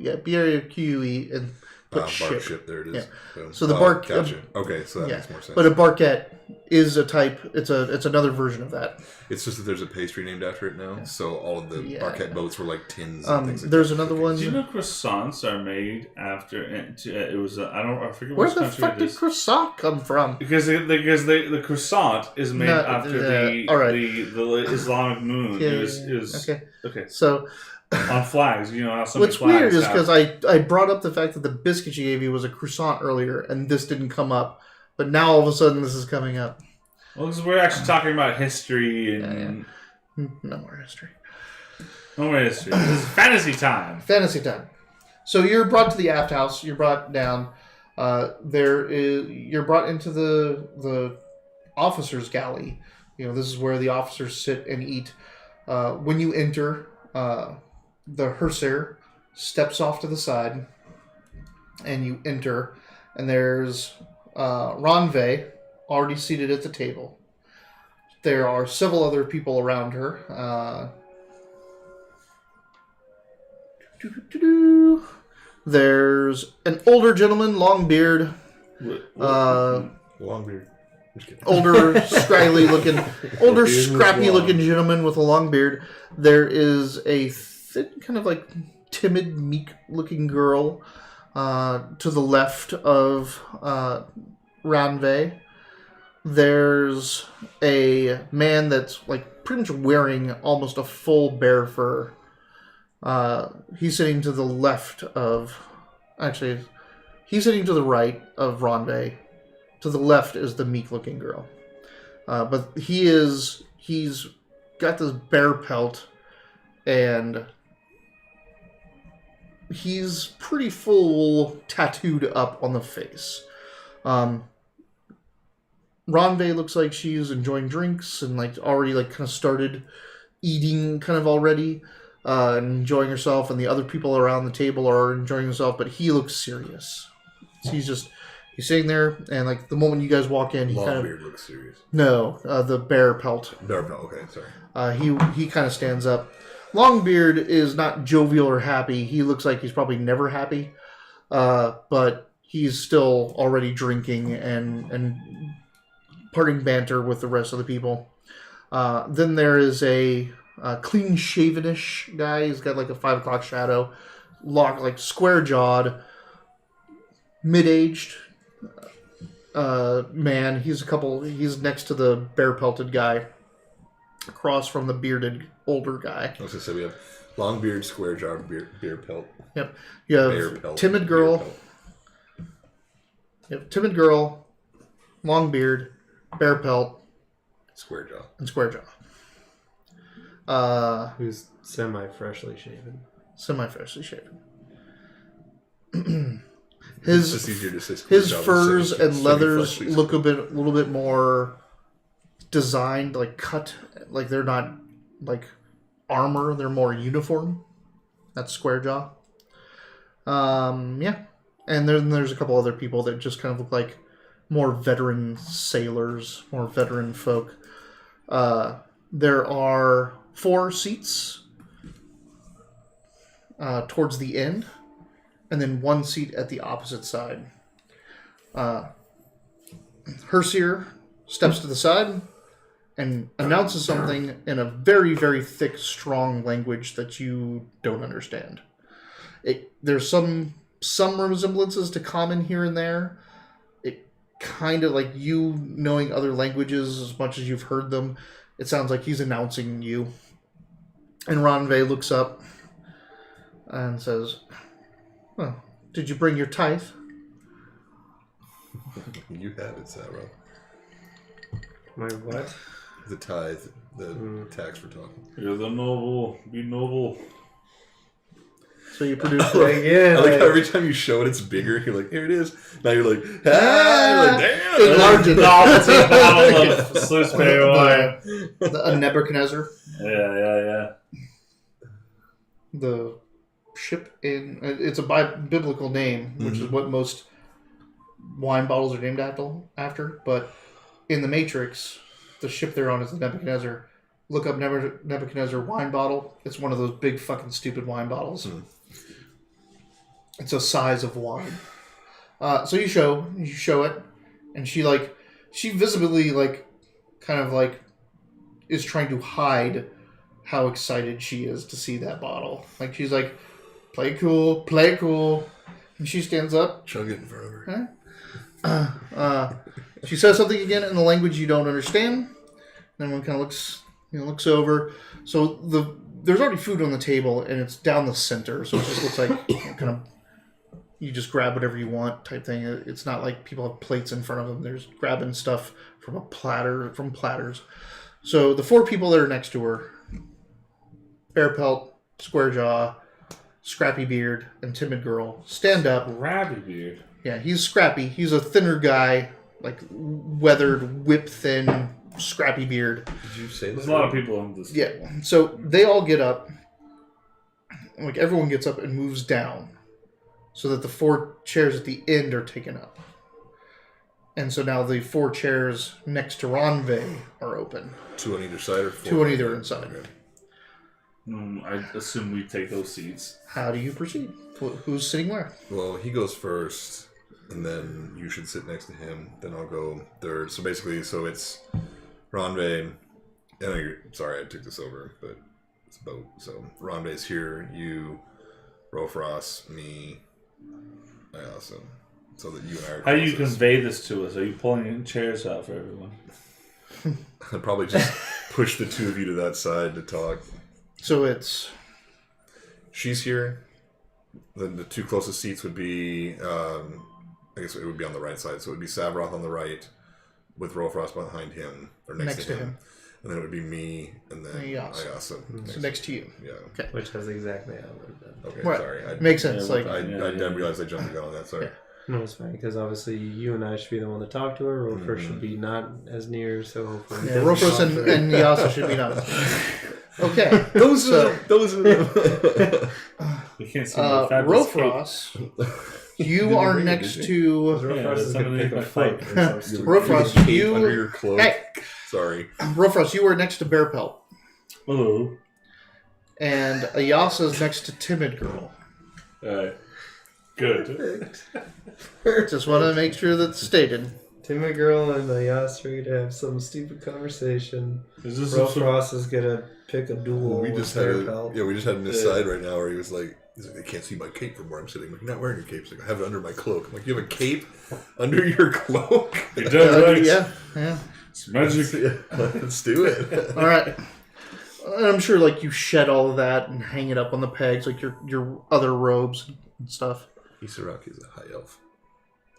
Yeah, BARQUE and put Bark ship. ship. There it is. Yeah. Boom. So the bark. Gotcha. Okay, so that makes more sense. But a barquette is a type. It's another version of that. It's just that there's a pastry named after it now. So all of the Barquette boats were like tins. And things like there's that. another one. Do you know croissants are made after? It was. I forget Where which the country fuck it did is. croissant come from? Because the croissant is made No, after all right. the Islamic moon. Yeah, It was okay. So on flags. You know how some what's flags weird is have- because I brought up the fact that the biscuit you gave me was a croissant earlier, and this didn't come up, but now all of a sudden this is coming up. Well, because we're actually talking about history and No more history. no more history. This is fantasy time. Fantasy time. So you're brought to the aft house. You're brought down. You're brought into the officers' galley. You know, this is where the officers sit and eat. When you enter, the Hersair steps off to the side, and you enter, and there's Ranve already seated at the table. There are several other people around her. There's an older gentleman, long beard, Longbeard. Just kidding. older, scrappy looking gentleman with a long beard. There is a thin, kind of like timid, meek looking girl to the left of Ranve. There's a man that's like pretty much wearing almost a full bear fur. He's sitting to the left of... Actually, he's sitting to the right of Ranve. To the left is the meek-looking girl. But he's got this bear pelt, and he's pretty full tattooed up on the face. Ranve looks like she's enjoying drinks and like already like kind of started eating kind of already. Enjoying herself, and the other people around the table are enjoying themselves, but he looks serious. So he's sitting there, and like the moment you guys walk in, he Longbeard looks serious. No, the bear pelt. Bear pelt. Okay, sorry. He kind of stands up. Longbeard is not jovial or happy. He looks like he's probably never happy, but he's still already drinking and parting banter with the rest of the people. Then there is a clean-shaven-ish guy. He's got like a 5 o'clock shadow, like square-jawed, mid-aged man. He's next to the bear-pelted guy, across from the bearded older guy. I was gonna say we have Longbeard, square jawed, bear pelt. Yep. You have Bear pelt, timid bear girl. pelt. Yep. Timid girl, long beard, bear pelt, Square jaw. and square jaw. Who's semi-freshly shaven. Semi-freshly shaven. It's just easier to say his Square Jaw furs than and saying leathers semi-fleshly. look a little bit more designed, like cut, like they're not like armor; they're more uniform. That's Square Jaw. Yeah, and then there's a couple other people that just kind of look like more veteran sailors, more veteran folk. There are 4 seats towards the end, and then 1 seat at the opposite side. Hersier steps to the side and announces something in a very, very thick, strong language that you don't understand. There's some resemblances to common here and there. It kind of like you knowing other languages as much as you've heard them. It sounds like he's announcing you. And Ronve looks up and says, "Well, did you bring your tithe?" You have it, Sarah. My what? The tithe, the tax for talking. You're the noble. Be noble. So you produce Again, I like how every time you show it, it's bigger. You're like, here it is. Now you're like, ah! You're like, damn! Enlarge it. Novelty bottle of Sluice Bay wine. A Nebuchadnezzar. Yeah. The ship in... It's a biblical name, which is what most wine bottles are named after. But in the Matrix, the ship they're on is the Nebuchadnezzar. Look up Nebuchadnezzar wine bottle. It's one of those big fucking stupid wine bottles. It's a size of wine. So you show it, and she visibly kind of is trying to hide how excited she is to see that bottle. Like she's like, play it cool. And she stands up. Chug it forever. She says something again in the language you don't understand. Then everyone kind of looks over. So there's already food on the table, and it's down the center. So it just looks like kind of you just grab whatever you want type thing. It's not like people have plates in front of them. There's grabbing stuff from platters. So the 4 people that are next to her, Bear Pelt, Square Jaw, Scrappy Beard, and Timid Girl, stand up. Rabby beard. Yeah, he's scrappy. He's a thinner guy, like weathered, whip thin, scrappy beard. Did you say There's that? a lot of people in this. Yeah, so they all get up. Like everyone gets up and moves down, so that the 4 chairs at the end are taken up. And so now the 4 chairs next to Ronve are open. 2 on either side or 4? 2 on either side. Okay. I assume we take those seats. How do you proceed? Who's sitting where? Well, he goes first, and then you should sit next to him. Then I'll go third. So basically, it's Ronve. Sorry, I took this over, but it's a boat. So Ronve's here. You, Rofros, me, I also. So that you and I are How do you closest. convey this to us? Are you pulling chairs out for everyone? I'd probably just push the 2 of you to that side to talk. So it's... She's here. Then the 2 closest seats would be, I guess it would be on the right side. So it would be Savroth on the right, with Rofros behind him, or next to him. And then it would be me, and then Ayasa. Ayasa. So next to you. Yeah. Okay. Which has exactly how it would have been. Okay, Right. sorry. Makes sense. Yeah, Like I didn't realize I jumped the gun on that. Sorry. Yeah. No, it's fine, because obviously you and I should be the one to talk to her. Rofer should be not as near, so hopefully... yeah, Rofros and Yasa should be done. Okay. Those are them. We can't see my fabulous cape. Rofros, you are read it, next did to... Rofros is that's going to pick a underneath fight. my or something. Rofros, Cape you... under your cloak. Hey, Sorry. Rofros, you are next to Bear Pelt. Hello. And Ayasa's next to Timid Girl. Alright. Good. Just want to make sure that's stated. Timmy Girl and Ayas are going to have some stupid conversation. Is this Rofros is going to pick a duel We with just had Bear Pelt. we just had an aside right now where he was like, they can't see my cape from where I'm sitting. I'm like, you're not wearing your cape. He's like, I have it under my cloak. I'm like, you have a cape under your cloak? You're done right. Yeah. It's magic. Yeah, let's do it. All right. And I'm sure, like, you shed all of that and hang it up on the pegs, like your other robes and stuff. Isaraki is a high elf.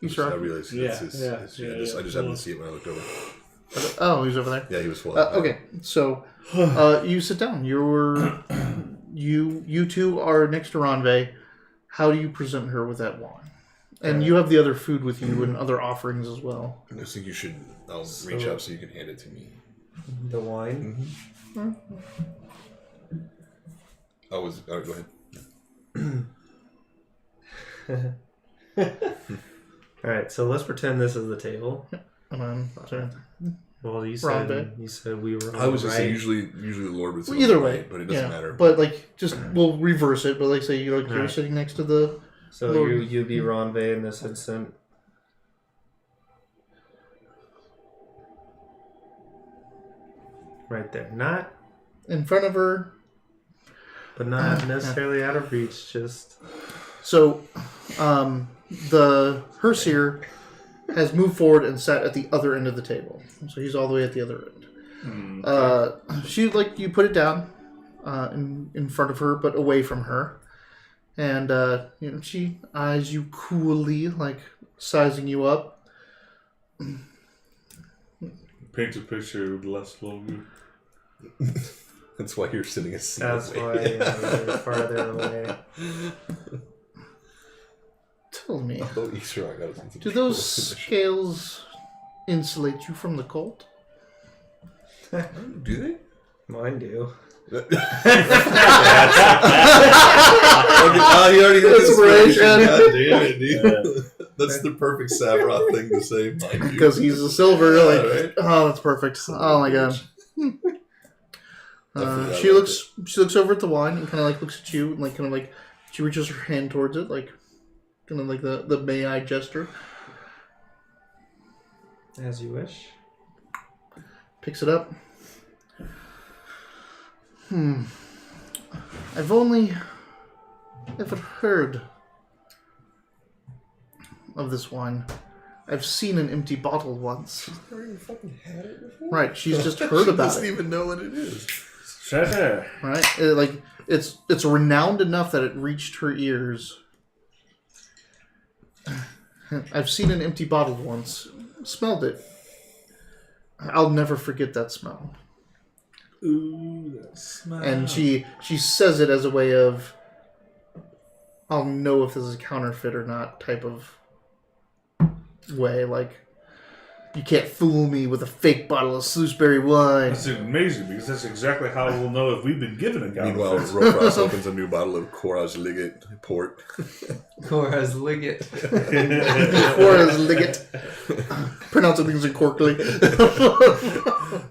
I Isaraki? realized Yeah, it's his, yeah, his- yeah, I just yeah. happened to see it when I looked over. Oh, he's over there. Yeah, he was full. Okay, so you sit down. You 2 are next to Ronve. How do you present her with that wand? And you have the other food with you and other offerings as well. I think you should. I'll reach out so you can hand it to me. The wine. Go ahead. All right, so let's pretend this is the table. Sorry. Well, you Wrong said we were. I was just saying right. usually the Lord would say Either way, but it doesn't matter. But like, just we'll reverse it. But like, say you're sitting next to the. So Lord. you'd be Ronve in this instant. Right there, not in front of her, but not necessarily out of reach. Just so, the Herseer has moved forward and sat at the other end of the table. So he's all the way at the other end. She you put it down in front of her, but away from her, and she eyes you coolly, like sizing you up. Paint a picture with less logo. That's why you're sitting a seat that's away. why you're farther away. Tell me, do Do those scales insulate you from the cold? Do they? Mine do. He already got That's inspiration. right, God damn it, dude. That's the perfect Savroth thing to say. Because he's a silver. Right? Oh, that's perfect. Oh my god. She looks over at the wine and kind of looks at you and kind of she reaches her hand towards it, kind of the may I gesture. As you wish. Picks it up. I've only ever heard of this wine. I've seen an empty bottle once. She's never even fucking had it before. Right, she's just heard about She doesn't it. even know what it is. Treasure. Right, it's renowned enough that it reached her ears. I've seen an empty bottle once. Smelled it. I'll never forget that smell. Ooh, that smell. And she says it as a way of, I'll know if this is a counterfeit or not type of way. You can't fool me with a fake bottle of Slusberry wine. That's amazing because that's exactly how we'll know if we've been given a Meanwhile, counterfeit. Rofrost opens a new bottle of Courage Liggett port. Cora's Liggett. Cora's Liggett. Pronouncing things incorrectly.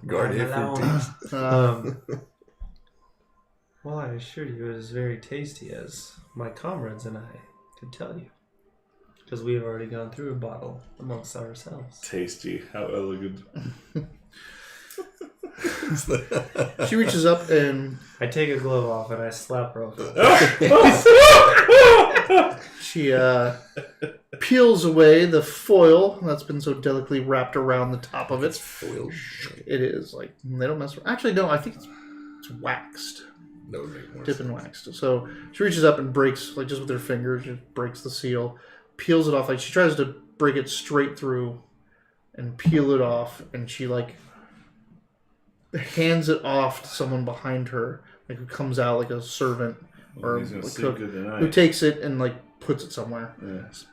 Garnier Fructis. Well, I assure you it is very tasty, as my comrades and I could tell you. Because we have already gone through a bottle amongst ourselves. Tasty. How elegant. She reaches up and I take a glove off and I slap her over. she peels away the foil that's been so delicately wrapped around the top of it. Foil. It is they don't mess around. Actually, no, I think it's waxed. That would make more Dip sense. and waxed. So she reaches up and breaks, just with her fingers, just breaks the seal, peels it off. She tries to break it straight through and peel it off, and she hands it off to someone behind her, who comes out like a servant or He's gonna a sleep cook, good tonight. who takes it and puts it somewhere. Yes.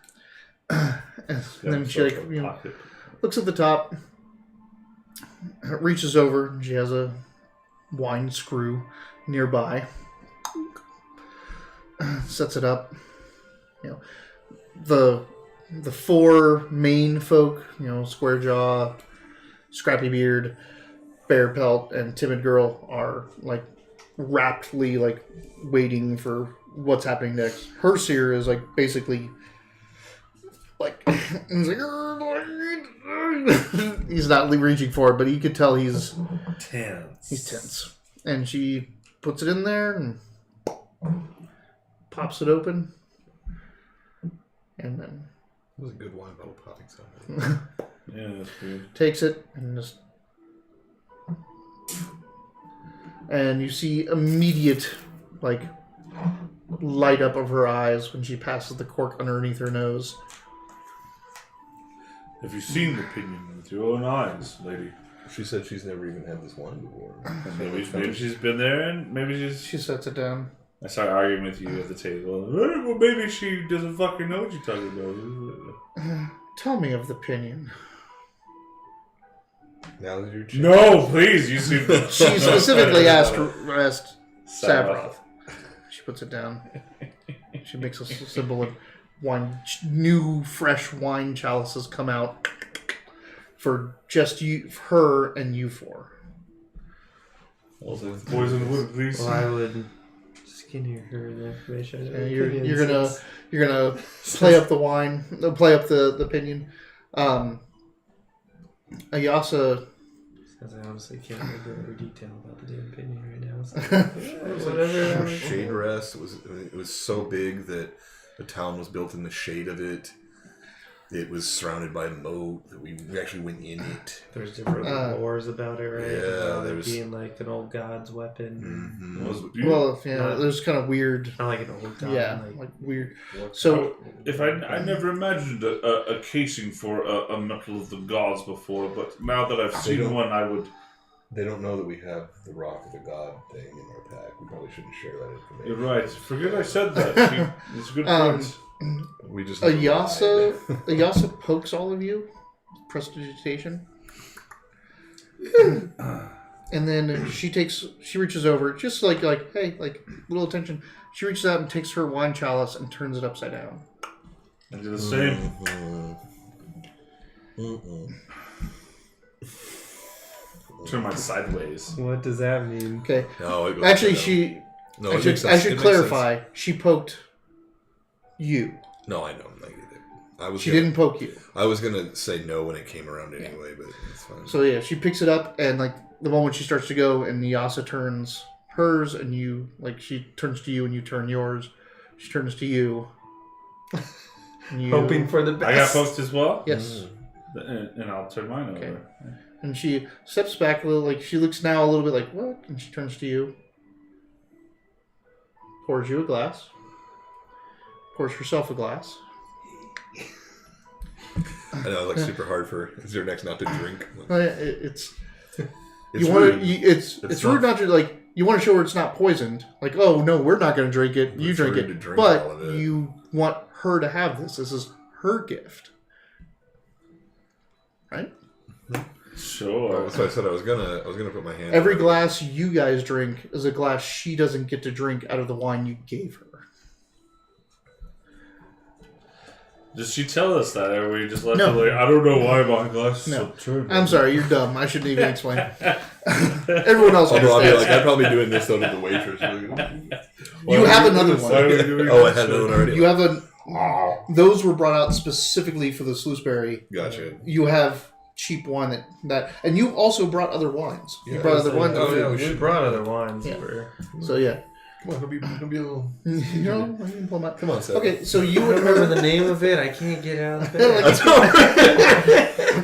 And then she Pocket. looks at the top, reaches over, and she has a wine screw nearby, sets it up. The four main folk, Square Jaw, Scrappy Beard, Bear Pelt, and Timid Girl are raptly waiting for what's happening next. Herseer is basically he's not reaching for it, but you could tell he's tense. And she puts it in there and pops it open, and then It was a good wine bottle popping sound. Yeah, that's good. takes it and you see immediate light up of her eyes when she passes the cork underneath her nose. Have you seen the pinion with your own eyes, lady? She said she's never even had this wine before. Maybe she's been there, and maybe She sets it down. I start arguing with you at the table. Well, maybe she doesn't fucking know what you're talking about. Tell me of the pinion. Now that you're No, please. You see. She specifically asked Savroth. She puts it down. She makes a symbol of wine. New, fresh wine chalices come out for just you, her, and you four. Poison wood, please. Well, I would skinny her the information. And you're gonna play up the wine, play up the pinion. Ayasa. Because I honestly can't remember every detail about the damn opinion right now. So. Whatever. Shade rest. It was so big that the town was built in the shade of it. It was surrounded by a moat. That we actually went in it. There's different lores about it, right? Yeah, about there it was being like an old god's weapon. Mm-hmm. Well, yeah, there's kind of weird. Not like an old god. Yeah, like weird. So, if I never imagined a casing for a metal of the gods before, but now that I've seen one, I would. They don't know that we have the Rock of the God thing in our pack. We probably shouldn't share that information. You're right. Forget I said that. It's a good point. We just Ayasa pokes all of you. Prestidigitation. And then she reaches over, just like hey, like little attention. She reaches out and takes her wine chalice and turns it upside down. I do the same. Turn mine sideways. What does that mean? Okay. No, it goes actually, I should clarify. She poked you. No, I know. She didn't poke you. I was gonna say no when it came around anyway, but it's fine. So yeah, she picks it up, and like the moment she starts to go, and Nyasa turns hers, and you she turns to you, and you turn yours. She turns to you. Hoping for the best. I got poked as well. Yes. And I'll turn mine over. And she steps back a little, she looks now a little bit like, what? And she turns to you. Pours you a glass. Pours herself a glass. I know, like super hard for Zernex not to drink. It's rude not to, you want to show her it's not poisoned. Like, oh, no, we're not going to drink it. You drink it. But you want her to have this. This is her gift. Right? Sure. That's what I said. I was gonna put my hand. Every glass you guys drink is a glass she doesn't get to drink out of the wine you gave her. Did she tell us that, or we just left her I don't know why my glass is so turned. I'm sorry, you're dumb. I shouldn't even explain. Everyone else understands. I'm probably doing this though to the waitress. You have another one. Oh, I had another one already. You have those were brought out specifically for the Sluiceberry. Gotcha. You have cheap wine that and you also brought other wines. You brought other wines. We brought other wines. Yeah. So yeah. Come on, don't be a little. I can pull them out. Come on, Seth. Okay, so you would remember the name of it. I can't get out of it.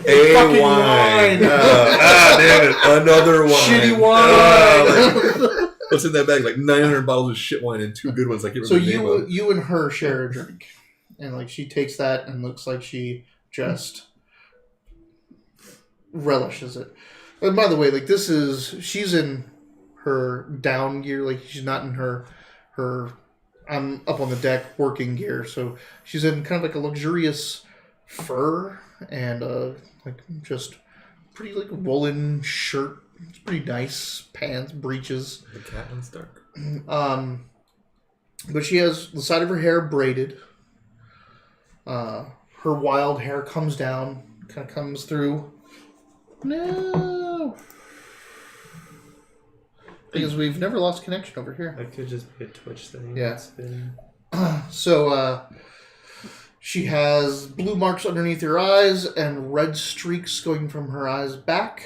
A wine. Damn it! Another wine. Shitty wine. What's in that bag? Like 900 bottles of shit wine and 2 good ones. I can't remember the name of. You and her share a drink, and she takes that and looks like she just relishes it. And by the way, she's in her down gear, she's not in her I'm up on the deck working gear, so she's in kind of a luxurious fur and just pretty woolen shirt. It's pretty nice. Pants, breeches. The Catman's dark. But she has the side of her hair braided. Her wild hair comes down, kind of comes through. No. Because we've never lost connection over here. That could just be a Twitch thing. Yeah. So, she has blue marks underneath her eyes and red streaks going from her eyes back.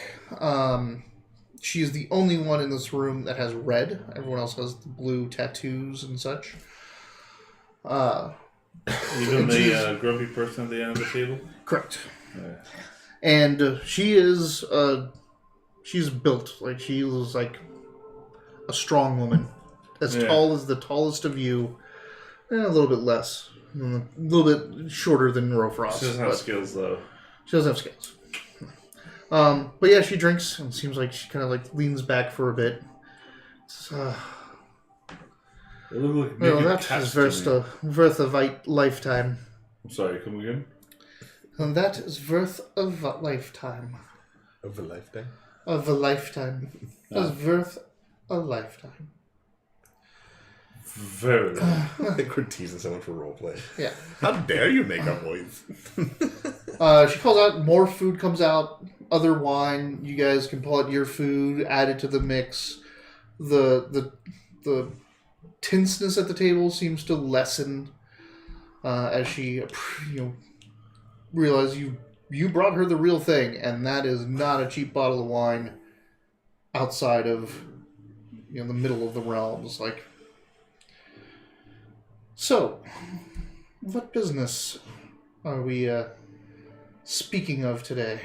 She is the only one in this room that has red. Everyone else has the blue tattoos and such. Even the grumpy person at the end of the table? Correct. Yeah. And she is... she's built. She was a strong woman. As tall as the tallest of you. A little bit less. A little bit shorter than Rofrost. She doesn't have skills, though. She doesn't have skills. But yeah, she drinks, and it seems like she kind of leans back for a bit. It's, it looked like that is worth a lifetime. I'm sorry, come again? And that is worth a lifetime. Of a lifetime? Of a lifetime. That's worth a lifetime. Very. I think we're teasing someone for roleplay. Yeah. How dare you make a voice? She calls out, more food comes out, other wine. You guys can pull out your food, add it to the mix. The tenseness at the table seems to lessen as she, realizes you brought her the real thing, and that is not a cheap bottle of wine outside of the middle of the realms. Like, so, what business are we speaking of today?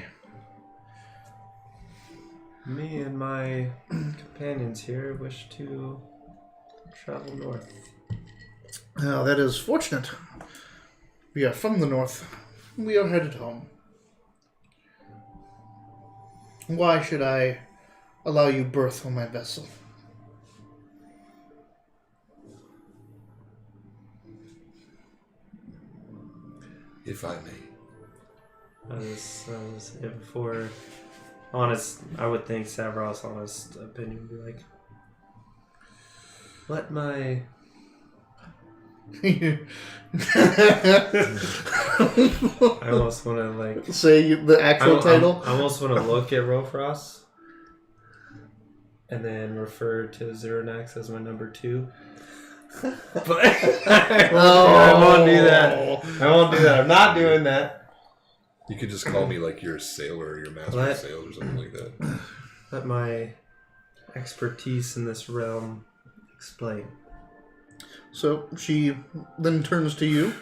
Me and my companions here wish to travel north. Now, that is fortunate. We are from the north. We are headed home. Why should I allow you berth on my vessel? If I may. For honest, I would think Savros' honest opinion would be like, let my... I almost want to like... Say the actual title? I almost want to look at Rofros and then refer to Zeranax as my number 2. But I won't do that. I won't do that. I'm not doing that. You could just call me like your sailor, your master of sails, or something like that. Let my expertise in this realm explain. So she then turns to you.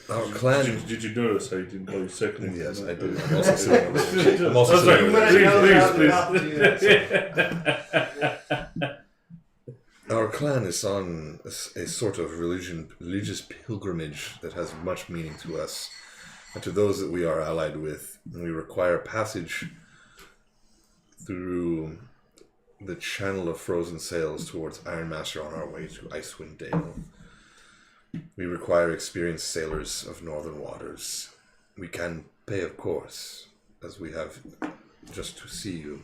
Our clan. Did you notice how you didn't call you second? Yes, I did. I'm also sitting over there. I'm also Sorry, sitting over there. please. Our clan is on a sort of religious pilgrimage that has much meaning to us and to those that we are allied with. And we require passage through the channel of frozen sails towards Ironmaster on our way to Icewind Dale. We require experienced sailors of northern waters. We can pay, of course, as we have just to see you.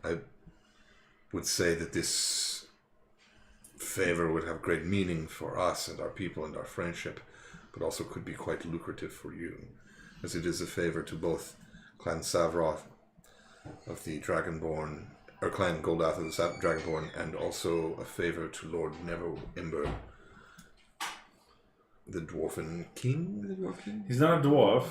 I would say that this favor would have great meaning for us and our people and our friendship, but also could be quite lucrative for you, as it is a favor to both Clan Savroth of the Dragonborn, or Clan Goldath of the Dragonborn, and also a favor to Lord Neverember, the Dwarven King? The Dwarf King? He's not a dwarf.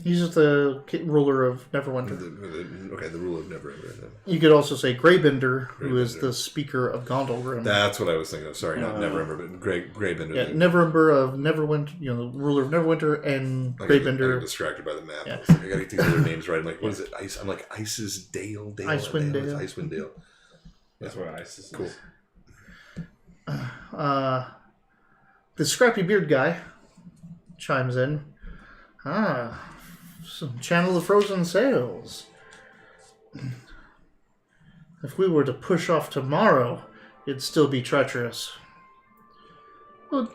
He's just the ruler of Neverwinter. The ruler of Neverember. Then. You could also say Greybender, who is the speaker of Gondolgrim. That's what I was thinking of. Sorry, not Neverember, but Greybender. Yeah, Neverember of Neverwinter, the ruler of Neverwinter, and Greybender. I got distracted by the map. Yeah. I got to get these other names right. I'm like, what is it? I'm like, Ice's Dale? Icewind Dale. Icewind Dale. That's where Isis is. Cool. The scrappy beard guy chimes in. Some channel of frozen sails. If we were to push off tomorrow, it'd still be treacherous. Well,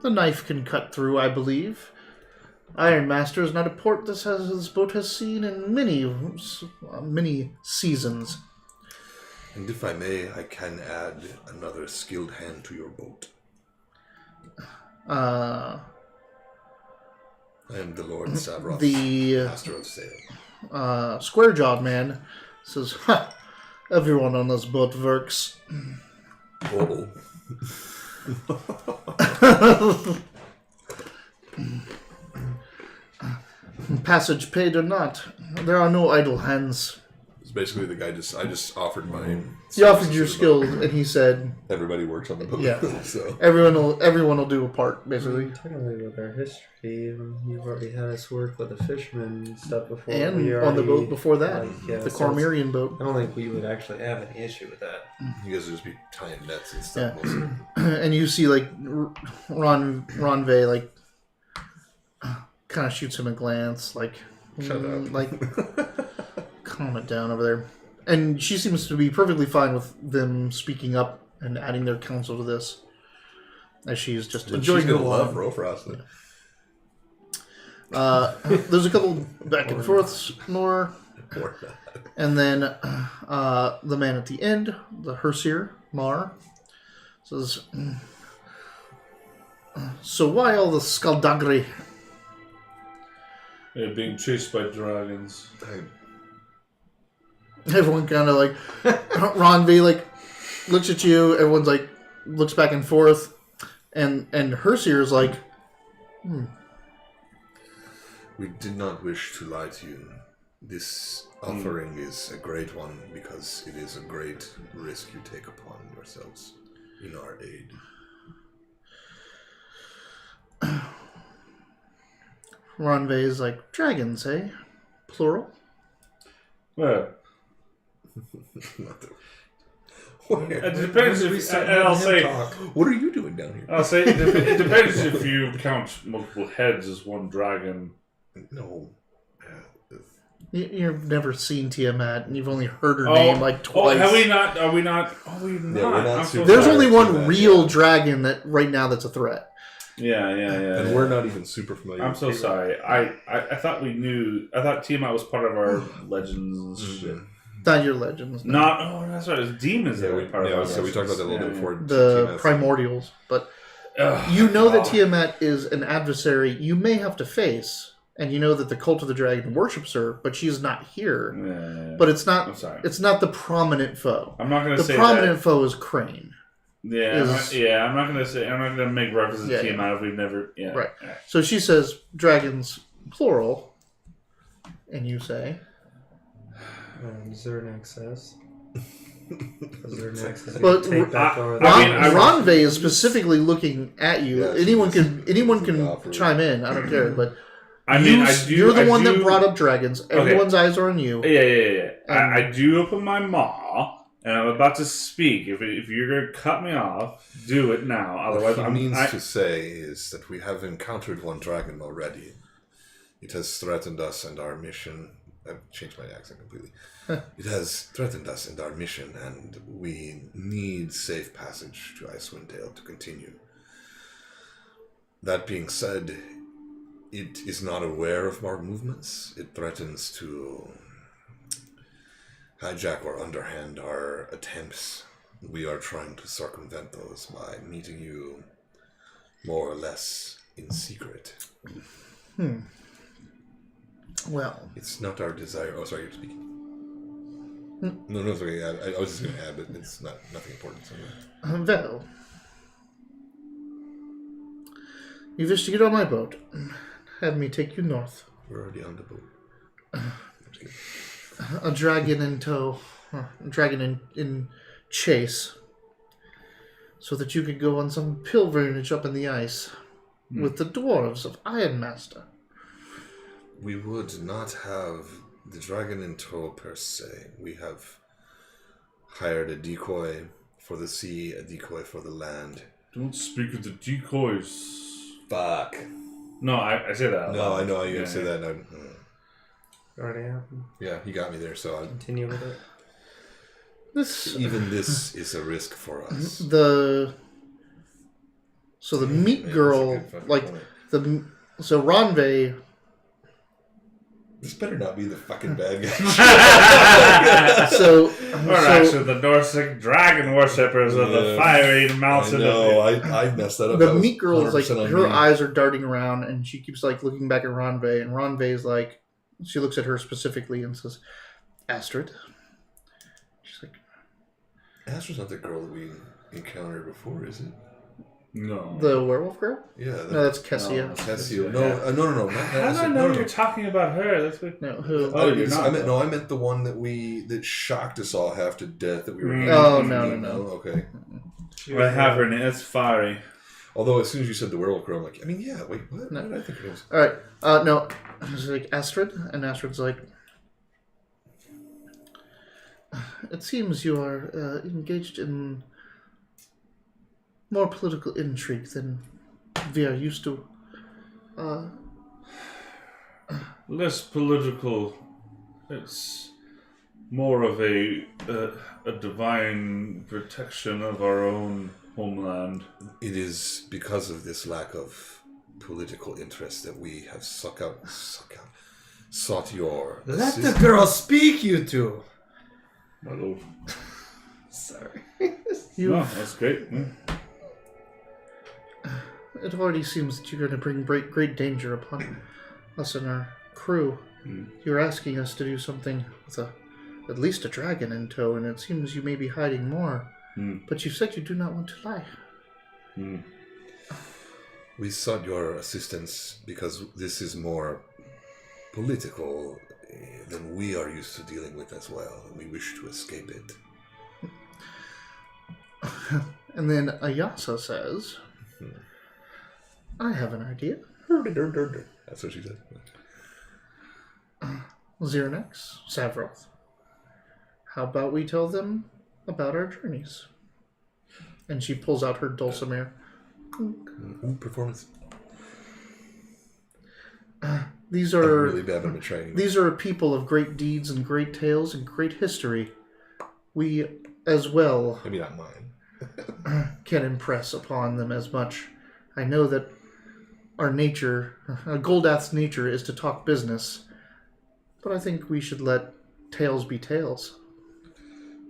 the knife can cut through, I believe. Ironmaster is not a port this boat has seen in many seasons. And if I may, I can add another skilled hand to your boat. I am the Lord Savroth, the Master of Sail. square-jawed man says, "Ha! Everyone on this boat works." Oh. Passage paid or not, there are no idle hands. It's basically the guy I just offered my... You offered your skills, and he said, everybody works on the boat. Yeah. So. Everyone will do a part, basically. Technically, with our history, you've already had us work with the fishermen and stuff before. And We on the already, boat before that, yeah, the so Cormyrian boat. I don't think we would actually have any issue with that. You guys would just be tying nets and stuff. Yeah. Mostly. And you see, like, Ronve, like, kind of shoots him a glance, like, Shut up. like, calm it down over there. And she seems to be perfectly fine with them speaking up and adding their counsel to this. as she's just But enjoying she's her gonna wine. love Rofrost. There's a couple back and forths more. And then the man at the end, the Herseer, Mar, says, so why all the skullduggery? They're being chased by dragons. Everyone kind of like, Ron V like looks at you, everyone's like, looks back and forth, and Herseer is like, We did not wish to lie to you. This offering is a great one because it is a great risk you take upon yourselves in our aid. Ron V is like, dragons, eh? Plural? Well, Not the- it depends if... And I'll say... What are you doing down here? I'll say it depends if you count multiple heads as one dragon. No. You've never seen Tiamat, and you've only heard her name like twice. Oh, have we not? Are we not? Oh, we're not. we're not I'm so super- There's sorry. only one Tiamat, real yeah. dragon that right now that's a threat. Yeah. And we're not even super familiar I'm with so Tiamat. sorry. I thought we knew. I thought Tiamat was part of our legends and shit. Not your legends. no. Not. Oh, that's right. It's demons that were part of our so we talked about that a little bit before. The Tiamat's- primordials. But Ugh, you know that oh. Tiamat is an adversary you may have to face, and you know that the Cult of the Dragon worships her, but she's not here. Yeah. But it's not. I'm sorry. It's not the prominent foe. I'm not going to The say prominent that. foe is Crane. Yeah. is- I'm not going to say. I'm not going to make references Yeah, to yeah. Tiamat if we've never. Yeah. Right. Yeah. So she says dragons plural, and you say Is there an excess? Is there an excess? Well, Take back over I mean, Ronve is specifically looking at you. Yeah, anyone she's- can she's offered. chime in. I don't care. But I mean, I do. you're the I one do, that brought up dragons. Everyone's eyes are on you. Yeah. And- I do open my maw, and I'm about to speak. If you're going to cut me off, do it now. Otherwise, What he means to say is that we have encountered one dragon already. It has threatened us and our mission. I've changed my accent completely. It has threatened us and our mission, and we need safe passage to Icewind Dale to continue. That being said, it is not aware of our movements. It threatens to hijack or underhand our attempts. We are trying to circumvent those by meeting you more or less in secret. Well, It's not our desire. Oh, sorry, you're speaking. No, it's okay. I was just going to add, but it's nothing important. So. well, you wish to get on my boat. Have me take you north. We're already on the boat. I'm just kidding. A dragon in tow. A dragon in chase. So that you could go on some pilgrimage up in the ice with the dwarves of Ironmaster. We would not have the dragon in tow per se. We have hired a decoy for the sea, a decoy for the land. don't speak of the decoys. Fuck. No, I say that. out No, loud. I know you're Yeah, going to say yeah. that. Already happened. Yeah, you got me there. So Continue with it. even this is a risk for us. The meat Man, girl, that's a good fucking like point. so Ronve. This better not be the fucking bad guy. So We're actually the Dorsic dragon worshippers of the Yeah. fiery mountain. No, I messed that up. the That was meat girl is like 100% on her me. eyes are darting around, and she keeps like looking back at Ronve, and Ronve is like, she looks at her specifically and says, "Astrid." She's like, Astra's not the girl that we encountered before, is it? No. "The werewolf girl?" Yeah. No, that's Kessia. Cassie. No. Not How do I Astrid. know No. you're talking about her? That's what. No, who? Oh, you're not. I meant the one that shocked us all half to death that we were. Oh, no. Okay. I have her name. It's Fiery. Although as soon as you said the werewolf girl, I'm like, I mean, yeah. Wait, what? No. What did I think it was? All right. No, she's like Astrid, and Astrid's like, "It seems you are engaged in more political intrigue than we are used to." Less political. It's more of a divine protection of our own homeland. It is because of this lack of political interest that we have sought your Let the assistance. girl speak, you two. My lord. Sorry. No, that's great. It already seems that you're going to bring great danger upon us and our crew. You're asking us to do something with at least a dragon in tow, and it seems you may be hiding more. But you said you do not want to lie. We sought your assistance because this is more political than we are used to dealing with as well. We wish to escape it. And then Ayasa says, I have an idea. That's what she said. Xernex, Savroth, how about we tell them about our journeys? And she pulls out her dulcimer. Ooh, performance. These I'm are really bad at training. these are a people of great deeds and great tales and great history. We, as well, Maybe not mine. can impress upon them as much. I know that our nature, Goldath's nature, is to talk business, but I think we should let tales be tales.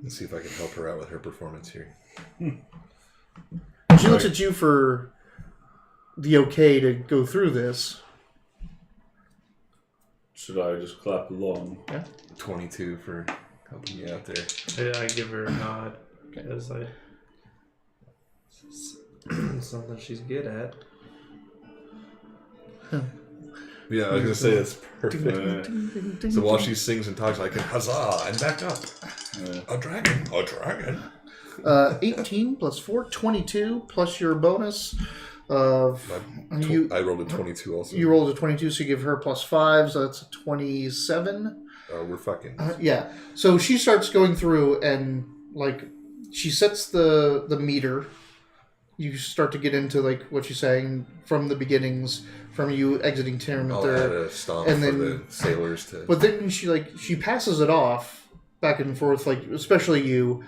Let's see if I can help her out with her performance here. She looks at you for the okay to go through this. Should I just clap along? 22 for helping me out there. I give her a nod because it's something she's good at. Yeah, I was gonna say that's perfect. So while she sings and talks, I can huzzah and back up. A dragon. 18 plus 4, 22 plus your bonus of I rolled a 22 also. you rolled a 22, so you give her plus 5, so that's a 27. We're fucking. Yeah. So she starts going through and like she sets the meter. You start to get into like what you're saying from the beginnings, from you exiting Tyranid I'll add there, a stomp and for then the sailors to. But then she passes it off back and forth, like especially you,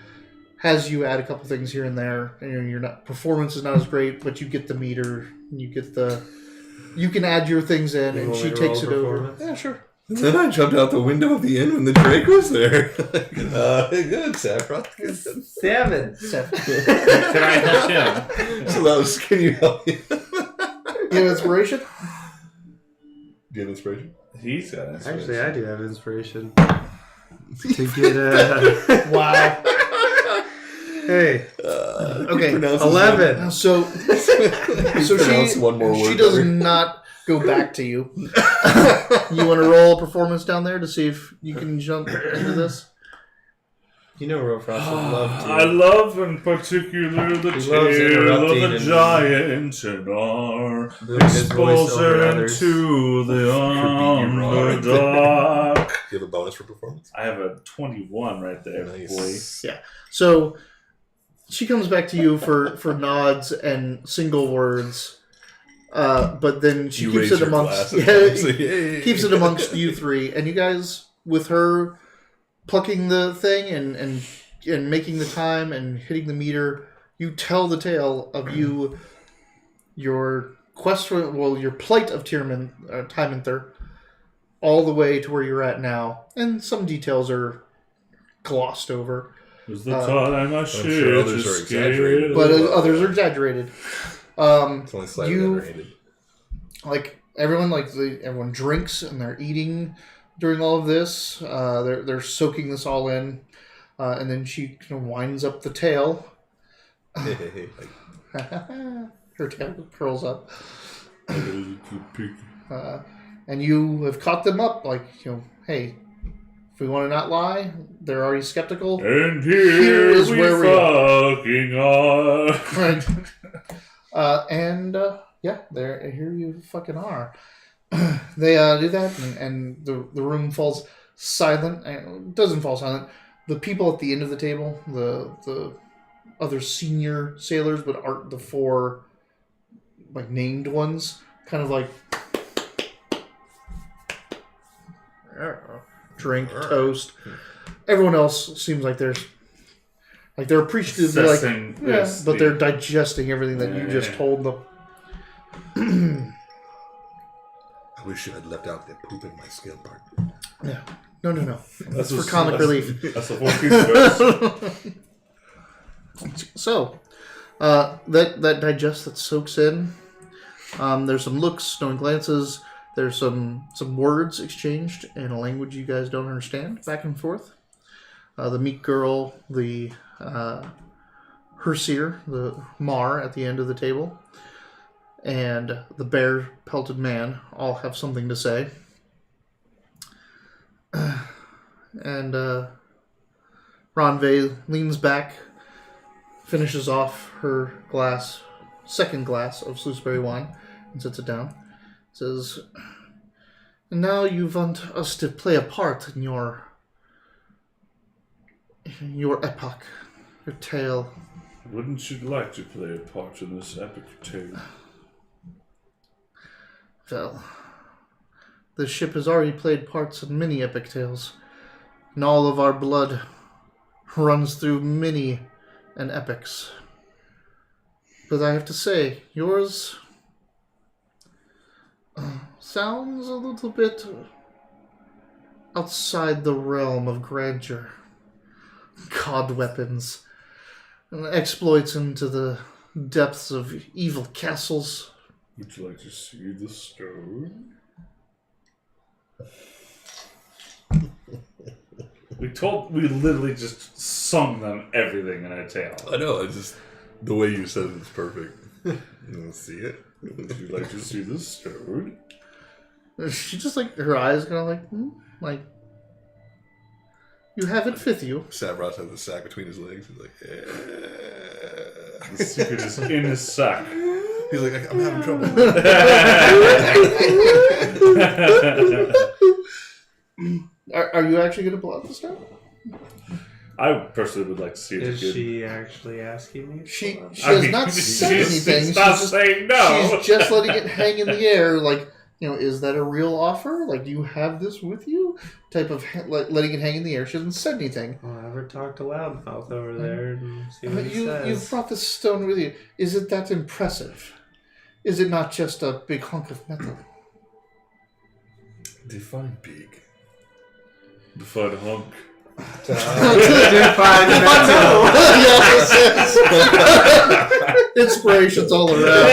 has you add a couple things here and there, and your performance is not as great, but you get the meter, you can add your things in, You and want she me to takes it roll over. performance? Yeah, sure. Then I jumped out the window of the inn when the Drake was there. Good, Saffron. 7. Can I help him? So that was. Can you help me? You have inspiration? Do you have inspiration? He's got it. Actually, I do have inspiration to get Wow. Hey, Okay. 11. So Pronounce she one more word she does better. not go back to you. You want to roll a performance down there to see if you can jump into this? You know Rofrost would love to. I love in particular the He loves tale of interrupting the and giant and our moving his voice over exposure others. into the underdark. Do you have a bonus for performance? I have a 21 right there, Nice. boy. Yeah. So she comes back to you for nods and single words, but then she You keeps raise it your amongst glass and yay. keeps it amongst you three, and you guys with her plucking the thing and making the time and hitting the meter. You tell the tale of your quest for your plight of Tymanther, all the way to where you're at now, and some details are glossed over. It was the time I should sure others are exaggerated. But others are exaggerated. It's only slightly You- underrated. Everyone drinks and they're eating during all of this. They're soaking this all in, and then she kind of winds up the tail. Her tail curls up, and you have caught them up. Hey, if we want to not lie, they're already skeptical. And Here here is we where we fucking are. Right. There. Here you fucking are. They do that, and the room falls silent. It doesn't fall silent. The people at the end of the table, the other senior sailors, but aren't the four named ones, kind of drink, toast. Everyone else seems like there's Like they're appreciative. They're like, Assessing yeah, this, but the- they're digesting everything that you just Yeah. told them. I wish I had left out the poop in my scale part. Yeah. No. That's for what's- comic relief. That's the whole Futureverse. So, that digests, that soaks in. There's some looks, knowing glances. There's some words exchanged in a language you guys don't understand, back and forth. The meek girl, the Herseer, the Mar at the end of the table, and the bear-pelted man all have something to say. And Ronve leans back, finishes off her second glass of Sluiceberry wine, and sets it down. Says, "And now you want us to play a part in your epoch, your tale." Wouldn't you like to play a part in this epic tale? Well, the ship has already played parts in many epic tales, and all of our blood runs through many an epics. But I have to say, yours sounds a little bit outside the realm of grandeur. God weapons, and exploits into the depths of evil castles. Would you like to see the stone? We literally just sung them everything in our tale. I know. It's just the way you said it is perfect. You want to see it? Would you like to see the stone? She just like her eyes kind of like you have it with you. Savros has the sack between his legs. He's like, The secret is in his sack. He's like, I'm having trouble. Are you actually going to pull out the stone? I personally would like to see it Is again. she actually asking me? She I has mean, not said she's anything. not She's just, saying no. she's just letting it hang in the air. Like, is that a real offer? Like, do you have this with you? Type of letting it hang in the air. She hasn't said anything. I'll have her talk to Loudmouth over there and see what But he says. you've brought this stone with you. Is it that impressive? Is it not just a big hunk of metal? Define big. Define hunk. Inspirations all around.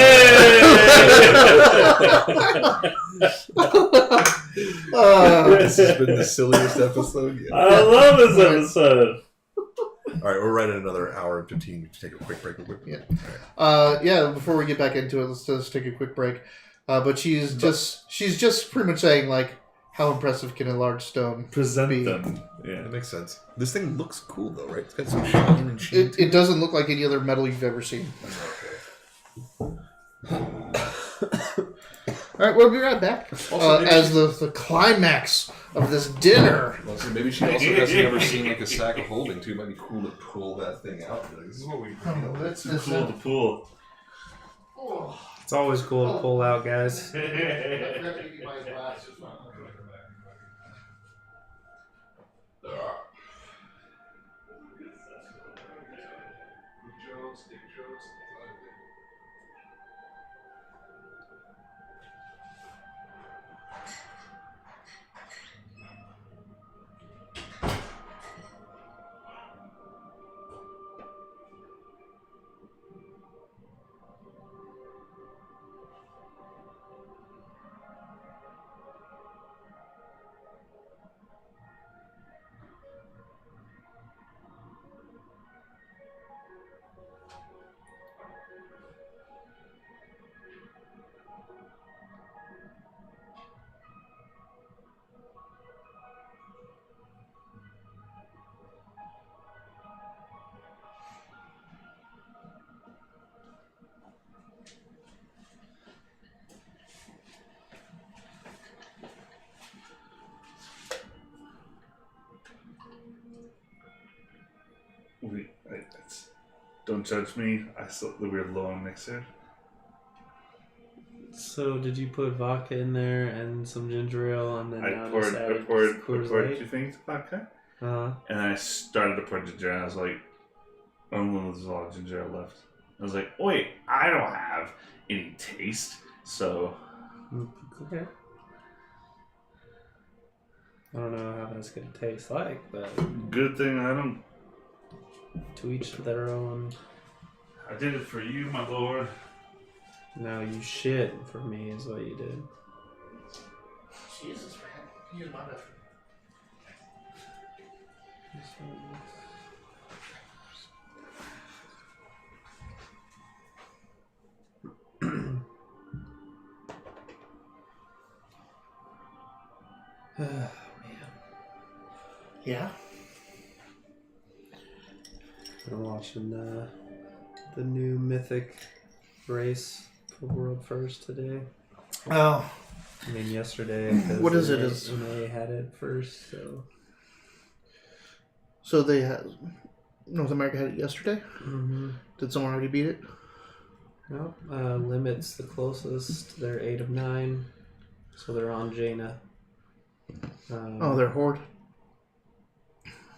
This has been the silliest episode yet. I love this episode. All right, we're right at another hour and 15. We should take a quick break real quick. Yeah. Before we get back into it, let's just take a quick break. But she's just pretty much saying like, how impressive can a large stone Present be? them. Yeah. That makes sense. This thing looks cool though, right? It's got some shine and sheen. It doesn't look like any other metal you've ever seen. All right, we'll be right back. As the climax of this dinner. Well, so maybe she also hasn't ever seen like a sack of holding too. It might be cool to pull that thing out. Like, this is what we. Let's Too cool to pull. It's always cool to pull out, guys. Don't judge me. I slept the weird low on mixer. So did you put vodka in there and some ginger ale and then I poured Coors 2 Light? things of vodka. Uh-huh. And I started to pour ginger and I was like, when there's a lot of ginger ale left. I was like, wait, I don't have any taste, so... Okay. I don't know how that's going to taste like, but Good thing I don't... to each their own. I did it for you, my lord. No, you shit for me is what you did. Jesus, man. Use my bathroom. Oh, man. Yeah? I'm watching the new Mythic race for World First today. Oh. I mean, yesterday. What is it? They had it first, so. So they had... North America had it yesterday? Mm-hmm. Did someone already beat it? Nope. Limit's the closest. They're 8 of 9. So they're on Jaina. They're Horde?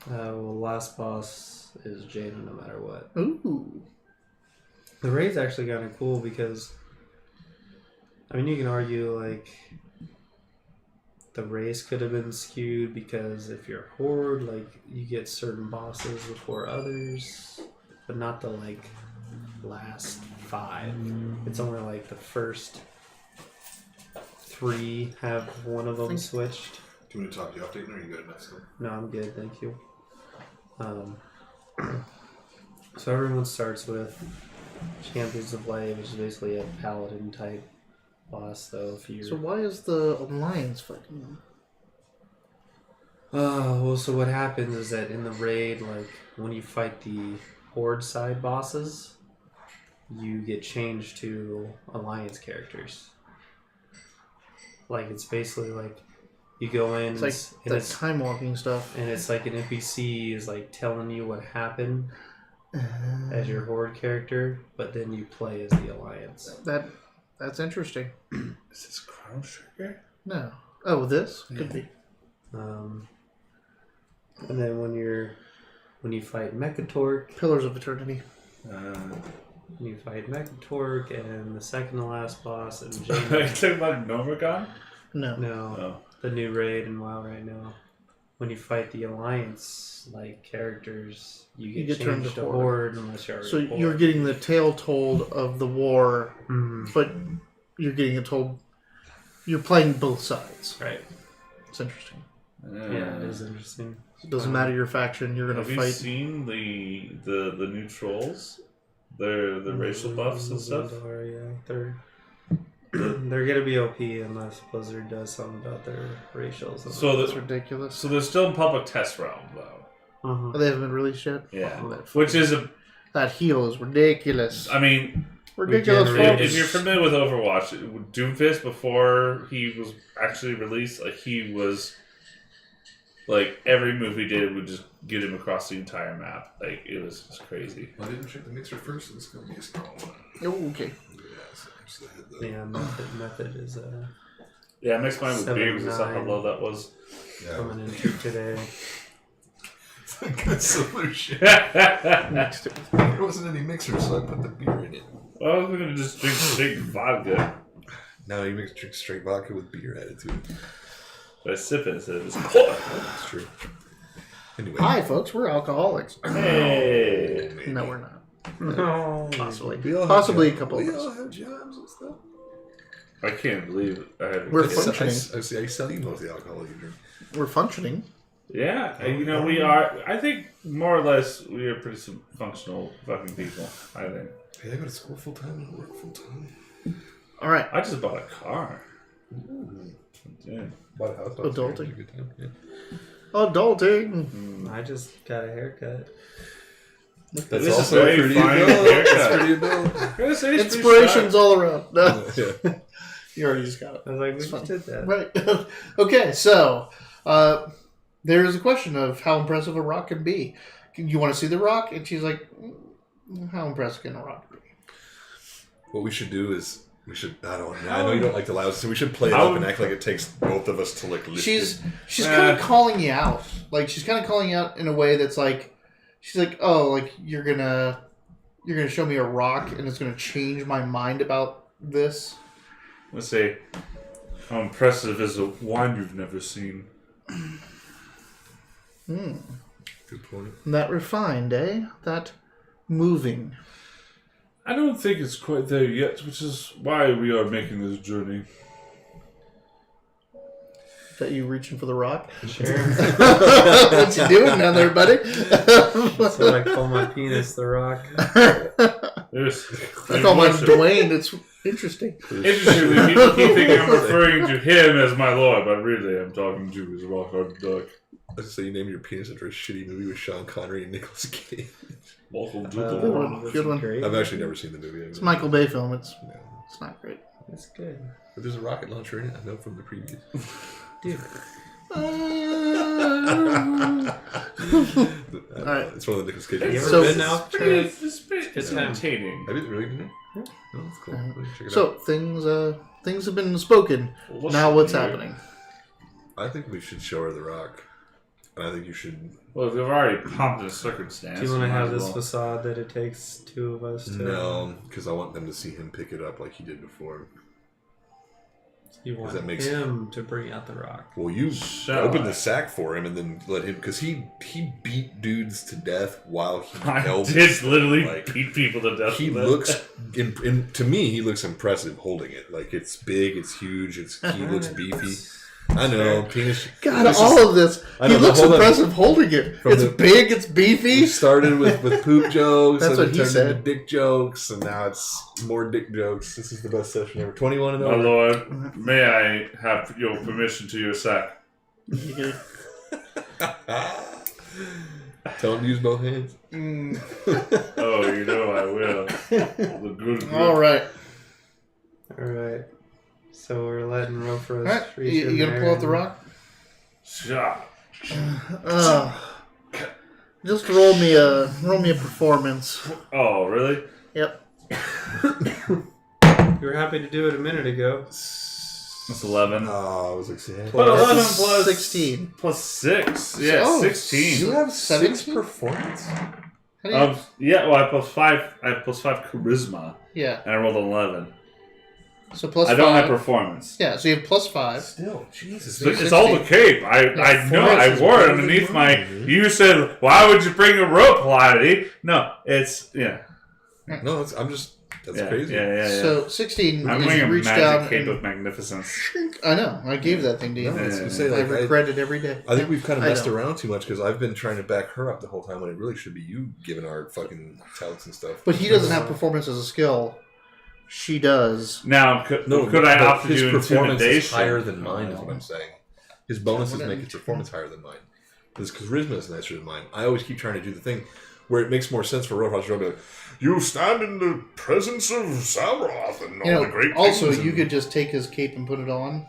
Well, last boss is Jaina no matter what. Ooh. The raid's actually kind of cool because, I mean, you can argue, like, the race could have been skewed because if you're Horde, like, you get certain bosses before others, but not the, like, last 5. It's only, like, the first 3 have one of them switched. Do you want to talk to you update, or are you good enough still? No, I'm good, thank you. So everyone starts with Champions of Light, which is basically a paladin type boss, though. If you So why is the Alliance fighting them? well, so what happens is that in the raid, like when you fight the Horde side bosses, you get changed to Alliance characters. Like it's basically like you go in, It's like and that time walking stuff. and it's like an NPC is like telling you what happened as your Horde character, but then you play as the Alliance. That's interesting. Is this Chrono Trigger? No. Oh, this? Could be. And then when you fight Mechatork, Pillars of Eternity. you fight Mechatork and the second to last boss and Are you Jaina. talking about Novergon? No. No, Oh. the new raid in WoW right now. When you fight the Alliance like characters, you get turned changed to to Horde unless you're So already Horde. you're getting the tale told of the war, Mhm. but you're getting it told. You're playing both sides. Right. It's interesting. Yeah, it is interesting. It doesn't matter your faction. You're gonna Have you fight. seen the new trolls? The racial buffs and stuff? Yeah, they're gonna be OP unless Blizzard does something about their racials. So That's ridiculous. So they're still in public test realm though. uh They haven't been released yet. Yeah. Oh, that Which is a That heal is ridiculous. I mean Ridiculous. Regenerate. folks. if you're familiar with Overwatch, Doomfist before he was actually released, like he was like every move he did would just get him across the entire map. Like it was just crazy. I didn't check the mixer first, so it's going to be a strong one. Oh, okay. Yeah, method is Yeah, I mixed mine with beer because I saw how 7-9. low that was. coming into today. It's a good solution. Well, There wasn't any mixer, so I put the beer in it. I was gonna just drink straight vodka. Now you drink straight vodka with beer added to it. But I sip it instead of just. That's true. Anyway. Hi, folks. We're alcoholics. Hey. No, we're not. No. Possibly. We all have Possibly a jobs. couple of We all us. have jobs and stuff. I can't believe I had We're I functioning. see. I sell you most of the alcohol you drink. We're functioning. Yeah, and, you know, we are. I think more or less we are pretty functional fucking people. I think. Hey, I go to school full time and work full time. All right. I just bought a car. Yeah. Bought a house. Adulting. Good time. Yeah. Adulting. I just got a haircut. That's This is also very pretty fine adult. haircut. That's pretty adult. Inspirations all around. No. Yeah. You already just got it. I was like, we It's just fine. did that. Right. Okay, so there is a question of how impressive a rock can be. You want to see the rock? And she's like, how impressive can a rock be? What we should do is I know you don't like to allow us, so we should play it up and act like it takes both of us to like lift She's it. kind of calling you out. Like she's kind of calling you out in a way that's like She's like, "Oh, like you're gonna show me a rock, and it's gonna change my mind about this." Let's say, how impressive is a wine you've never seen? Good point. That refined, eh? That moving. I don't think it's quite there yet, which is why we are making this journey. That you reaching for the rock? Sure. What you doing down there, buddy? That's what I call my penis, the rock. I call mine Dwayne. It's interesting. Interestingly, people keep thinking I'm referring to him as my lord, but really I'm talking to his rock hard duck. Let's say you name your penis after a shitty movie with Sean Connery and Nicolas Cage. Welcome to Good the one. That's Good one. Great. I've actually never seen the movie. It's a Michael Bay film. It's not great. That's good. But there's a rocket launcher in it. I know from the previews. Dude. Alright. It's one of the Nicolas Cage You movies. ever So- been out? It's entertaining. Have you really been there? No, that's cool. Check it So out. things have been spoken. Now what's happening? I think we should show her the rock. And I think you should... Well, we've already pumped the circumstance. Do you want to might have as this well. facade that it takes two of us to... No, because I want them to see him pick it up like he did before. You want that makes- him to bring out the rock. Well, you Shall open I? the sack for him and then let him... Because he beat dudes to death while he I held... did literally like, beat people to death. He with it. looks... to me, he looks impressive holding it. Like, it's big, it's huge, he looks beefy. I know, penis... God, this all is- of this. I He know, looks hold on. impressive holding it. From It's the- big, it's We beefy. started with poop jokes, That's and what it he turned said. into dick jokes, and now it's more dick jokes. This is the best session ever. 21 and My over. lord, may I have your permission to your sack? Tell him to use both hands. Oh, you know I will. The good grip. All right. Alright. So we're letting Rofros All right. reach You in gonna there pull out the and- rock? Yeah. Just roll me a performance. Oh, really? Yep. You were happy to do it a minute ago. That's 11. Oh, I was excited. But 11 That's plus 16. plus 6. Yeah, Oh, 16. You have 6 17? performance? How do you- Yeah, well, I have plus 5 charisma, yeah. and I rolled 11. So plus I don't 5. have performance. Yeah, so you have plus 5. Still, Jesus. It's all the cape. I know. I force wore is it underneath my. Mhm. You said, "Why would you bring a rope, Lottie?" No, it's yeah. No, that's Yeah, crazy. Yeah. So 16 I'm is wearing a reach magic down cape and of magnificence. I know. I gave that thing to you. No, I was Yeah. gonna say, I like, regret it every day. I think we've kind of I messed know. around too much because I've been trying to back her up the whole time when it really should be you giving our fucking touts and stuff. But he doesn't have performance as a skill. She does. Now, could I but opt to his do performance is intimidation? higher than mine, is what I'm saying. His bonuses Whatever. make his performance higher than mine. His charisma is nicer than mine. I always keep trying to do the thing where it makes more sense for Roadhouse to be like, you stand in the presence of Samroth and all the great also, things you and- could just take his cape and put it on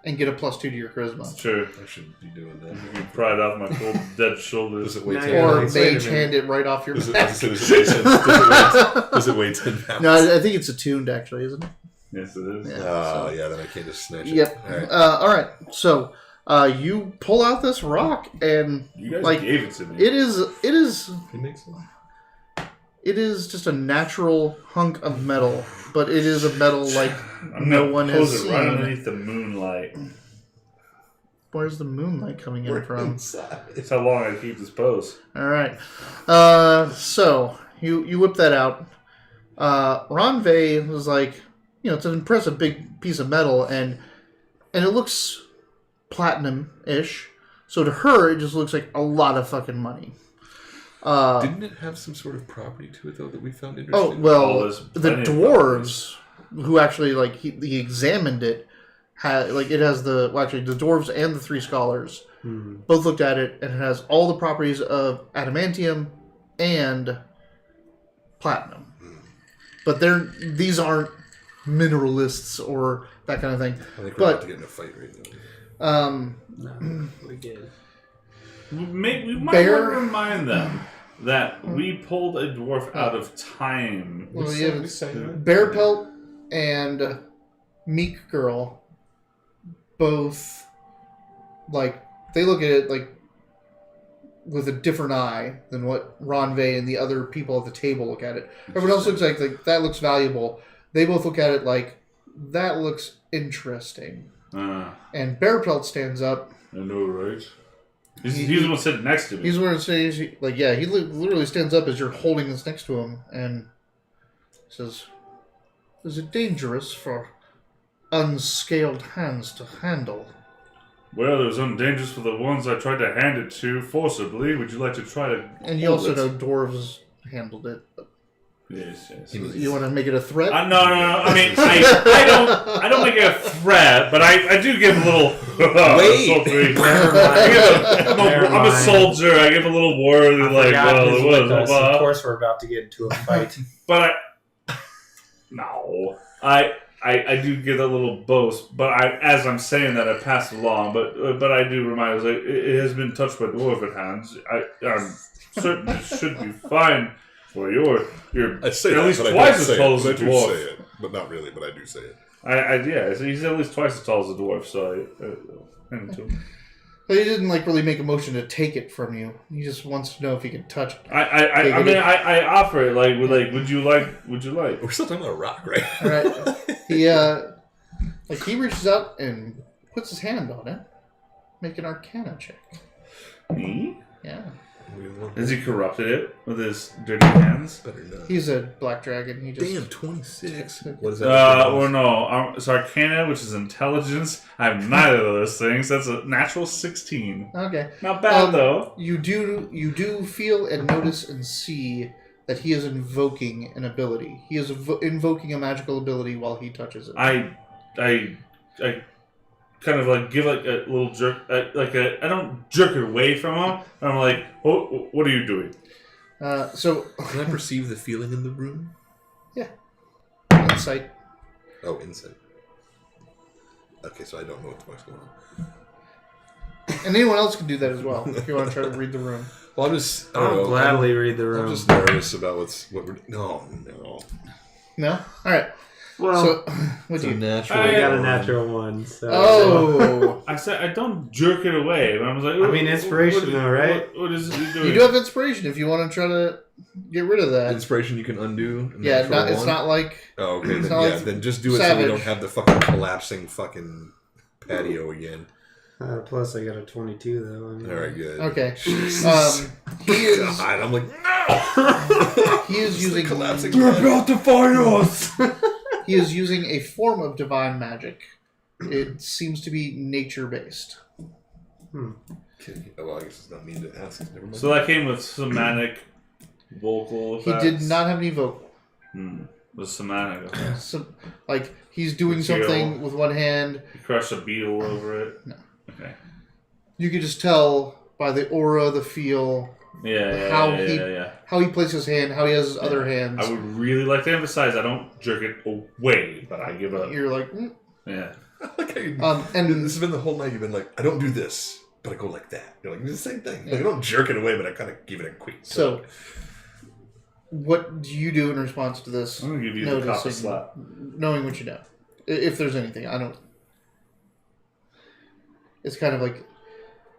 and get a +2 to your charisma. True. I should be doing that. You can pry it off my cold dead shoulders. Does it weigh Now 10 you're Or pounds? Wait a mage minute. hand it right off your Does it, back. does it weigh 10 pounds? No, I think it's attuned, actually, isn't it? Yes, it is. Yeah. Oh, yeah, then I can't just snatch it. Yep. All right. All right. So you pull out this rock, and You guys Like, gave it to me. it is He makes sense. just a natural hunk of metal, but it is a metal like I'm no gonna one pose has it right seen. underneath the moonlight. Where's the moonlight coming in from? inside. That's how long I keep this pose. All right. So you whip that out. Ronve was like, it's an impressive big piece of metal, and it looks platinum-ish. So to her, it just looks like a lot of fucking money. Didn't it have some sort of property to it, though, that we found interesting? Oh, Well, there's the plenty of dwarves who actually he examined it had it has the dwarves and the 3 scholars both looked at it, and it has all the properties of adamantium and platinum. But these aren't mineralists or that kind of thing. I think we're but- about to get in a fight right now. No, we did. We might Bear- want to remind them that we pulled a dwarf out of time. Well, We you said- have we said- Bear Pelt and Meek Girl both they look at it with a different eye than what Ronve and the other people at the table look at it. Everyone else looks like that looks valuable. They both look at it like that looks interesting. And Bearpelt stands up. I know, right? He's the one sitting next to me. He's the one saying, he literally stands up as you're holding this next to him and says, "Is it dangerous for unscaled hands to handle?" Well, it was dangerous for the ones I tried to hand it to forcibly. Would you like to try to? And you also know dwarves handled it. But Yes. you want to make it a threat? No. I mean, I don't make it a threat, but I do give a little. Wait. I'm a soldier. I give a little word like, well, it was. Of course, we're about to get into a fight. But I do give a little boast, but as I'm saying that, I pass it along. But I do remind us, like, it has been touched by dwarven hands. I'm certain it should be fine for you're I say at that, least but twice as I tall as a do dwarf. say it, but not really. But I do say it. Yeah, so he's at least twice as tall as a dwarf. So But he didn't really make a motion to take it from you. He just wants to know if he can touch it. I offer it like would you like? We're still talking about a rock, right? All right. He reaches out and puts his hand on it. Make an Arcana check. Me? Yeah. Has he corrupted it with his dirty hands? Better not. He's a black dragon. He just Damn, 26. What is that? Or no, it's Arcana, which is intelligence. I have neither of those things. That's a natural 16. Okay. Not bad though. You do feel and notice and see that he is invoking an ability. He is invoking a magical ability while he touches it. I kind of give a little jerk, I don't jerk it away from him. I'm like, what are you doing? So Can I perceive the feeling in the room? Yeah. Insight. Oh, insight. Okay, so I don't know what the fuck's going on. And anyone else can do that as well if you want to try to read the room. Well, I'll gladly read the room. I'm just nervous about what we're. No. No? All right. Well, so, what do you? Natural. I got a natural one. So. Oh. I said I don't jerk it away, but I was like, I mean, inspiration though, right? What is he doing? You do have inspiration if you want to try to get rid of that. Inspiration you can undo. Yeah, it's not like. Oh, okay. It's Then, not like then just do it Savage. so we don't have the fucking collapsing fucking patio again. Plus, I got a 22 though. I mean, All right, good. Okay. Jesus. He is. God, I'm like, no! He is using. collapsing. to find us! He is using a form of divine magic. It seems to be nature-based. Okay. Oh, well, I guess it's not me to ask. Never mind. So that came with somatic vocal He effects. did not have any vocal. Was somatic. Okay. So, he's doing Material. something with one hand. He crushed a beetle over it. No. Okay. You could just tell by the aura, the feel, how he places his hand, how he has his other hands. I would really like to emphasize I don't jerk it away, but I give up. You're like, Yeah. and this has been the whole night. You've been like, I don't do this, but I go like that. You're like, it's the same thing. Like, I don't jerk it away, but I kind of give it a quick. So, what do you do in response to this? I'm gonna give you the cop a slap. Knowing what you know, if there's anything, I don't. It's kind of like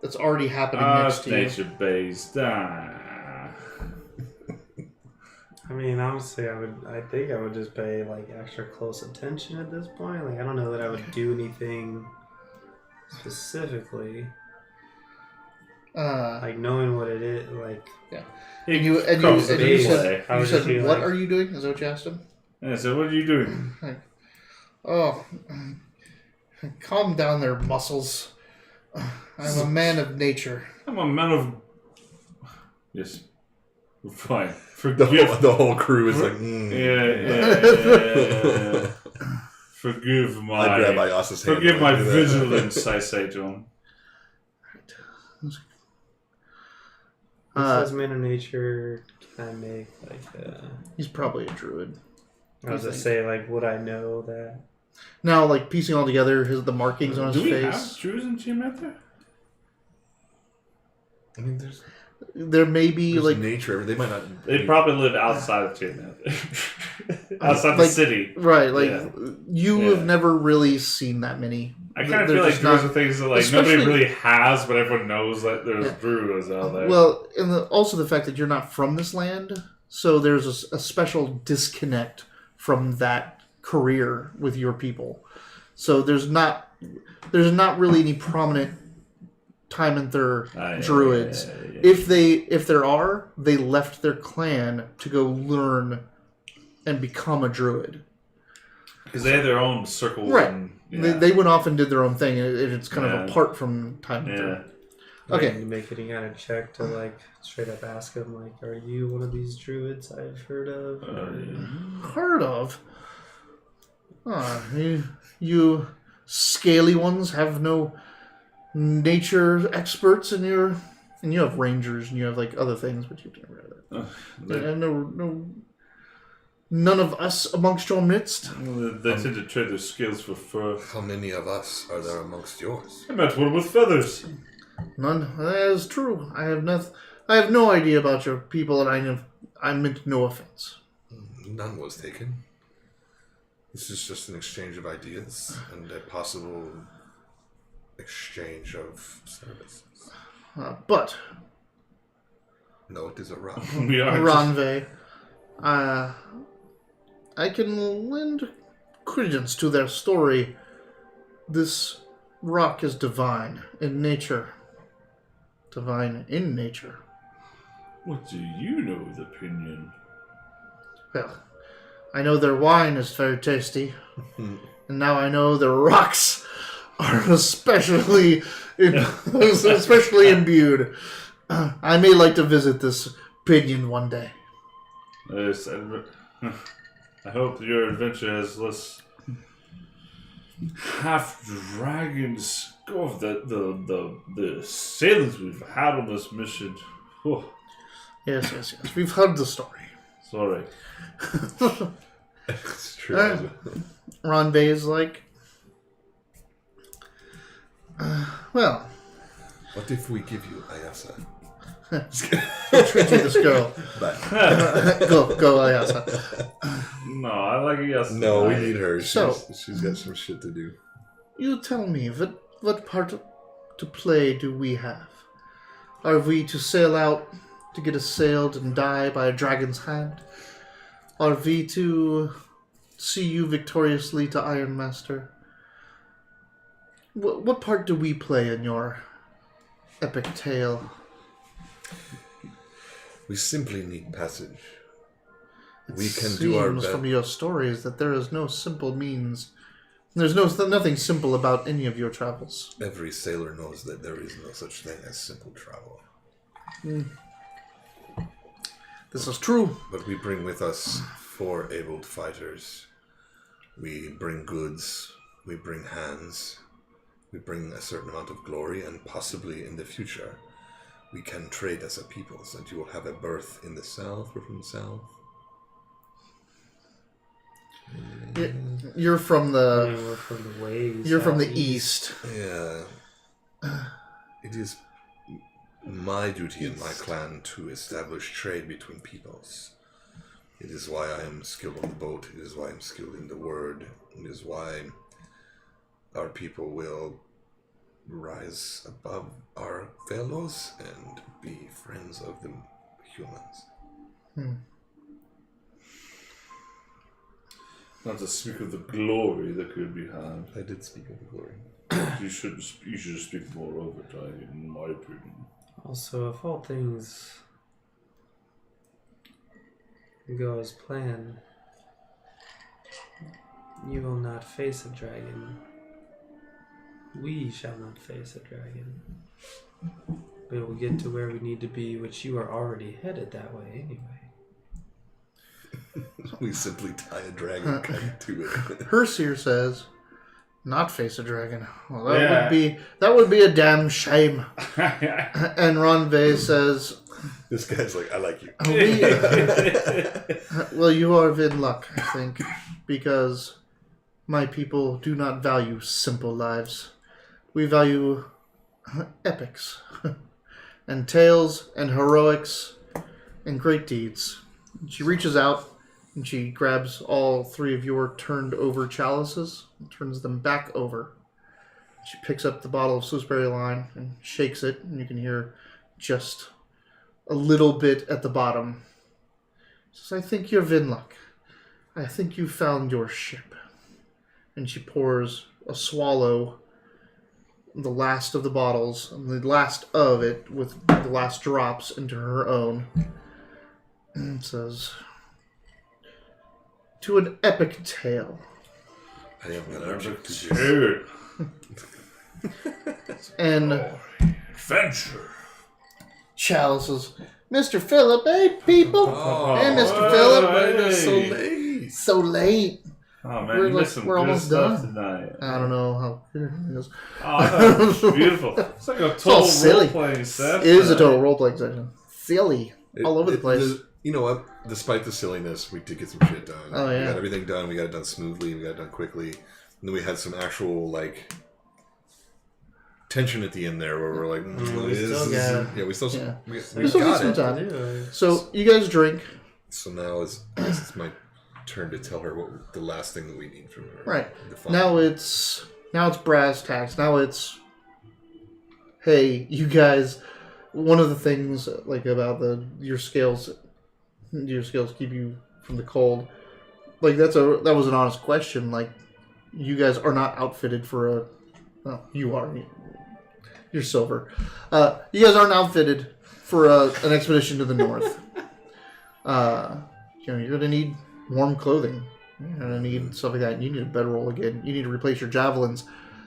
it's already happening next to you. Nature based. I mean, honestly, I think I would just pay extra close attention at this point. I don't know that I would do anything specifically. Knowing what it is, yeah. And you said, be what are you doing? Is that what you asked him? Yeah, so what are you doing? Calm down there, muscles. I'm a man of nature. I'm a man of... Yes. We're fine. The whole crew is like, Yeah. Forgive my... I grab Ios's hand. Forgive my vigilance, I say to him. He says man of nature, can I make He's probably a druid. I was going to say, would I know that? Now, piecing all together, the markings on his Do we face. have druids in Geometry? I mean, There may be there's nature. They might not. They probably live outside of Geometry. Outside the city. Right, Yeah. you have never really seen that many. I kind of they're feel like just druids not- are things that like especially- nobody really has, but everyone knows that there's druids out there. Well, and also the fact that you're not from this land, so there's a special disconnect from that career with your people. So there's not really any prominent Time-Enther druids. yeah. If there are, they left their clan to go learn and become a druid. Because they had their own circles. Right. And, They went off and did their own thing, and it's kind of apart from Time-Enther. Yeah. Okay. You make any kind of check to like straight up ask him like, "Are you one of these druids I've heard of?" Heard of? You scaly ones have no nature experts in your, and you have rangers and you have like other things, but you've never had that. None of us amongst your midst. They tend to trade their skills for fur. How many of us are there amongst yours? I met one with feathers. None. That is true. I have no idea about your people, and I meant no offense. None was taken. This is just an exchange of ideas and a possible exchange of services. But No, it is a rock. We are. Ranve, I can lend credence to their story. This rock is divine in nature. Divine in nature. What do you know of the opinion? Well, I know their wine is very tasty, and now I know their rocks are especially imbued. I may like to visit this pinion one day. Yes, I hope your adventure has less half dragons. God, the sailors we've had on this mission. Oh, Yes. We've heard the story. sorry. It's true. Ranve is like, well, What if we give you Ayasa? treat you this girl. But Go, Ayasa. No, I like yes. no, we need her. So- She's got some shit to do. You tell me, what part to play do we have? Are we to sail out to get assailed and die by a dragon's hand? Are we to see you victoriously to Iron Master? What part do we play in your epic tale? We simply need passage. We It can do our seems best. from your stories that there is no simple means. There's nothing simple about any of your travels. Every sailor knows that there is no such thing as simple travel. This is true. But we bring with us 4 abled fighters. We bring goods. We bring hands. We bring a certain amount of glory, and possibly in the future, we can trade as a people, so that you will have a birth in the south. We're from the south. You're from the. We're from the ways. You're from the southeast. east. Yeah. It is my duty in my clan to establish trade between peoples. It is why I am skilled on the boat. It is why I'm skilled in the word. It is why our people will rise above our fellows and be friends of the humans. Not to speak of the glory that could be had. I did speak of the glory. You should speak more of it, in my opinion. Also, if all things go as planned, you will not face a dragon. We shall not face a dragon. We will get to where we need to be, which you are already headed that way anyway. We simply tie a dragon kite to it. Herseer says, "Not face a dragon. Well, that would be a damn shame." And Ranve says, This guy's like, I like you. "Well, you are in luck, I think, because my people do not value simple lives. We value epics, and tales, and heroics, and great deeds." She reaches out and she grabs all 3 of your turned over chalices and turns them back over. She picks up the bottle of Salisbury wine and shakes it, and you can hear just a little bit at the bottom. She says, I think you're Vinluck. I think you found your ship. And she pours a swallow, the last of the bottles, and the last of it with the last drops into her own. And says, to an epic tale. I am allergic to this. Dude. And Adventure. Chalice says, Mr. Phillip, hey people. Hey, Mr. Phillip. So late. So late. Oh man, We're you missed some we're good almost stuff done. tonight. I don't know how good it is. Oh, I thought it was beautiful. It's like a all total silly. role-playing session. It is a total role-playing section. Silly. All over the place. You know what? Despite the silliness, we did get some shit done. Oh, yeah. We got everything done. We got it done smoothly. We got it done quickly. And then we had some actual, like, tension at the end there where we're like, we still got it. yeah, we still Yeah. we There's still got some it. time. So you guys drink. So now I guess it's my turn to tell her what the last thing that we need from her. Right. The final. Now it's brass tacks. Now it's, hey, you guys. One of the things like about your scales keep you from the cold. Like that was an honest question. Like you guys are not outfitted for a. Well, you are. You're silver. You guys aren't outfitted for an expedition to the north. You're gonna need warm clothing. You're gonna need stuff like that. You need a bedroll again. You need to replace your javelins.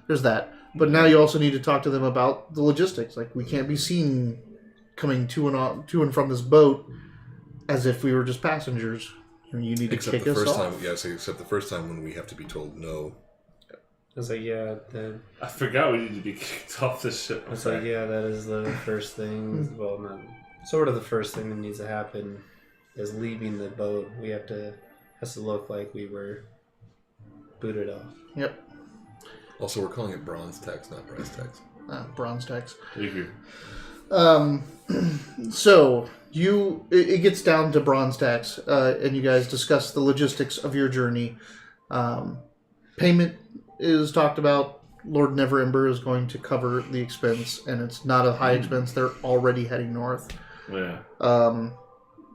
There's that. But now you also need to talk to them about the logistics. Like we can't be seen coming to and from this boat as if we were just passengers. You need to Except kick the us first off. time, yes. Except the first time when we have to be told no. I was like, yeah, I forgot we need to be kicked off this ship. I was like, yeah, that is the first thing. Well, not sort of the first thing that needs to happen is leaving the boat. Has to look like we were booted off. Yep. Also, we're calling it bronze tax, not brass tax. Bronze tax. Thank you. So it gets down to bronze tax, and you guys discuss the logistics of your journey. Payment is talked about. Lord Neverember is going to cover the expense, and it's not a high expense. They're already heading north. Yeah.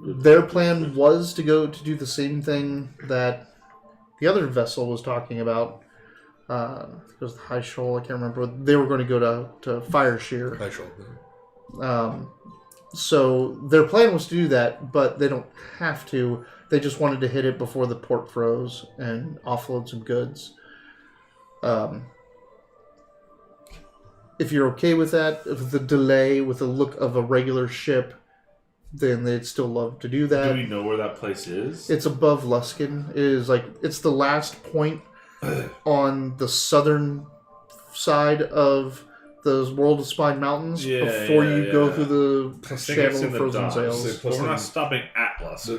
Their plan was to go to do the same thing that the other vessel was talking about. It was the High Shoal. I can't remember. They were going to go to Fire Shear. I shall. So their plan was to do that, but they don't have to. They just wanted to hit it before the port froze and offload some goods. If you're okay with that, if the delay with the look of a regular ship, then they'd still love to do that. Do we know where that place is? It's above Luskin. It's the last point on the southern side of the World of Spine Mountains before you go through the channel of frozen sails. But we're not stopping at Plus.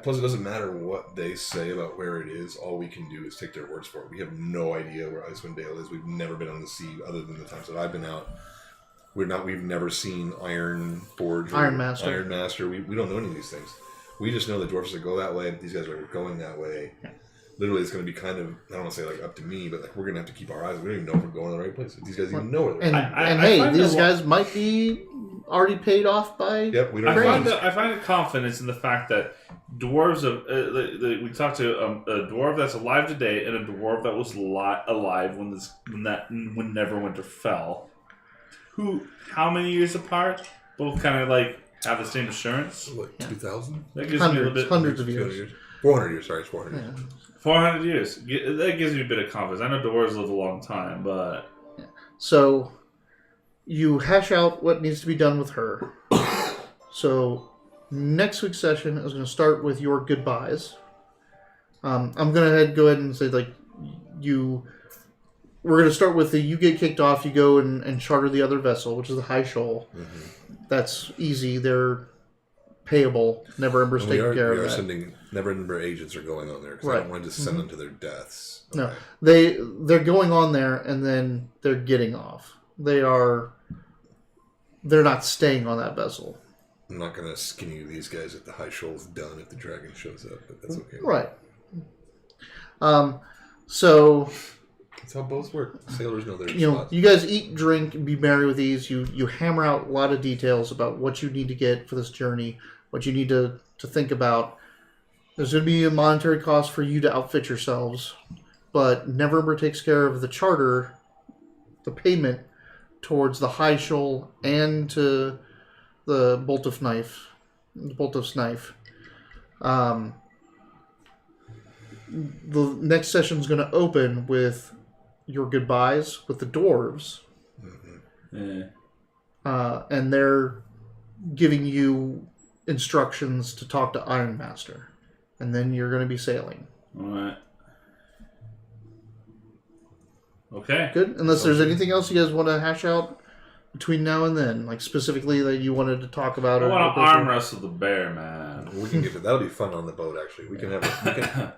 Plus, it doesn't matter what they say about where it is. All we can do is take their words for it. We have no idea where Icewind Dale is. We've never been on the sea other than the times that I've been out. We've never seen Iron Forge or Iron Master. Iron Master. We don't know any of these things. We just know the dwarves are go that way. These guys are going that way. Yeah. Literally, it's going to be kind of, I don't want to say like up to me, but like we're going to have to keep our eyes. We don't even know if we're going to the right place. These guys even know where they're And, going. hey, these guys might be already paid off by. Yep, we don't know. I find confidence in the fact that dwarves we talked to a dwarf that's alive today and a dwarf that was alive when Neverwinter fell. How many years apart? Both kind of like have the same assurance. What, 2,000? That gives me a little bit. Hundreds of years. 400 years, sorry, it's 400 years. 400 years. That gives me a bit of confidence. I know dwarves live a long time, but So you hash out what needs to be done with her. So next week's session is going to start with your goodbyes. I'm going to go ahead and say we're going to start with you get kicked off. You go and charter the other vessel, which is the High Shoal. Mm-hmm. That's easy. They're payable. Neverember's taking care of that. Sending Neverember agents are going on there because I don't want to just send them to their deaths. Okay. No, they're going on there and then they're getting off. They're not staying on that vessel. I'm not going to skinny these guys at the High Shoal's done if the dragon shows up, but that's okay. Right. So That's how boats work. Sailors know their spots. You guys eat, drink, be merry with ease. You hammer out a lot of details about what you need to get for this journey, what you need to think about. There's going to be a monetary cost for you to outfit yourselves, but Neverember takes care of the charter, the payment towards the High Shoal and to the Bolt of Snife. The next session is going to open with your goodbyes with the dwarves. Yeah. And they're giving you instructions to talk to Ironmaster. And then you're going to be sailing. Alright. Okay. Good? Unless there's anything else you guys want to hash out between now and then. Like specifically that you wanted to talk about. I want to arm wrestle the bear, man. We can get to that'll be fun on the boat, actually. We can have...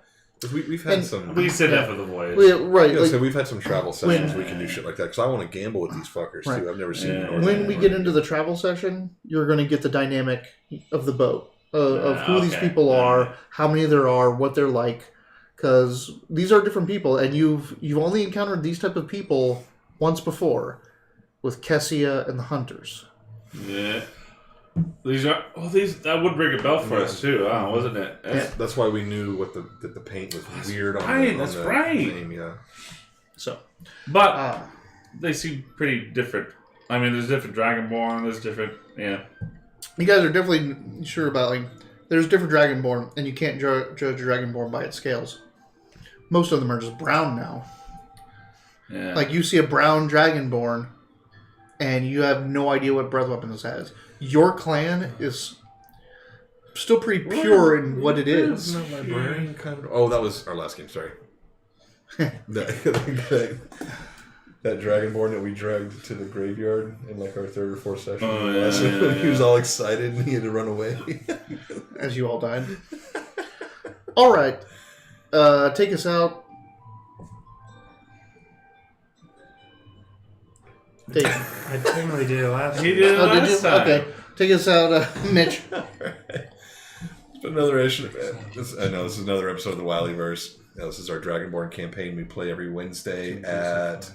We've had some... We said that for the voyage. Right. Yeah, so we've had some travel sessions we can do shit like that. Because I want to gamble with these fuckers, too. Right. I've never seen Yeah. them. When we get into the travel session, you're going to get the dynamic of the boat. Of who these people are, how many there are, what they're like. Because these are different people. And you've only encountered these type of people once before. With Kessia and the Hunters. Yeah. That would ring a bell for us too, wasn't it? That's why we knew what the paint was weird on That's the right. name, yeah. So, but they seem pretty different. I mean, there's different Dragonborn. There's different, you guys are definitely sure about like there's different Dragonborn, and you can't judge a Dragonborn by its scales. Most of them are just brown now. Yeah. Like you see a brown Dragonborn, and you have no idea what breath weapon this has. Your clan is still pretty pure in what it is. Isn't that librarian kind of? Oh, that was our last game. Sorry. that Dragonborn that we dragged to the graveyard in like our third or fourth session. Oh, yeah. He was all excited and he had to run away. As you all died. All right, take us out. I totally did it last He time. did it Oh, did last you? time. Okay, take us out, Mitch. It's been another issue. I know this is another episode of the Wileyverse. This is our Dragonborn campaign. We play every Wednesday at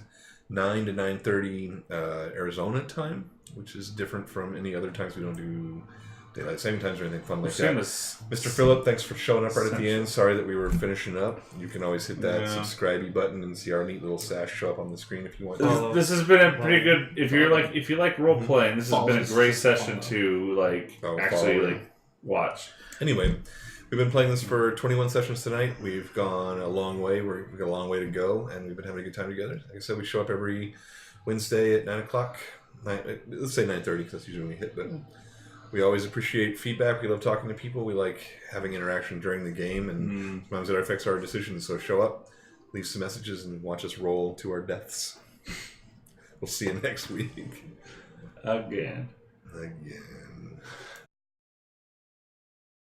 9 to 9:30 Arizona time, which is different from any other times. We don't do daylight saving times or anything fun like that. Mr. Phillip, thanks for showing up right at the end. Sorry that we were finishing up. You can always hit that subscribe button and see our neat little sash show up on the screen if you want. This has been a pretty good. If you like role playing, this has been a great session to watch. Anyway, we've been playing this for 21 sessions tonight. We've gone a long way. We've got a long way to go, and we've been having a good time together. Like I said, we show up every Wednesday at 9 o'clock. Let's say 9:30 because that's usually when we hit. But we always appreciate feedback. We love talking to people. We like having interaction during the game, and sometimes it affects our decisions. So show up, leave some messages, and watch us roll to our deaths. We'll see you next week. Again.